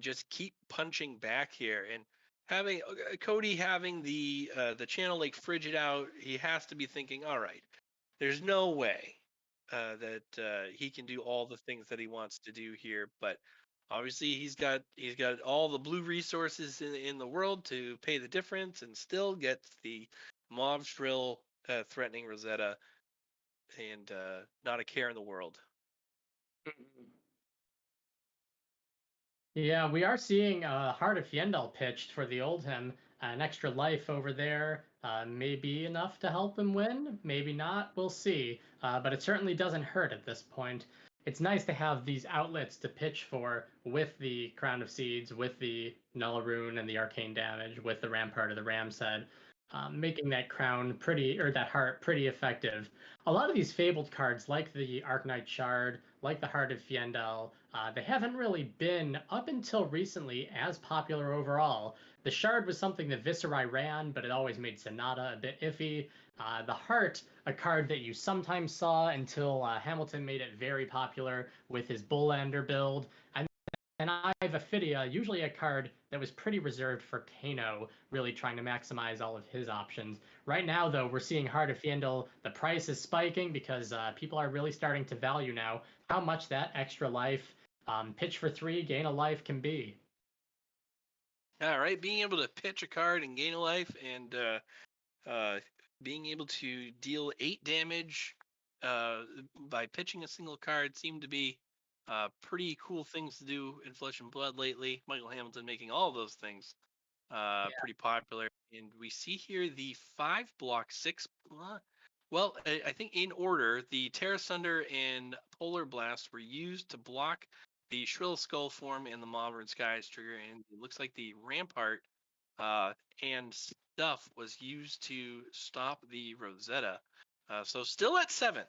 just keep punching back here. And having Cody having the Channel Lake Frigid out, he has to be thinking, all right, there's no way that he can do all the things that he wants to do here. But obviously, he's got all the blue resources in the world to pay the difference, and still gets the Mob Shrill threatening Rosetta, and not a care in the world. Yeah, we are seeing Heart of Fyendal pitched for the Oldham. An extra life over there may be enough to help him win, maybe not, we'll see. But it certainly doesn't hurt at this point. It's nice to have these outlets to pitch for with the Crown of Seeds, with the Null Rune and the Arcane Damage, with the Rampart of the Ram's Head, making that crown pretty, or that heart pretty effective. A lot of these fabled cards, like the Arknight Shard, like the Heart of Fyendal, they haven't really been, up until recently, as popular overall. The Shard was something that Viserai ran, but it always made Sonata a bit iffy. The Heart, a card that you sometimes saw until Hamilton made it very popular with his Bullander build. And I've Ophidia, usually a card that was pretty reserved for Kano, really trying to maximize all of his options. Right now, though, we're seeing Heart of Fyendal. The price is spiking because people are really starting to value now how much that extra life, pitch for 3, gain a life can be. All right, being able to pitch a card and gain a life, and being able to deal 8 damage by pitching a single card seem to be pretty cool things to do in Flesh and Blood lately. Michael Hamilton making all of those things pretty popular. And we see here the 5-block 6. Well, I think in order, the Terra Sunder and Polar Blast were used to block the Shrill Skull form and the Modern Skies trigger, and it looks like the Rampart uh, and stuff was used to stop the Rosetta. So still at 7.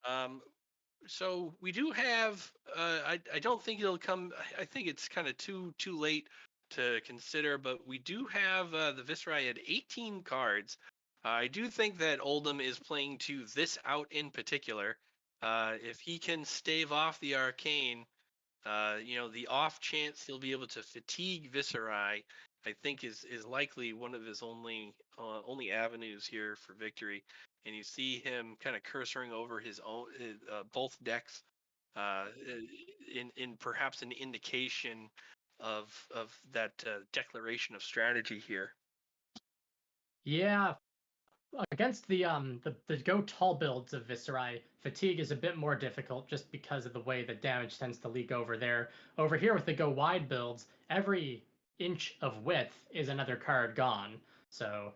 Um, so we do have. I don't think it'll come. I think it's kind of too late to consider, but we do have the Viserai at 18 cards. I do think that Oldham is playing to this out in particular. If he can stave off the arcane, the off chance he'll be able to fatigue Viserai, I think is likely one of his only avenues here for victory. And you see him kind of cursoring over his own both decks, uh, in perhaps an indication of that declaration of strategy here. Yeah, against the go tall builds of Viserai, fatigue is a bit more difficult just because of the way the damage tends to leak over there. Over here with the go wide builds, every inch of width is another card gone, so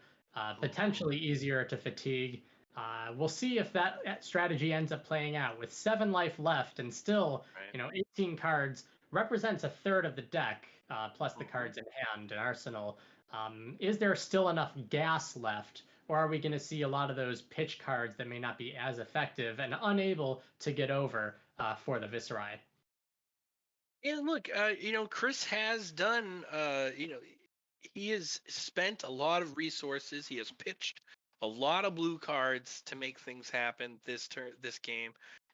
potentially easier to fatigue. We'll see if that strategy ends up playing out. With 7 life left and still, Right. 18 cards represents a third of the deck, plus the cards in hand and arsenal. Is there still enough gas left? Or are we going to see a lot of those pitch cards that may not be as effective and unable to get over for the Viserai? And look, Chris has done, he has spent a lot of resources. He has pitched a lot of blue cards to make things happen this game,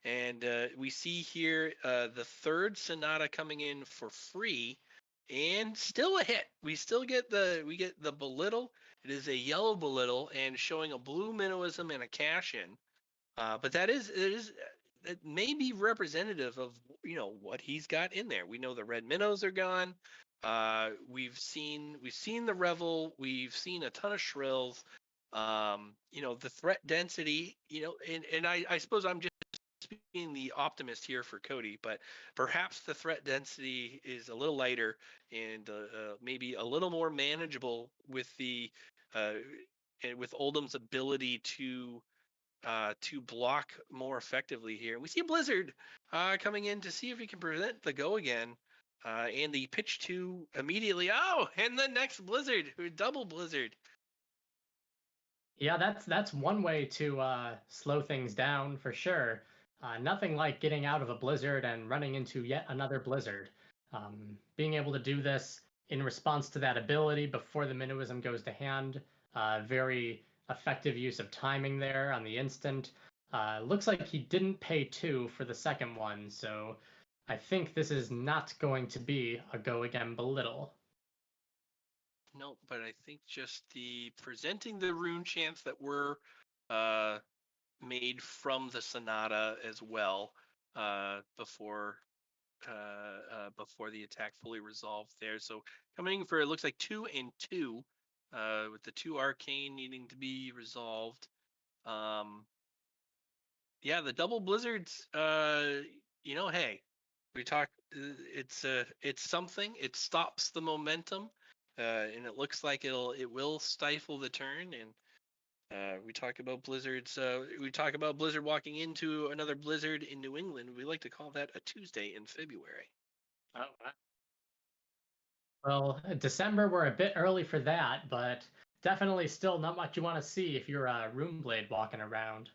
And we see here the third Sonata coming in for free, and still a hit. We get the belittle. It is a yellow belittle and showing a blue minnowism and a cash in. But it may be representative of what he's got in there. We know the red minnows are gone. We've seen the revel. We've seen a ton of shrills. The threat density. And I suppose I'm just being the optimist here for Cody, but perhaps the threat density is a little lighter and maybe a little more manageable with the uh, with Oldham's ability to block more effectively here. We see a Blizzard coming in to see if he can prevent the go again. And the pitch to immediately. Oh, and the next Blizzard, double Blizzard. Yeah, that's one way to slow things down for sure. Nothing like getting out of a blizzard and running into yet another blizzard. Being able to do this in response to that ability before the Minnowism goes to hand, very effective use of timing there on the instant. Looks like he didn't pay 2 for the second one, so I think this is not going to be a go again belittle. No, but I think just the presenting the rune chants that were uh, made from the Sonata as well before the attack fully resolved there. So coming for, it looks like 2 and 2 with the 2 arcane needing to be resolved. Yeah, the double blizzards. Hey, we talk. It's something. It stops the momentum, and it looks like it will stifle the turn. And we talk about blizzards. We talk about blizzard walking into another blizzard in New England. We like to call that a Tuesday in February. Oh, wow. Well, December, we're a bit early for that, but definitely still not much you want to see if you're a Runeblade walking around.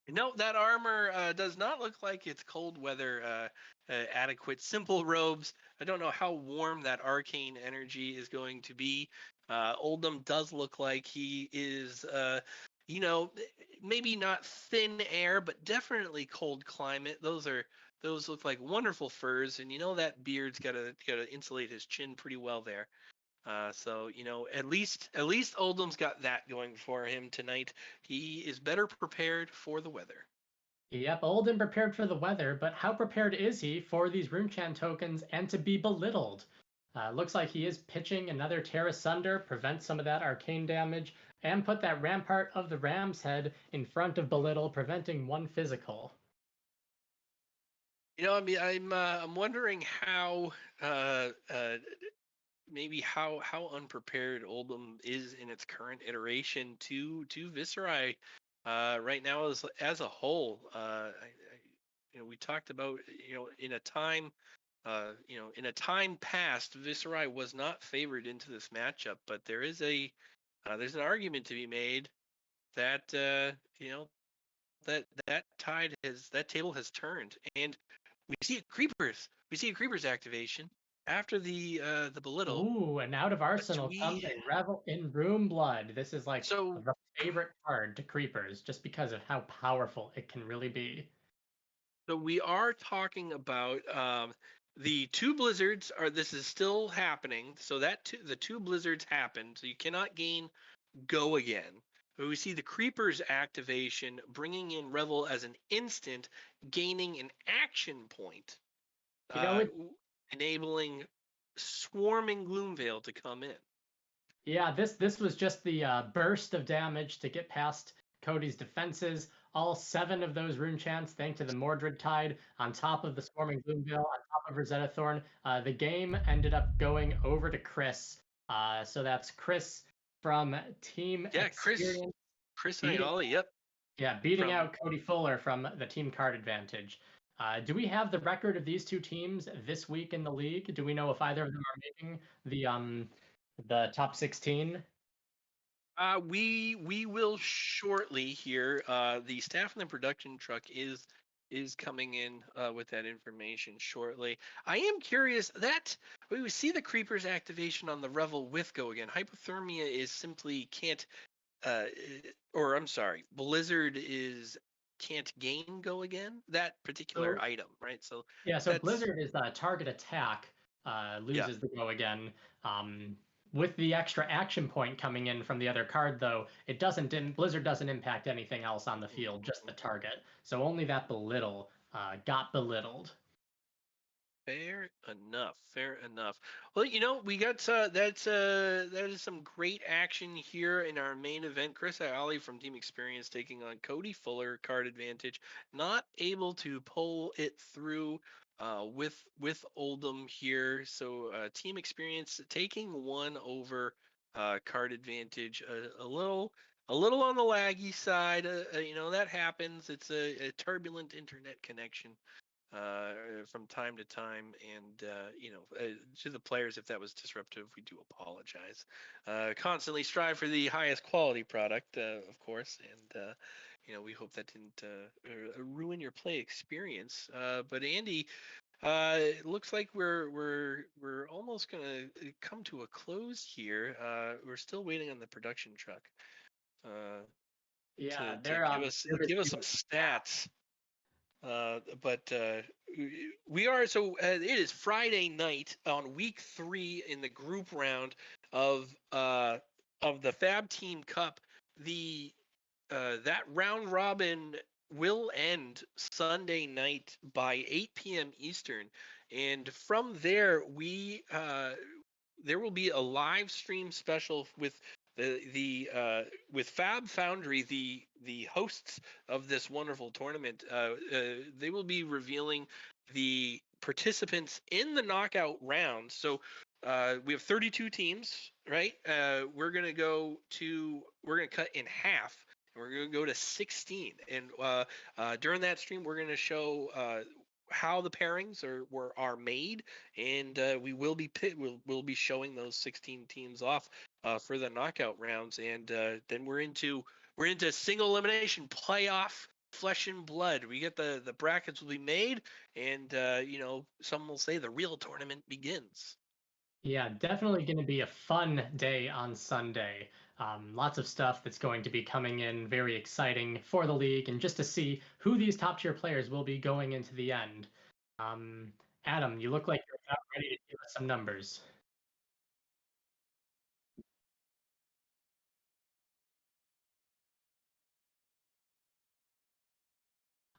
No, that armor does not look like it's cold weather adequate. Simple robes. I don't know how warm that arcane energy is going to be. Oldham does look like he is, maybe not thin air, but definitely cold climate. Those look like wonderful furs, and that beard's gotta insulate his chin pretty well there. So at least Oldham's got that going for him tonight. He is better prepared for the weather. Yep, old and prepared for the weather, but how prepared is he for these Runechan tokens and to be belittled? Looks like he is pitching another Tear Asunder, prevent some of that arcane damage, and put that Rampart of the Ram's Head in front of Belittle, preventing 1 physical. I mean, I'm wondering how maybe how unprepared Oldham is in its current iteration to Viserai right now as a whole. We talked about in a time past, Viserai was not favored into this matchup, but there's an argument to be made that that table has turned, and we see a creepers activation after the belittle. Ooh, and out of Arsenal comes a Revel in Room Blood. This is like So the favorite card to Creepers, just because of how powerful it can really be. So we are talking about the 2 blizzards. This is still happening. So the 2 blizzards happened. So you cannot gain go again. But we see the creepers activation bringing in Revel as an instant, gaining an action point, uh, enabling swarming Gloomveil to come in. Yeah, this was just the burst of damage to get past Cody's defenses. All 7 of those rune chants, thanks to the Mordred Tide, on top of the Swarming Gloomveil, on top of Rosetta Thorn. The game ended up going over to Chris. So that's Chris from Team Experience. Chris Iali, yep. Yeah, beating out Cody Fuller from the Team Card Advantage. Do we have the record of these 2 teams this week in the league? Do we know if either of them are making the top 16? We will shortly here. The staff and the production truck is coming in with that information shortly. I am curious that we see the creepers activation on the Revel with go again. Hypothermia is simply can't, or I'm sorry, Blizzard is can't gain go again? That particular item, right? So yeah, so that's Blizzard is target attack yeah. loses the go again. Um, with the extra action point coming in from the other card, though, it doesn't. Blizzard doesn't impact anything else on the field, just the target. So only that belittle got belittled. Fair enough. Fair enough. Well, we got that is some great action here in our main event. Chris Iali from Team Experience taking on Cody Fuller, card advantage, not able to pull it through with Oldham here. So Team Experience taking one over card advantage, a little on the laggy side. That happens. It's a turbulent internet connection from time to time, and to the players, if that was disruptive, we do apologize. Constantly strive for the highest quality product, of course, and we hope that didn't ruin your play experience. But Andy, it looks like we're almost gonna come to a close here. We're still waiting on the production truck uh, Yeah, to they're busy give us some doing stats. But we are so it is Friday night on week 3 in the group round of uh of the Fab Team Cup. The that round robin will end Sunday night by 8 p.m. Eastern, and from there there will be a live stream special with with Fab Foundry, the hosts of this wonderful tournament. They will be revealing the participants in the knockout round. So we have 32 teams, right? We're gonna cut in half. And we're gonna go to 16, and during that stream, we're gonna show how the pairings are made, and we'll be showing those 16 teams off for the knockout rounds, and then we're into single elimination playoff flesh and blood. We get the brackets will be made, and some will say the real tournament begins. Yeah, definitely going to be a fun day on Sunday. Lots of stuff that's going to be coming in, very exciting for the league, and just to see who these top tier players will be going into the end. Um, Adam, you look like you're about ready to give us some numbers.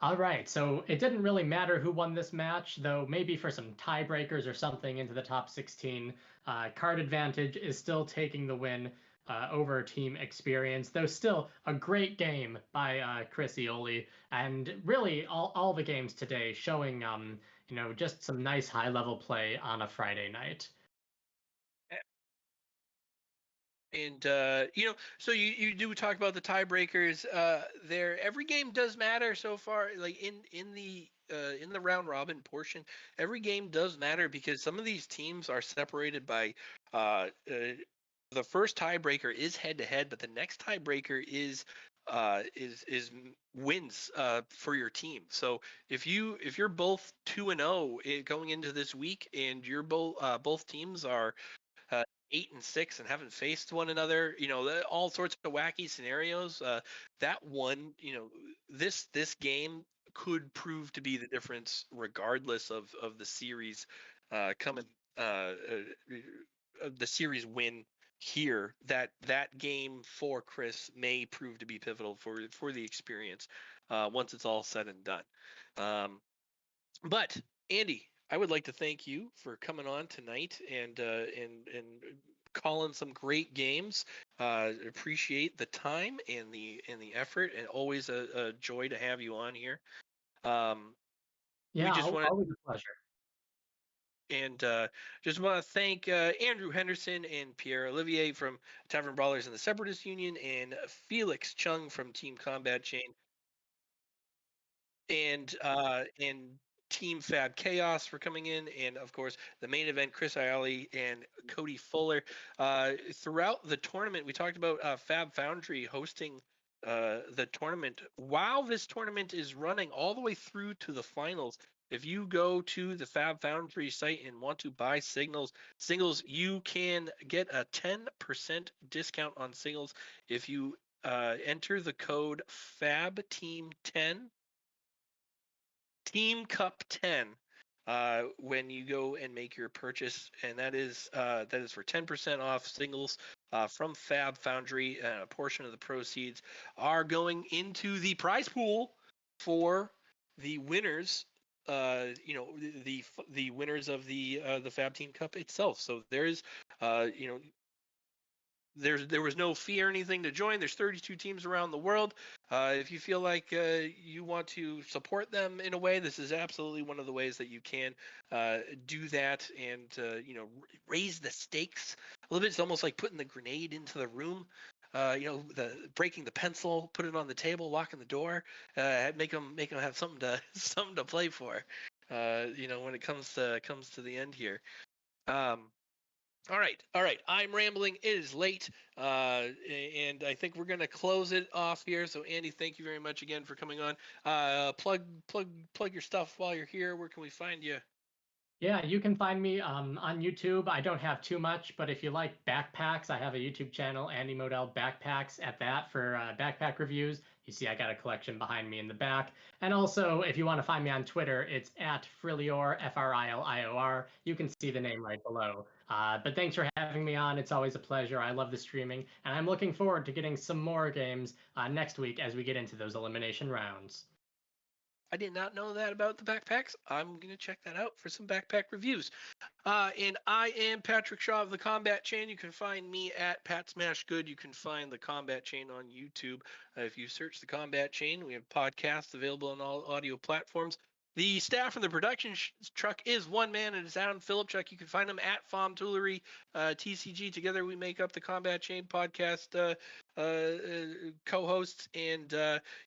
All right, so it didn't really matter who won this match, though maybe for some tiebreakers or something into the top 16, card advantage is still taking the win over Team Experience, though still a great game by Chris Iali, and really all the games today showing just some nice high level play on a Friday night. And so you do talk about the tiebreakers. There, every game does matter so far. Like in the round robin portion, every game does matter because some of these teams are separated by the first tiebreaker is head to head, but the next tiebreaker is wins for your team. So if you're both 2-0 going into this week, and you're both teams are uh, 8-6 and haven't faced one another, all sorts of wacky scenarios. That one, this game could prove to be the difference, regardless of the series coming, the series win here. That game for Chris may prove to be pivotal for the experience once it's all said and done. Um, but Andy, I would like to thank you for coming on tonight and calling some great games. Appreciate the time and the effort, and always a joy to have you on here. Um, we Yeah, just want always a pleasure. and just want to thank Andrew Henderson and Pierre Olivier from Tavern Brawlers and the Separatist Union, and Felix Chung from Team Combat Chain, and Team Fab Chaos for coming in, and of course the main event, Chris Iali and Cody Fuller. Throughout the tournament, we talked about Fab Foundry hosting the tournament. While this tournament is running all the way through to the finals, if you go to the Fab Foundry site and want to buy singles, you can get a 10% discount on singles if you enter the code FABTEAM10, Team Cup 10, when you go and make your purchase, and that is for 10% off singles from Fab Foundry. A portion of the proceeds are going into the prize pool for the winners. The winners of the Fab Team Cup itself. So there's there was no fee or anything to join. There's 32 teams around the world. If you feel like you want to support them in a way, this is absolutely one of the ways that you can do that and raise the stakes a little bit. It's almost like putting the grenade into the room. The breaking the pencil, put it on the table, locking the door, make them have something to play for. When it comes to the end here. All right. I'm rambling. It is late, and I think we're gonna close it off here. So, Andy, thank you very much again for coming on. Plug your stuff while you're here. Where can we find you? Yeah, you can find me on YouTube. I don't have too much, but if you like backpacks, I have a YouTube channel, Andy Modell Backpacks, at that for backpack reviews. You see, I got a collection behind me in the back. And also, if you want to find me on Twitter, it's at Frilior, Frilior. You can see the name right below. But thanks for having me on. It's always a pleasure. I love the streaming, and I'm looking forward to getting some more games next week as we get into those elimination rounds. I did not know that about the backpacks. I'm gonna check that out for some backpack reviews. And I am Patrick Shaw of the Combat Chain. You can find me at Pat Smash Good. You can find the Combat Chain on YouTube. If you search the Combat Chain, we have podcasts available on all audio platforms. The staff in the production truck is one man, and it's Adam Philipchuk. You can find him at Fom Toolery TCG. Together we make up the Combat Chain podcast co-hosts, and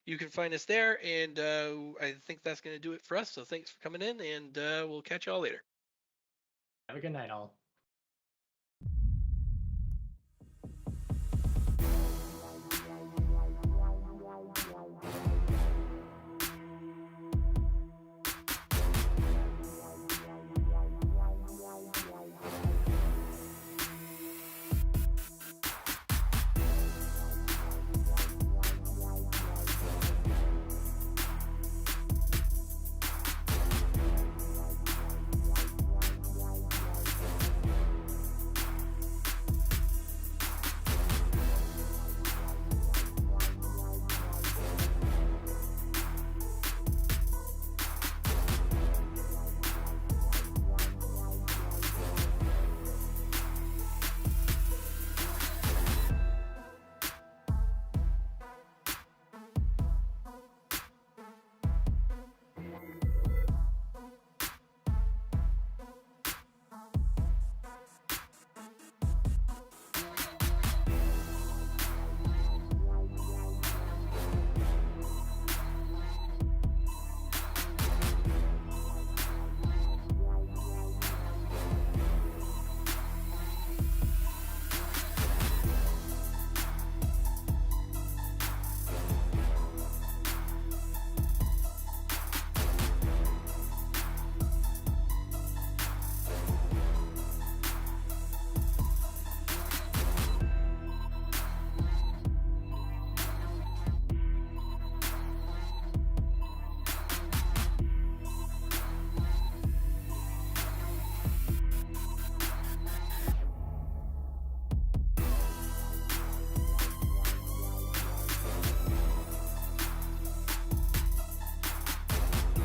you can find us there. And I think that's going to do it for us. So thanks for coming in, and we'll catch y'all later. Have a good night, all.